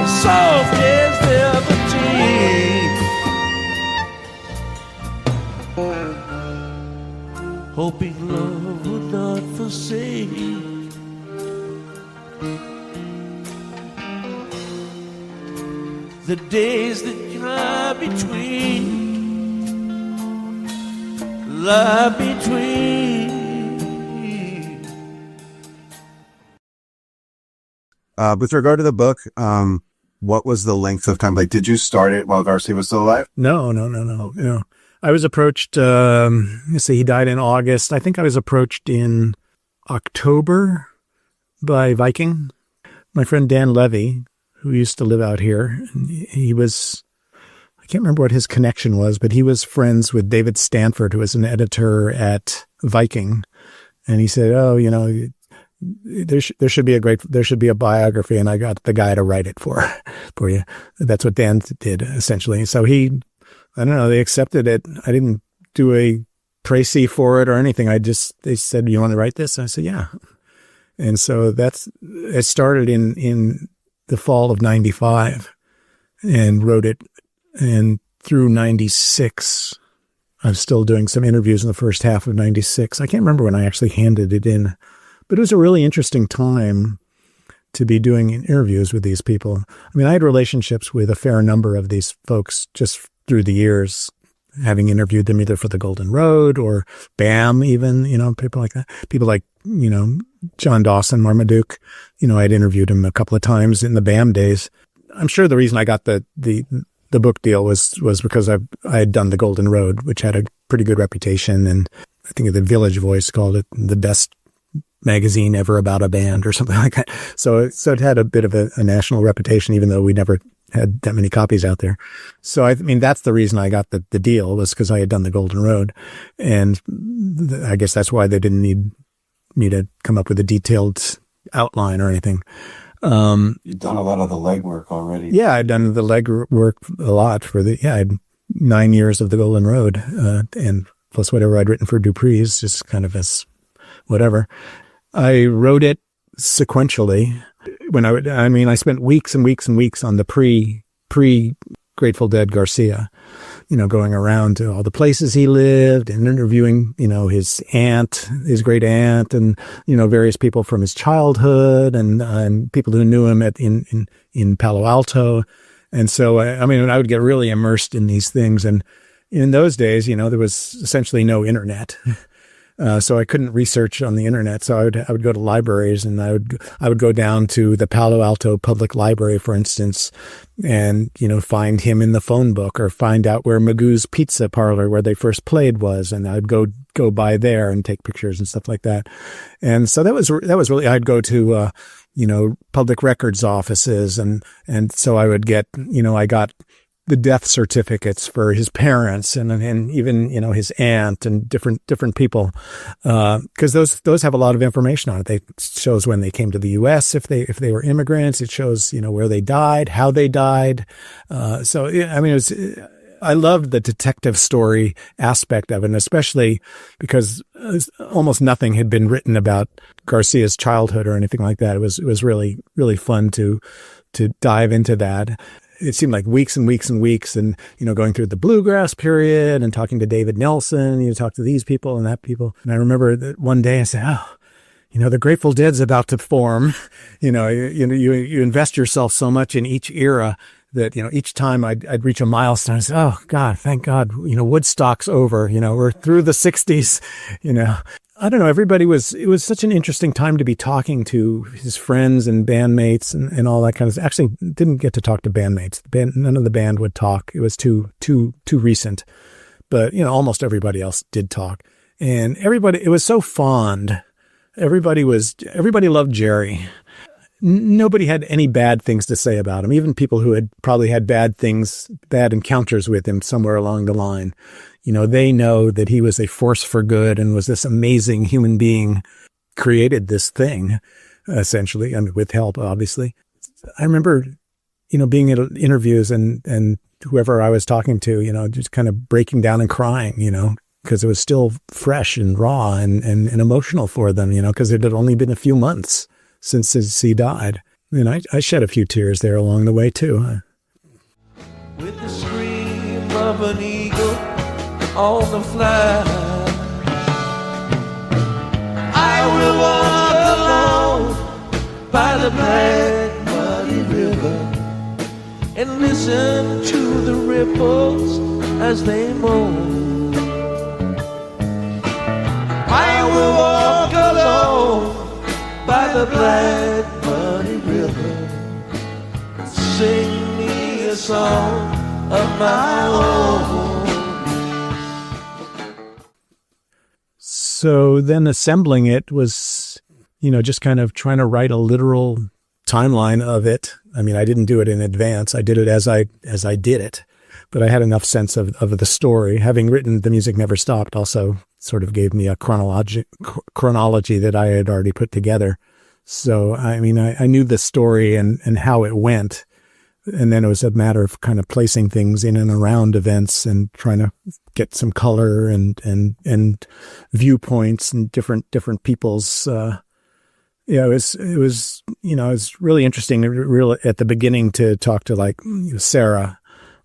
soft as velveteen, hoping love would not forsake. The days that lie between. With regard to the book, what was the length of time? Like, did you start it while Garcia was still alive? No. I was approached, he died in August. I think I was approached in October by Viking. My friend Dan Levy, who used to live out here, he was, I can't remember what his connection was, but he was friends with David Stanford, who was an editor at Viking. And he said, there should be a biography, and I got the guy to write it for you. That's what Dan did, essentially. So I don't know, they accepted it. I didn't do a précis for it or anything. They said, you want to write this? And I said, yeah. And so it started in the fall of 95 and wrote it. And through 96, I'm still doing some interviews in the first half of 96. I can't remember when I actually handed it in, but it was a really interesting time to be doing interviews with these people. I mean, I had relationships with a fair number of these folks just through the years, having interviewed them either for the Golden Road or BAM even, people like that. People like, John Dawson, Marmaduke, I'd interviewed him a couple of times in the BAM days. I'm sure the reason I got the book deal was because I had done the Golden Road, which had a pretty good reputation. And I think the Village Voice called it the best magazine ever about a band or something like that. So it had a bit of a national reputation, even though we never had that many copies out there. So I mean, that's the reason I got the deal, was because I had done the Golden Road. And I guess that's why they didn't need me to come up with a detailed outline or anything. You've done a lot of the legwork already. Yeah, I'd done the legwork a lot I had 9 years of the Golden Road, and plus whatever I'd written for Dupree's, just kind of as whatever. I wrote it sequentially. I spent weeks and weeks and weeks on the pre Grateful Dead Garcia, going around to all the places he lived and interviewing, his aunt, his great aunt, and, various people from his childhood and people who knew him in Palo Alto. And so, I would get really immersed in these things. And in those days, there was essentially no internet. So I couldn't research on the internet. So I would go to libraries, and I would go down to the Palo Alto Public Library, for instance, and, find him in the phone book, or find out where Magoo's Pizza Parlor, where they first played, was. And I'd go by there and take pictures and stuff like that. And so that was really, I'd go to, public records offices. And so I would get, I got the death certificates for his parents and even, his aunt and different people. Cause those have a lot of information on it. It shows when they came to the US, if they were immigrants. It shows, where they died, how they died. I loved the detective story aspect of it, and especially because almost nothing had been written about Garcia's childhood or anything like that. It was really, really fun to dive into that. It seemed like weeks and weeks and weeks, and, going through the bluegrass period and talking to David Nelson, talk to these people and that people. And I remember that one day I said, the Grateful Dead's about to form. You invest yourself so much in each era that, each time I'd reach a milestone, I said, oh God, thank God, Woodstock's over, we're through the 60s, I don't know. It was such an interesting time to be talking to his friends and bandmates and all that kind of stuff. Actually, didn't get to talk to bandmates. None of the band would talk. It was too recent, but almost everybody else did talk, and it was so fond. Everybody loved Jerry. Nobody had any bad things to say about him. Even people who had probably had bad encounters with him somewhere along the line. They know that he was a force for good and was this amazing human being, created this thing, essentially, with help, obviously. I remember, being at interviews and whoever I was talking to, just kind of breaking down and crying, because it was still fresh and raw and emotional for them, because it had only been a few months since he died. And I shed a few tears there along the way, too. With the scream of an eagle on the fly, I will walk alone by the black muddy river and listen to the ripples as they moan. I will walk alone by the black muddy river and sing me a song of my own. So then assembling it was, just kind of trying to write a literal timeline of it. I mean, I didn't do it in advance. I did it as I did it, but I had enough sense of the story. Having written The Music Never Stopped also sort of gave me a chronology that I had already put together. So, I mean, I knew the story and how it went. And then it was a matter of kind of placing things in and around events and trying to get some color and viewpoints and different people's, it was really interesting at the beginning to talk to like Sarah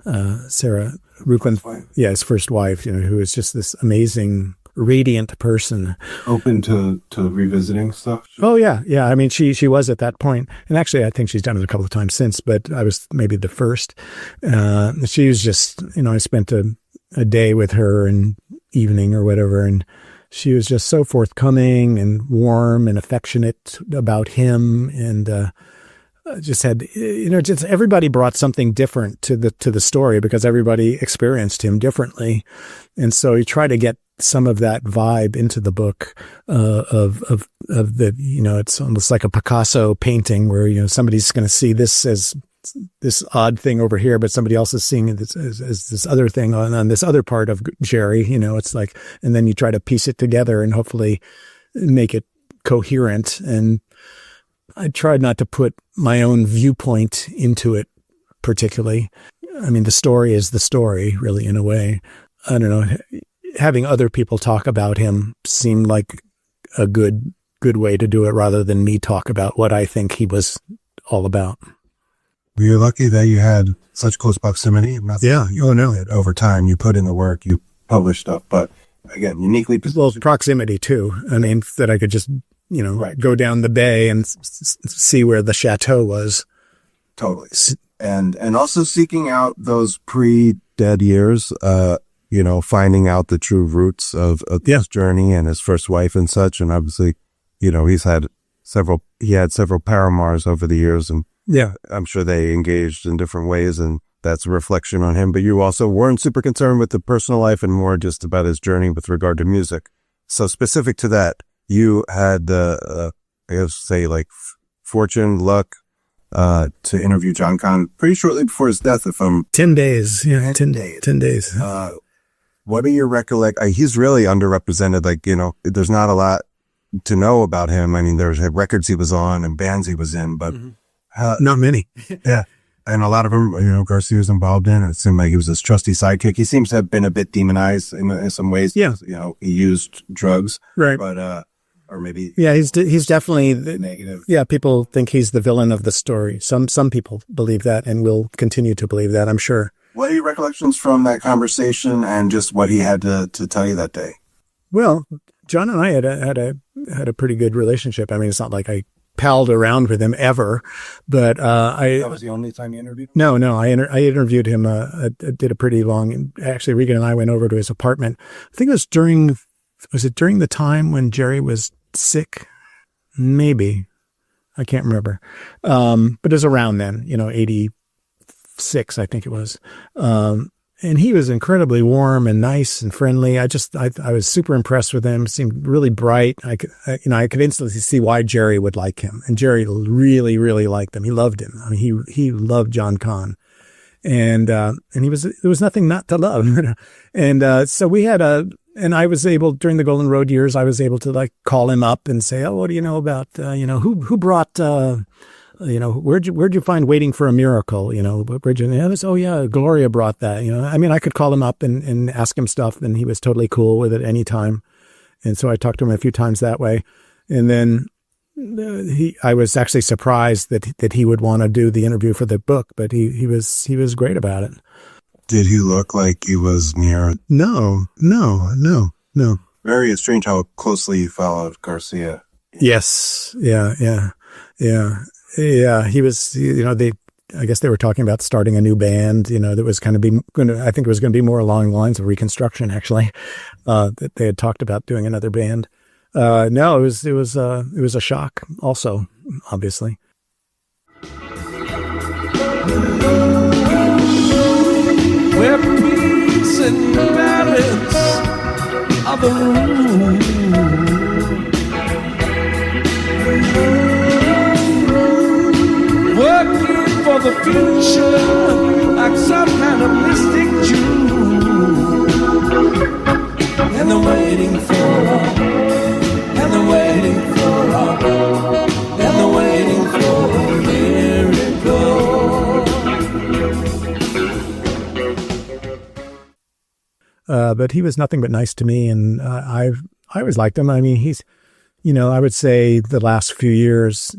Ruclin's wife. Yeah, his first wife, who was just this amazing, radiant person. Open to revisiting stuff? Oh, yeah. Yeah. I mean, she was at that point. And actually, I think she's done it a couple of times since, but I was maybe the first. She was just, I spent a day with her an evening or whatever, and she was just so forthcoming and warm and affectionate about him. And, just had, just everybody brought something different to the story because everybody experienced him differently. And so you try to get some of that vibe into the book, of the, it's almost like a Picasso painting where, somebody's going to see this as this odd thing over here, but somebody else is seeing it as this other thing on this other part of Jerry, it's like, and then you try to piece it together and hopefully make it coherent. And I tried not to put my own viewpoint into it particularly. I mean, the story is the story, really, in a way. I don't know. Having other people talk about him seemed like a good way to do it rather than me talk about what I think he was all about. Were you lucky that you had such close proximity? Yeah. Oh, no. Over time, you put in the work, you published stuff, but again, uniquely positioned. Well, proximity too. I mean, that I could just, right, go down the bay and see where the chateau was. Totally. And also seeking out those pre-dead years, finding out the true roots of his journey and his first wife and such. And obviously, he had several paramours over the years, and I'm sure they engaged in different ways, and that's a reflection on him. But you also weren't super concerned with the personal life and more just about his journey with regard to music. So specific to that, you had fortune, luck, to interview John Kahn pretty shortly before his death. 10 days. Yeah, 10 days. What are your he's really underrepresented. There's not a lot to know about him. I mean, there's records he was on and bands he was in, but not many. Yeah. And a lot of them, Garcia was involved in. It seemed like he was his trusty sidekick. He seems to have been a bit demonized in some ways. Yeah. He used drugs. Right. But, or maybe. Yeah, he's definitely negative. Yeah, people think he's the villain of the story. Some people believe that and will continue to believe that, I'm sure. What are your recollections from that conversation and just what he had to tell you that day? Well, John and I had a pretty good relationship. I mean, it's not like I palled around with him ever, but that was the only time you interviewed him? No, I interviewed him. I did a pretty long. Actually, Regan and I went over to his apartment. I think it was during the time when Jerry was sick? Maybe, I can't remember. But it was around then. 86, I think it was. And he was incredibly warm and nice and friendly. I was super impressed with him. Seemed really bright. I could instantly see why Jerry would like him. And Jerry really, really liked him. He loved him. I mean, he loved John Kahn. And there was nothing not to love. And, so we had and I was able, during the Golden Road years, I was able to call him up and say, oh, what do you know about, who brought, where'd you find Waiting for a Miracle? Gloria brought that, I mean, I could call him up and ask him stuff, and he was totally cool with it any time. And so I talked to him a few times that way. And then I was actually surprised that he would want to do the interview for the book, but he was great about it. Did he look like he was near? No. Very strange how closely he followed Garcia. Yes. Yeah. He was, I guess they were talking about starting a new band, that was I think it was going to be more along the lines of Reconstruction, actually, that they had talked about doing another band. No, it was a shock also, obviously. Where peace and balance are the rule. Working for the future like some kind of mystic Jew. And they're waiting for and they're waiting for and they're waiting for a miracle. But he was nothing but nice to me, and I always liked him. I mean, he's, I would say the last few years,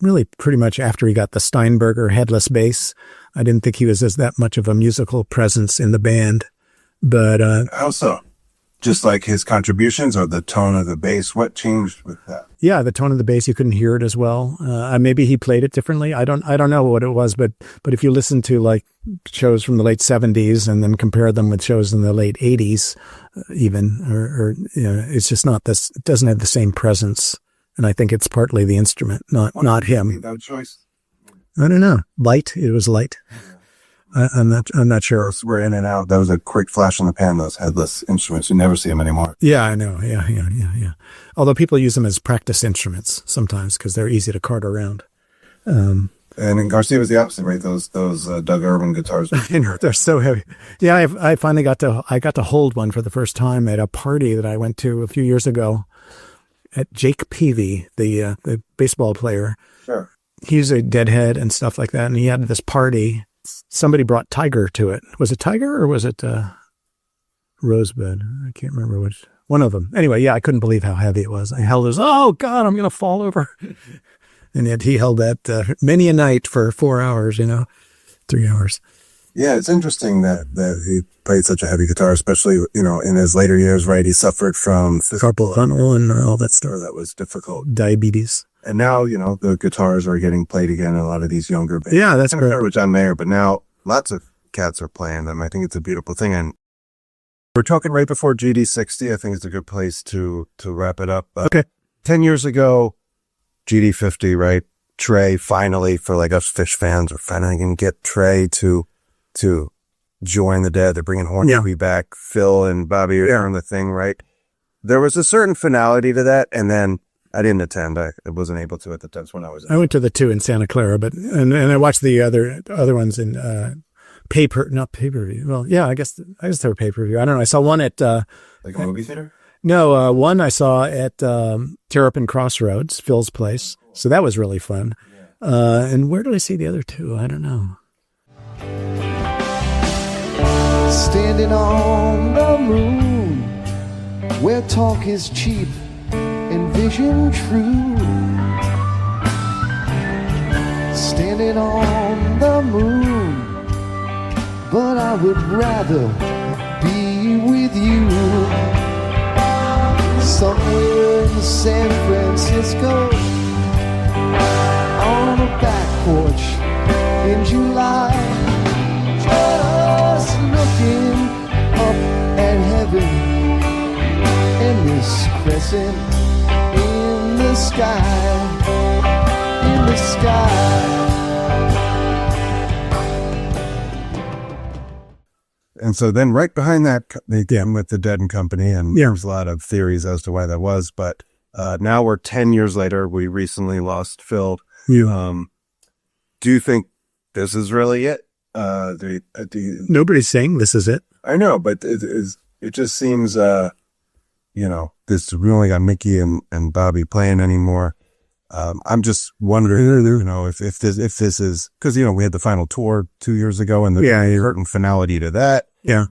really pretty much after he got the Steinberger headless bass, I didn't think he was that much of a musical presence in the band. But how so? Just like his contributions or the tone of the bass? What changed with that? Yeah, the tone of the bass, you couldn't hear it as well. Maybe he played it differently. I don't know what it was, but if you listen to shows from the late 70s and then compare them with shows in the late 80s, even, or it's just not this. It doesn't have the same presence, and I think it's partly the instrument, not him. That choice. I don't know. Light. It was light. I'm not sure. We're in and out. That was a quick flash in the pan, those headless instruments. You never see them anymore. Yeah, I know. Yeah. Although people use them as practice instruments sometimes because they're easy to cart around. And in Garcia was the opposite, right? Those Doug Irwin guitars. They're so heavy. Yeah, I finally got to hold one for the first time at a party that I went to a few years ago at Jake Peavy, the baseball player. Sure. He's a Deadhead and stuff like that, and he had this party. Somebody brought Tiger to it. Was it Tiger or was it Rosebud? I can't remember which. One of them. Anyway, yeah, I couldn't believe how heavy it was. I held it. Oh, God, I'm going to fall over. And yet he held that many a night for 4 hours, 3 hours. Yeah, it's interesting that he played such a heavy guitar, especially, in his later years, right? He suffered from carpal tunnel and all that stuff. That was difficult. Diabetes. And now, the guitars are getting played again in a lot of these younger bands. Yeah, that's great. With John Mayer, but now lots of cats are playing them. I think it's a beautiful thing. And We're talking right before GD60. I think it's a good place to wrap it up. Okay. 10 years ago, GD50, right? Trey finally, for like us Fish fans, are finally going to get Trey to join the Dead. They're bringing Hornsby back. Phil and Bobby are on the thing, right? There was a certain finality to that, and then I didn't attend. I wasn't able to at the time when I was. I went to the 2 in Santa Clara, but and I watched the other ones in not pay-per-view. Well, yeah, I guess they were pay-per-view. I don't know. I saw one at like a movie theater. No, one I saw at Terrapin Crossroads, Phil's place. So that was really fun. And where did I see the other 2? I don't know. Standing on the moon, where talk is cheap and vision true. Standing on the moon, but I would rather be with you. Somewhere in San Francisco, on a back porch in July, just looking up at heaven and this crescent in the sky, in the sky. And so then right behind that, they came with the Dead and Company, and there's a lot of theories as to why that was. But now we're 10 years later. We recently lost Phil. Do you think this is really it? Nobody's saying this is it. I know, but it just seems, we only got Mickey and Bobby playing anymore. I'm just wondering, if this is, because, we had the final tour 2 years ago and the certain finality to that. Yeah.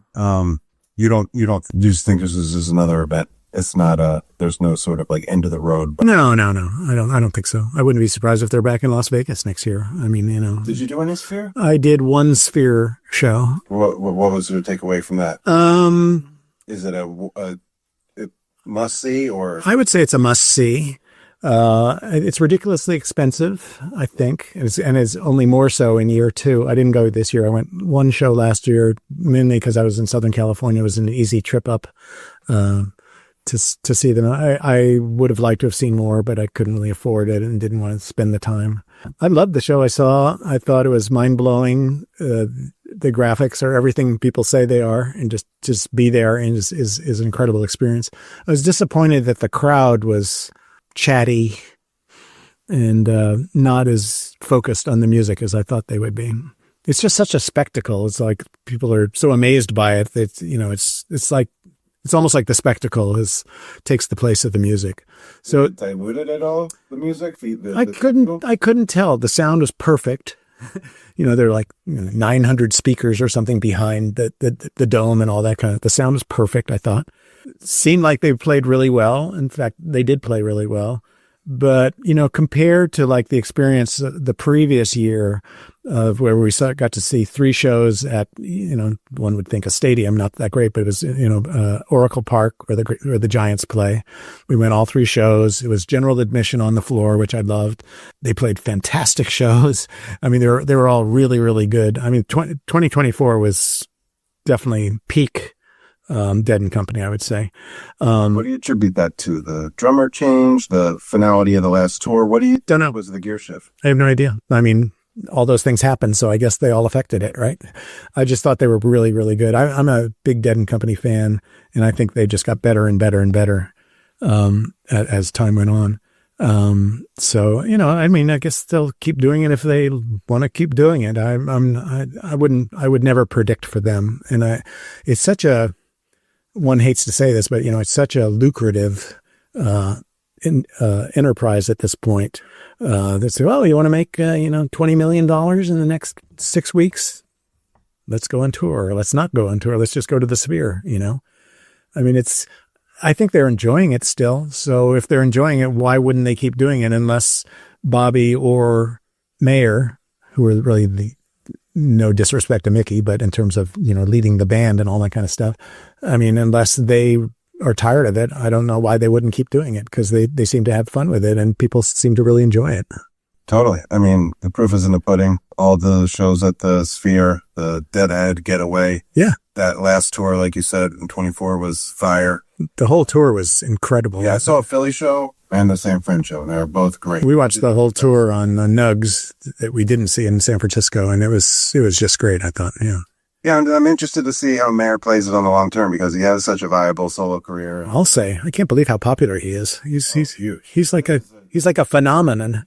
You just think this is another event. It's not there's no sort of like end of the road. But No. I don't think so. I wouldn't be surprised if they're back in Las Vegas next year. I mean, Did you do any Sphere? I did one Sphere show. What was your takeaway from that? Is it a must see, or? I would say it's a must see. It's ridiculously expensive, I think, and is only more so in year 2. I didn't go this year. I went one show last year, mainly because I was in Southern California. It was an easy trip up to see them. I would have liked to have seen more, but I couldn't really afford it and didn't want to spend the time. I loved the show I saw. I thought it was mind-blowing. The graphics are everything people say they are, and just be there and is an incredible experience. I was disappointed that the crowd was chatty and not as focused on the music as I thought they would be. It's just such a spectacle. It's like people are so amazed by it that it's almost like the spectacle takes the place of the music. So diluted at all, the music? I couldn't tell. The sound was perfect. There are like 900 speakers or something behind the dome and all that kind of. The sound was perfect, I thought. It seemed like they played really well. In fact, they did play really well. But, compared to like the experience the previous year of where we got to see 3 shows at, one would think a stadium, not that great, but it was, Oracle Park where the Giants play. We went all 3 shows. It was general admission on the floor, which I loved. They played fantastic shows. I mean, they were all really, really good. I mean, 2024 was definitely peak Dead and Company, I would say. What do you attribute that to? The drummer change, the finality of the last tour? What do you don't know? Was the gear shift? I have no idea. I mean, all those things happened, so I guess they all affected it, right? I just thought they were really, really good. I'm a big Dead and Company fan, and I think they just got better and better and better as time went on. So, I guess they'll keep doing it if they want to keep doing it. I would never predict for them. And it's such one hates to say this, but it's such a lucrative, enterprise at this point. They say, well, you want to make, $20 million in the next 6 weeks? Let's go on tour. Or let's not go on tour. Let's just go to the Sphere, I mean, I think they're enjoying it still. So if they're enjoying it, why wouldn't they keep doing it unless Bobby or Mayer, who are really no disrespect to Mickey, but in terms of, leading the band and all that kind of stuff. I mean, unless they are tired of it, I don't know why they wouldn't keep doing it, because they seem to have fun with it and people seem to really enjoy it. Totally. I mean, the proof is in the pudding. All the shows at the Sphere, the Deadhead Getaway. Yeah. that last tour, like you said, in 24 was fire. The whole tour was incredible. Yeah, I saw a Philly show and the San Fran show, and they were both great. We watched the whole tour on Nugs that we didn't see in San Francisco, and it was just great, I thought, yeah. Yeah, I'm interested to see how Mayer plays it on the long term because he has such a viable solo career. I'll say, I can't believe how popular he is. He's huge. He's like a phenomenon.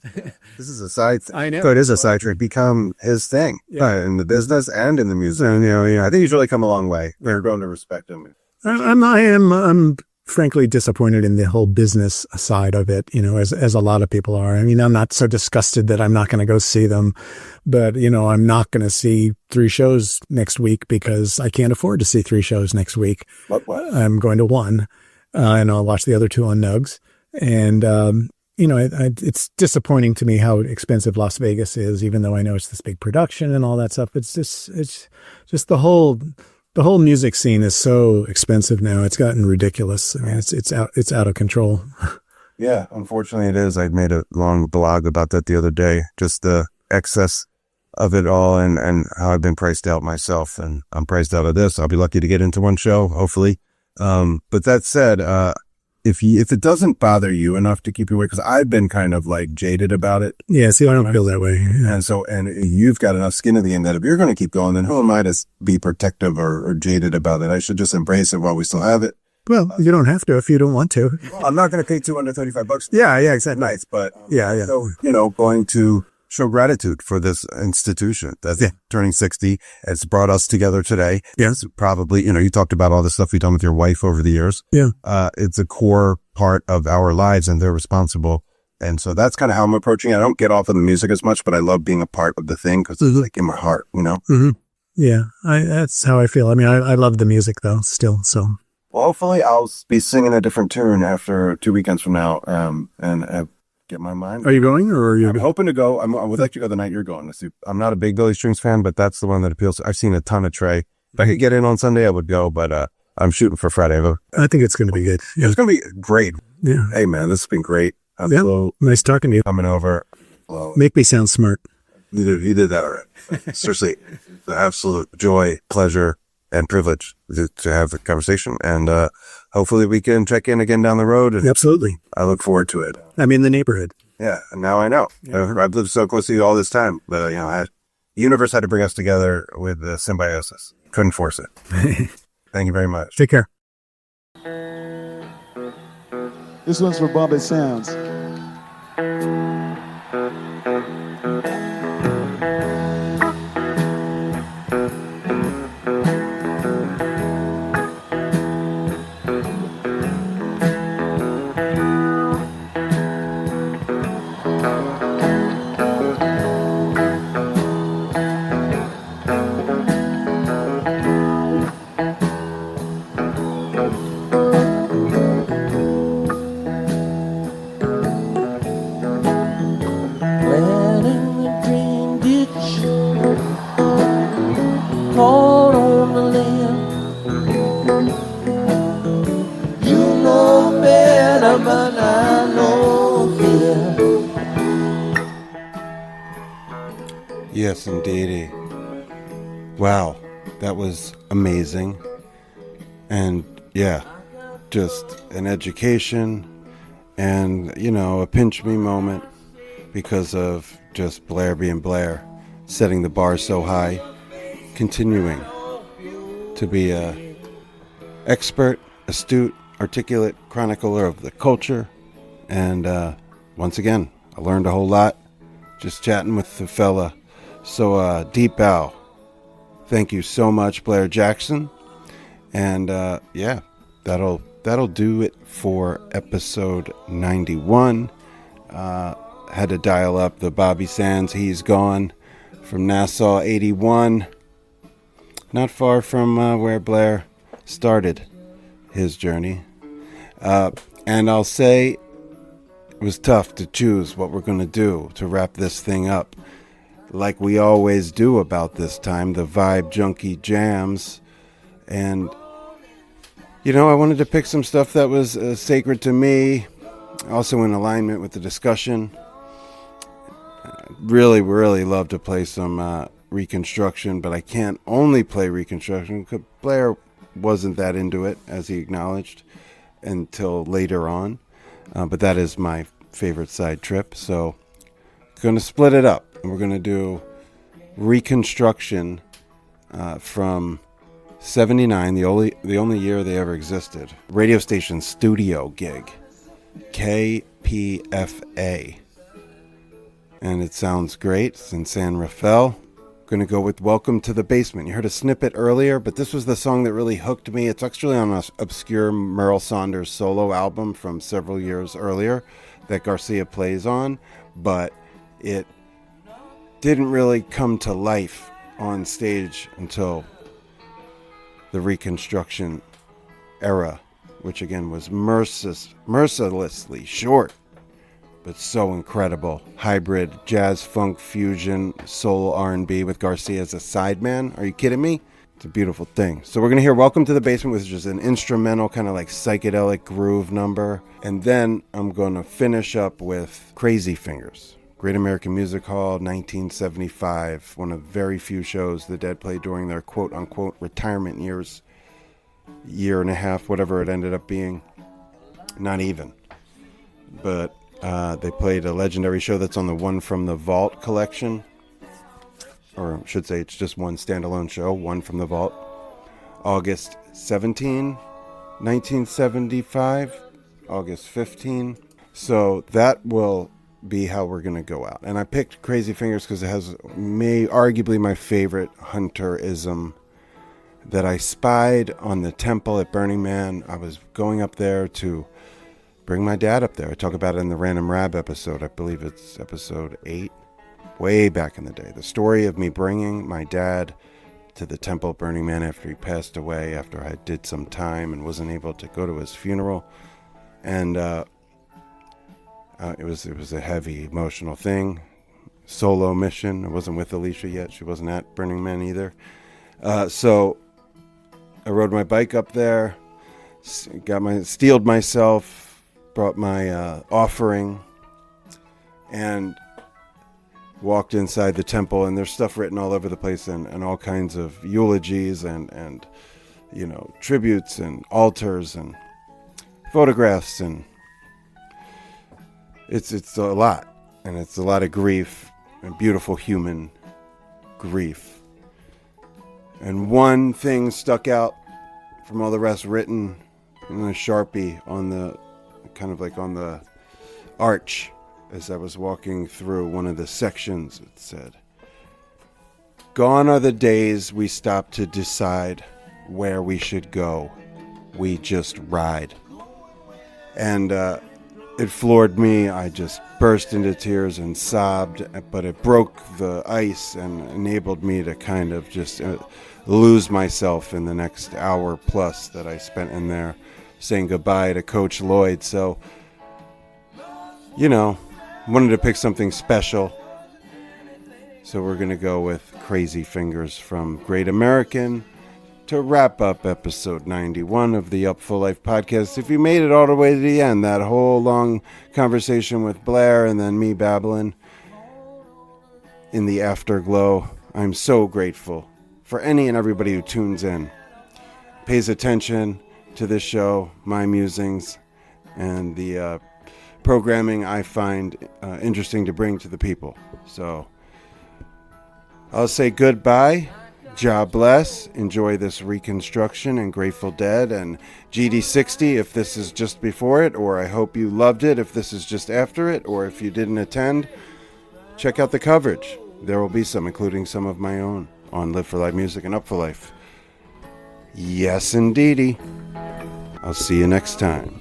This is a side thing. I know. So it is a side trick. Become his thing in the business and in the music. And, I think he's really come a long way. We're going to respect him. I'm frankly disappointed in the whole business side of it, as a lot of people are. I mean, I'm not so disgusted that I'm not going to go see them, but, I'm not going to see 3 shows next week because I can't afford to see 3 shows next week. What? I'm going to 1, and I'll watch the other 2 on Nugs. And, it's disappointing to me how expensive Las Vegas is, even though I know it's this big production and all that stuff. It's just the whole music scene is so expensive now. It's gotten ridiculous. I mean, it's out of control. Yeah, unfortunately it is. I made a long blog about that the other day, just the excess of it all and how I've been priced out myself. And I'm priced out of this. I'll be lucky to get into 1 show, hopefully. But that said, if it doesn't bother you enough to keep you away, because I've been kind of like jaded about it. Yeah, see, I don't feel that way. Yeah. And you've got enough skin in the game that if you're going to keep going, then who am I to be protective or jaded about it? I should just embrace it while we still have it. Well, you don't have to if you don't want to. Well, I'm not going to pay $235. Yeah, exactly. Nice, but yeah. So, going to show gratitude for this institution that's turning 60. It's brought us together today. Yeah. It's probably, you talked about all the stuff you've done with your wife over the years. Yeah. It's a core part of our lives and they're responsible. And so that's kind of how I'm approaching it. I don't get off of the music as much, but I love being a part of the thing because it's like in my heart, Mm-hmm. Yeah. That's how I feel. I mean, I love the music though, still. So. Well, hopefully I'll be singing a different tune after 2 weekends from now. And get my mind. Are you going or are you? I'm hoping to go. I would like to go the night you're going. I'm not a big Billy Strings fan, but that's the one that appeals. I've seen a ton of Trey. If I could get in on Sunday, I would go, but I'm shooting for Friday. I think it's going to be good. Yeah. It's going to be great. Yeah. Hey, man, this has been great. Yeah. Nice talking to you. Coming over. Well, make me sound smart. You did that already. Seriously, the absolute joy, pleasure, and privilege to have the conversation. And hopefully we can check in again down the road. And absolutely. I look forward to it. I'm in the neighborhood. Yeah. And now I know. Yeah. I've lived so close to you all this time. But, the universe had to bring us together with symbiosis. Couldn't force it. Thank you very much. Take care. This one's for Bombay Sounds. Yes, indeedy. Wow, that was amazing. And yeah, just an education and, a pinch me moment because of just Blair being Blair, setting the bar so high, continuing to be a expert, astute, articulate chronicler of the culture. And once again, I learned a whole lot just chatting with the fella. So deep bow. Thank you so much, Blair Jackson. And yeah, that'll do it for episode 91. Had to dial up the Bobby Sands He's Gone from Nassau 81. Not far from where Blair started his journey. And I'll say it was tough to choose what we're going to do to wrap this thing up. Like we always do about this time, the ViBE Junkie JAMZ. And, I wanted to pick some stuff that was sacred to me, also in alignment with the discussion. Really love to play some Reconstruction, but I can't only play Reconstruction because Blair wasn't that into it, as he acknowledged, until later on. But that is my favorite side trip, so going to split it up. We're going to do Reconstruction from 79, the only year they ever existed. Radio station studio gig, KPFA. And it sounds great. It's in San Rafael. Going to go with Welcome to the Basement. You heard a snippet earlier, but this was the song that really hooked me. It's actually on an obscure Merle Saunders solo album from several years earlier that Garcia plays on, but it didn't really come to life on stage until the Reconstruction era, which again was mercilessly short, but so incredible. Hybrid jazz, funk, fusion, soul, R&B with Garcia as a sideman. Are you kidding me? It's a beautiful thing. So we're going to hear Welcome to the Basement, which is an instrumental kind of like psychedelic groove number. And then I'm going to finish up with Crazy Fingers. Great American Music Hall, 1975. One of very few shows the Dead played during their quote-unquote retirement years. Year and a half, whatever it ended up being. Not even. But they played a legendary show that's on the One from the Vault collection. Or I should say it's just one standalone show, One from the Vault. August 17, 1975. August 15. So that will be how we're going to go out. And I picked Crazy Fingers because it has arguably my favorite Hunterism that I spied on the temple at Burning Man. I was going up there to bring my dad up there. I talk about it in the Random Rab episode. I believe it's episode 8. Way back in the day. The story of me bringing my dad to the temple at Burning Man after he passed away, after I did some time and wasn't able to go to his funeral. And it was a heavy emotional thing. Solo mission. I wasn't with Alicia yet. She wasn't at Burning Man either. So I rode my bike up there, steeled myself, brought my offering, and walked inside the temple, and there's stuff written all over the place, and all kinds of eulogies and you know, tributes and altars and photographs, and it's a lot, and it's a lot of grief and beautiful human grief. And one thing stuck out from all the rest, written in a Sharpie on the kind of like on the arch. As I was walking through one of the sections, it said, "Gone are the days we stop to decide where we should go. We just ride." And it floored me. I just burst into tears and sobbed, but it broke the ice and enabled me to kind of just lose myself in the next hour plus that I spent in there saying goodbye to Coach Lloyd. So, you know, wanted to pick something special, so we're going to go with Crazy Fingers from Great American to wrap up episode 91 of the Upful Life podcast. If you made it all the way to the end, that whole long conversation with Blair and then me babbling in the Afterglow, I'm so grateful for any and everybody who tunes in, pays attention to this show, my musings, and the programming I find interesting to bring to the people. So I'll say goodbye. God bless. Enjoy this Reconstruction and Grateful Dead and GD60 if this is just before it, or I hope you loved it if this is just after it, or if you didn't attend, check out the coverage. There will be some, including some of my own, on Live for Life Music and Up for Life. Yes, indeedy. I'll see you next time.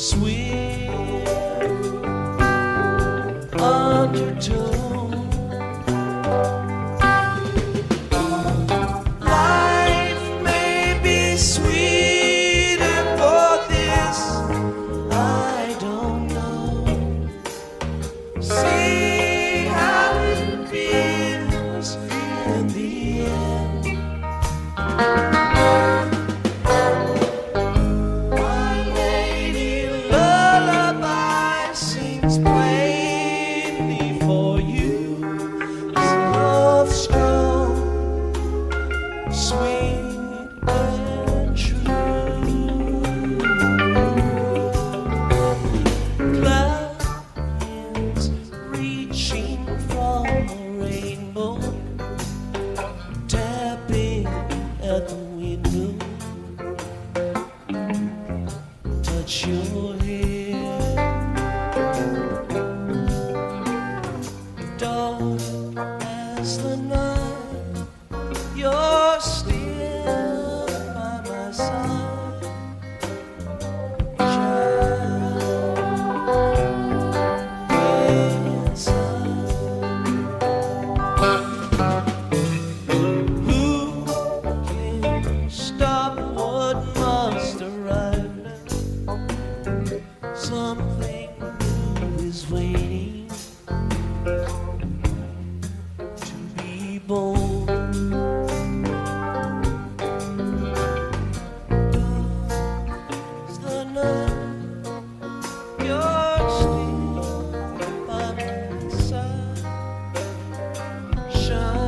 sweet undertone. Life may be sweeter for this, I don't know. See how it feels in the end. My lady lullaby sings plainly for you. Love strong, sweet and true. Clouds reaching from a rainbow, tapping at the window. Touch your hair, dark as the night. You're still by my side, child inside. Who can stop what must arrive now? Something new is waiting to be born. Dark's the night, you're still by my side. Shine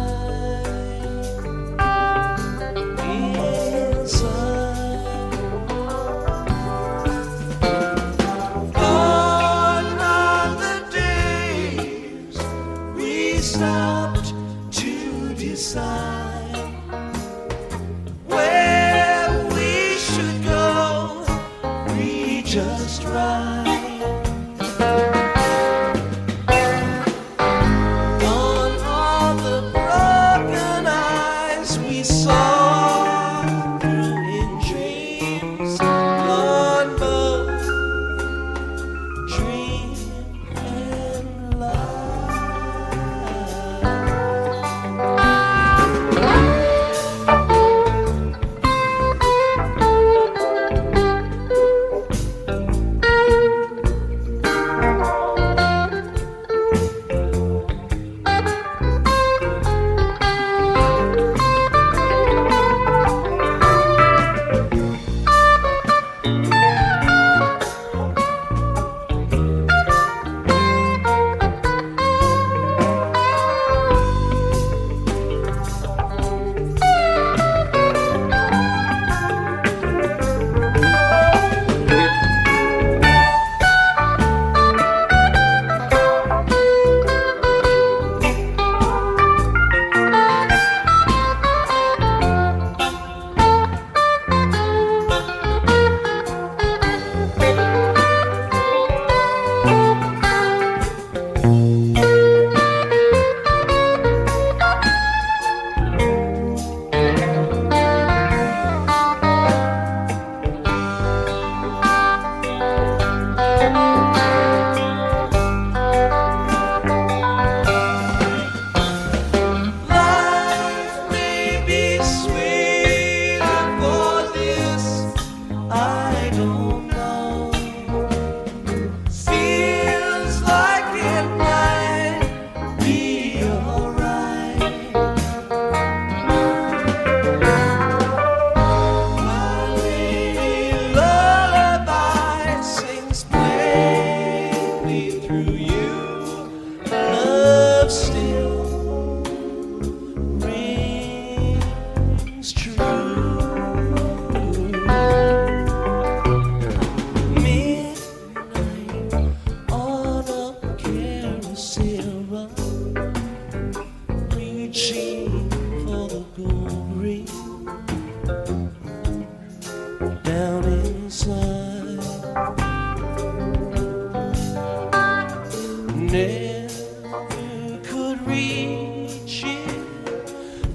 inside. Gone are the days we stopped to decide where we should go. We just ride. Gone are the broken eyes we saw through in dreams. Gone both dream and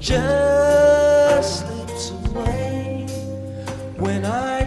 just slips away when I